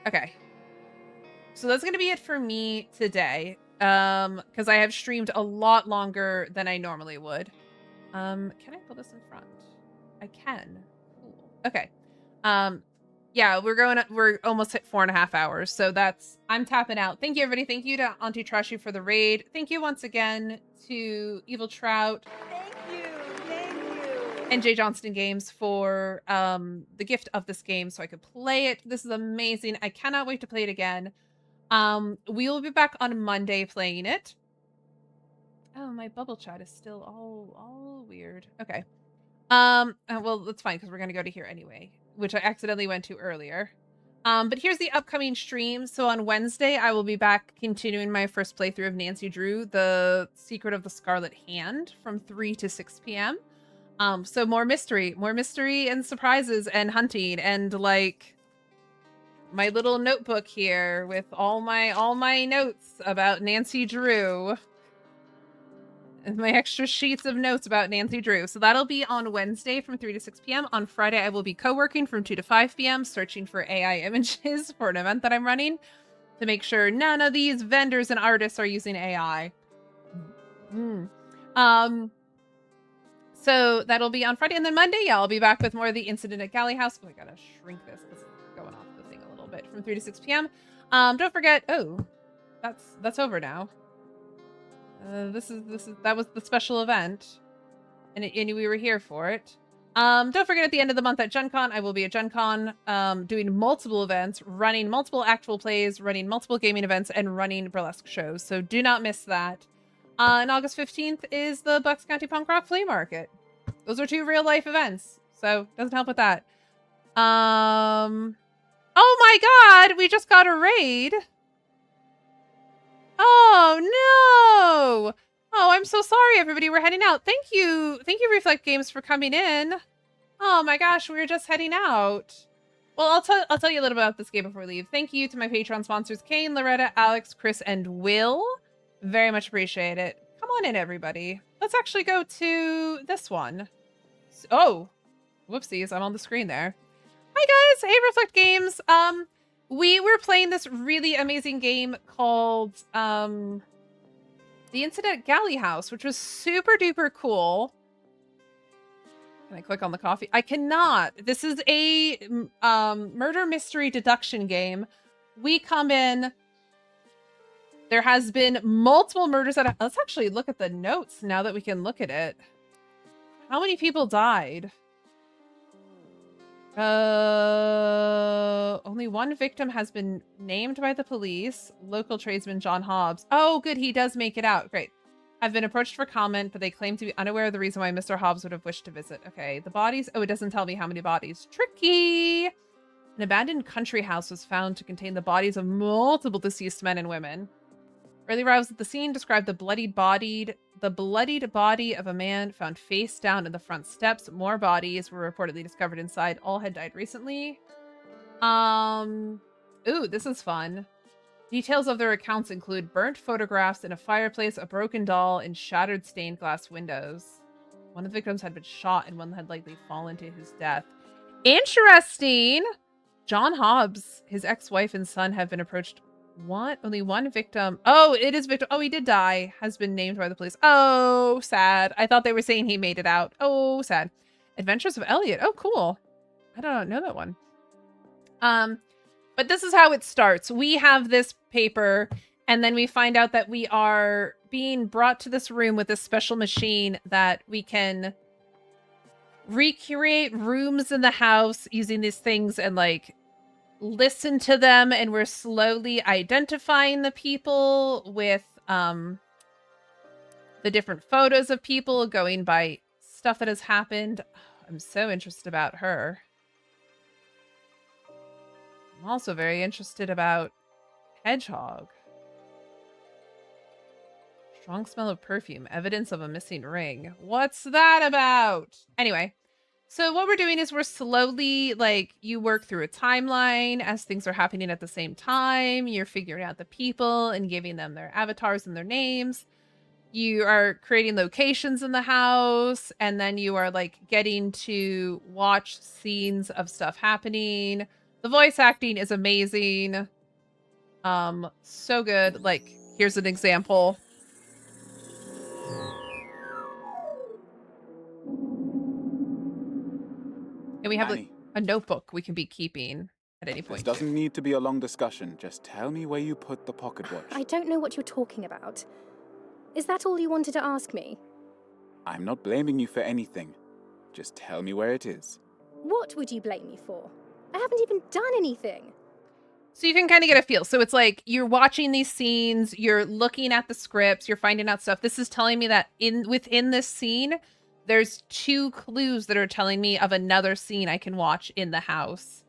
okay. So that's gonna be it for me today. Because I have streamed a lot longer than I normally would. Can I pull this in front? I can. Cool. Okay. Yeah, we're almost at 4.5 hours. So I'm tapping out. Thank you, everybody. Thank you to Auntie Trashy for the raid. Thank you once again to Evil Trout. Thank you. And Jay Johnston Games for the gift of this game so I could play it. This is amazing. I cannot wait to play it again. We will be back on Monday playing it. Oh, my bubble chat is still all weird. Okay. Well, that's fine because we're gonna go to here anyway, which I accidentally went to earlier. But here's the upcoming stream. So on Wednesday, I will be back continuing my first playthrough of Nancy Drew, The Secret of the Scarlet Hand, from 3 to 6 p.m. So more mystery and surprises and hunting and like my little notebook here with all my notes about Nancy Drew. And my extra sheets of notes about Nancy Drew. So that'll be on Wednesday from 3 to 6 p.m. On Friday, I will be co-working from 2 to 5 p.m. searching for AI images for an event that I'm running to make sure none of these vendors and artists are using AI. So that'll be on Friday. And then Monday, yeah, I'll be back with more of the incident at Galley House. Oh, I gotta shrink this. This is going off the thing a little bit from 3 to 6 p.m. Don't forget, that's over now. That was the special event, and we were here for it. Don't forget at the end of the month at Gen Con, I will be at Gen Con, doing multiple events, running multiple actual plays, running multiple gaming events, and running burlesque shows. So do not miss that. And August 15th is the Bucks County Punk Rock Flea Market. Those are 2 real life events, so doesn't help with that. Oh my God, we just got a raid. Oh no! Oh, I'm so sorry, everybody. We're heading out. Thank you, Reflect Games, for coming in. Oh my gosh, we were just heading out. Well, I'll tell you a little about this game before we leave. Thank you to my Patreon sponsors, Kane, Loretta, Alex, Chris, and Will. Very much appreciate it. Come on in, everybody. Let's actually go to this one. Oh, whoopsies! I'm on the screen there. Hi guys. Hey, Reflect Games. We were playing this really amazing game called The Incident at Galley House, which was super duper cool. Can I click on the coffee? I cannot. This is a murder mystery deduction game. We come in. There has been multiple murders. Let's actually look at the notes now that we can look at it. How many people died? Only one victim has been named by the police. Local tradesman John Hobbs. Oh, good. He does make it out. Great. I've been approached for comment, but they claim to be unaware of the reason why Mr. Hobbs would have wished to visit. Okay. The bodies. Oh, it doesn't tell me how many bodies. Tricky. An abandoned country house was found to contain the bodies of multiple deceased men and women. Early arrivals at the scene described the bloodied body of a man found face down in the front steps. More bodies were reportedly discovered inside. All had died recently. Ooh, this is fun. Details of their accounts include burnt photographs in a fireplace, a broken doll, and shattered stained glass windows. One of the victims had been shot and one had likely fallen to his death. Interesting! John Hobbs, his ex-wife and son have been approached. What? Only one victim. Oh, it is victim. Oh, he did die. Has been named by the police. Oh, sad. I thought they were saying he made it out. Oh, sad. Adventures of Elliot. Oh, cool. I don't know that one. But this is how it starts. We have this paper, and then we find out that we are being brought to this room with this special machine that we can recreate rooms in the house using these things and like listen to them, and we're slowly identifying the people with the different photos of people going by stuff that has happened. I'm so interested about her. I'm also very interested about Hedgehog. Strong smell of perfume, evidence of a missing ring. What's that about? Anyway, so what we're doing is we're slowly, like, you work through a timeline as things are happening at the same time. You're figuring out the people and giving them their avatars and their names. You are creating locations in the house, and then you are, like, getting to watch scenes of stuff happening. The voice acting is amazing. So good. Like, here's an example. And we have like a notebook we can be keeping at any point. This doesn't need to be a long discussion. Just tell me where you put the pocket watch. I don't know what you're talking about. Is that all you wanted to ask me? I'm not blaming you for anything. Just tell me where it is. What would you blame me for? I haven't even done anything. So you can kind of get a feel. So it's like you're watching these scenes, you're looking at the scripts, you're finding out stuff. This is telling me that within this scene, there's 2 clues that are telling me of another scene I can watch in the house.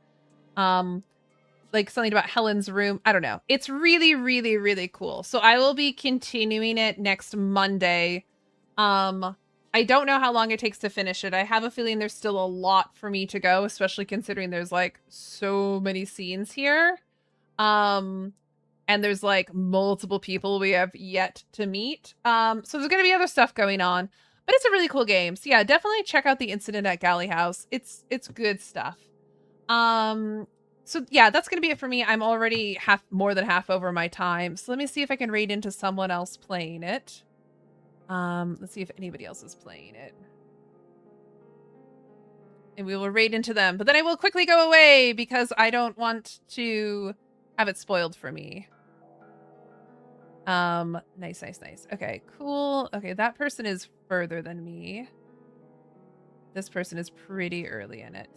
Like something about Helen's room. I don't know. It's really, really, really cool. So I will be continuing it next Monday. I don't know how long it takes to finish it. I have a feeling there's still a lot for me to go, especially considering there's like so many scenes here. And there's like multiple people we have yet to meet. So there's going to be other stuff going on, but it's a really cool game. So yeah, definitely check out The Incident at Galley House. It's good stuff. So yeah, that's going to be it for me. I'm already more than half over my time. So let me see if I can raid into someone else playing it. Let's see if anybody else is playing it. And we will raid into them, but then I will quickly go away because I don't want to have it spoiled for me. Nice. Okay, cool. Okay, that person is further than me. This person is pretty early in it.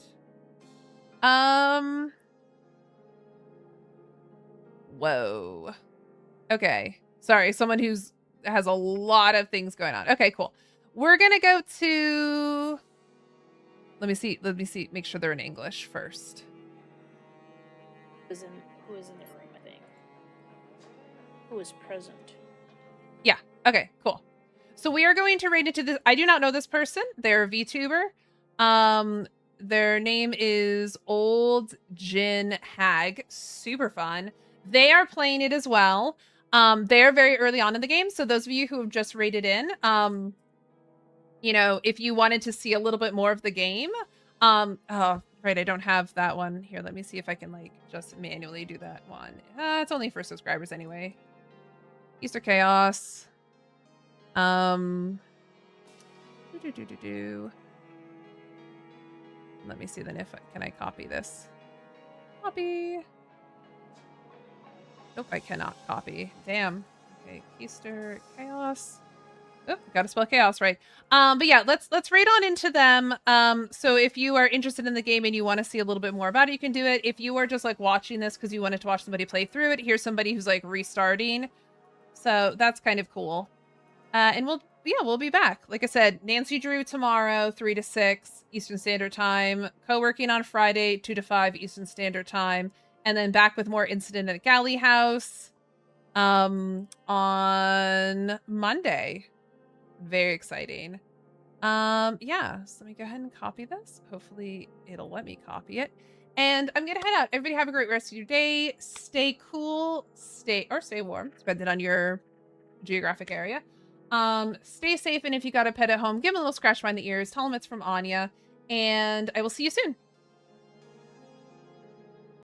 Whoa. Okay. Sorry, someone has a lot of things going on. Okay, cool. We're gonna go to... Let me see. Make sure they're in English first. Who is in the room, I think. Who is present. Yeah. Okay, cool. So we are going to raid into this. I do not know this person. They're a VTuber. Their name is Old Gin Hag. Super fun. They are playing it as well. They are very early on in the game. So those of you who have just raided in, you know, if you wanted to see a little bit more of the game, oh, right, I don't have that one here. Let me see if I can like just manually do that one. It's only for subscribers anyway. Easter Chaos. Let me see then if can I copy this? Copy. Nope, I cannot copy. Damn. Okay, Easter Chaos. Oh, gotta spell chaos right. But yeah, let's raid on into them. So if you are interested in the game and you want to see a little bit more about it, you can do it. If you are just like watching this because you wanted to watch somebody play through it, here's somebody who's like restarting. So that's kind of cool. And we'll be back. Like I said, Nancy Drew tomorrow, 3 to 6 Eastern Standard Time. Co-working on Friday, 2 to 5 Eastern Standard Time. And then back with more Incident at Galley House on Monday. Very exciting. Yeah, so let me go ahead and copy this. Hopefully it'll let me copy it. And I'm gonna head out. Everybody have a great rest of your day. Stay cool, stay warm, depending on your geographic area. Stay safe, and if you got a pet at home, give them a little scratch behind the ears. Tell them it's from Anja, and I will see you soon.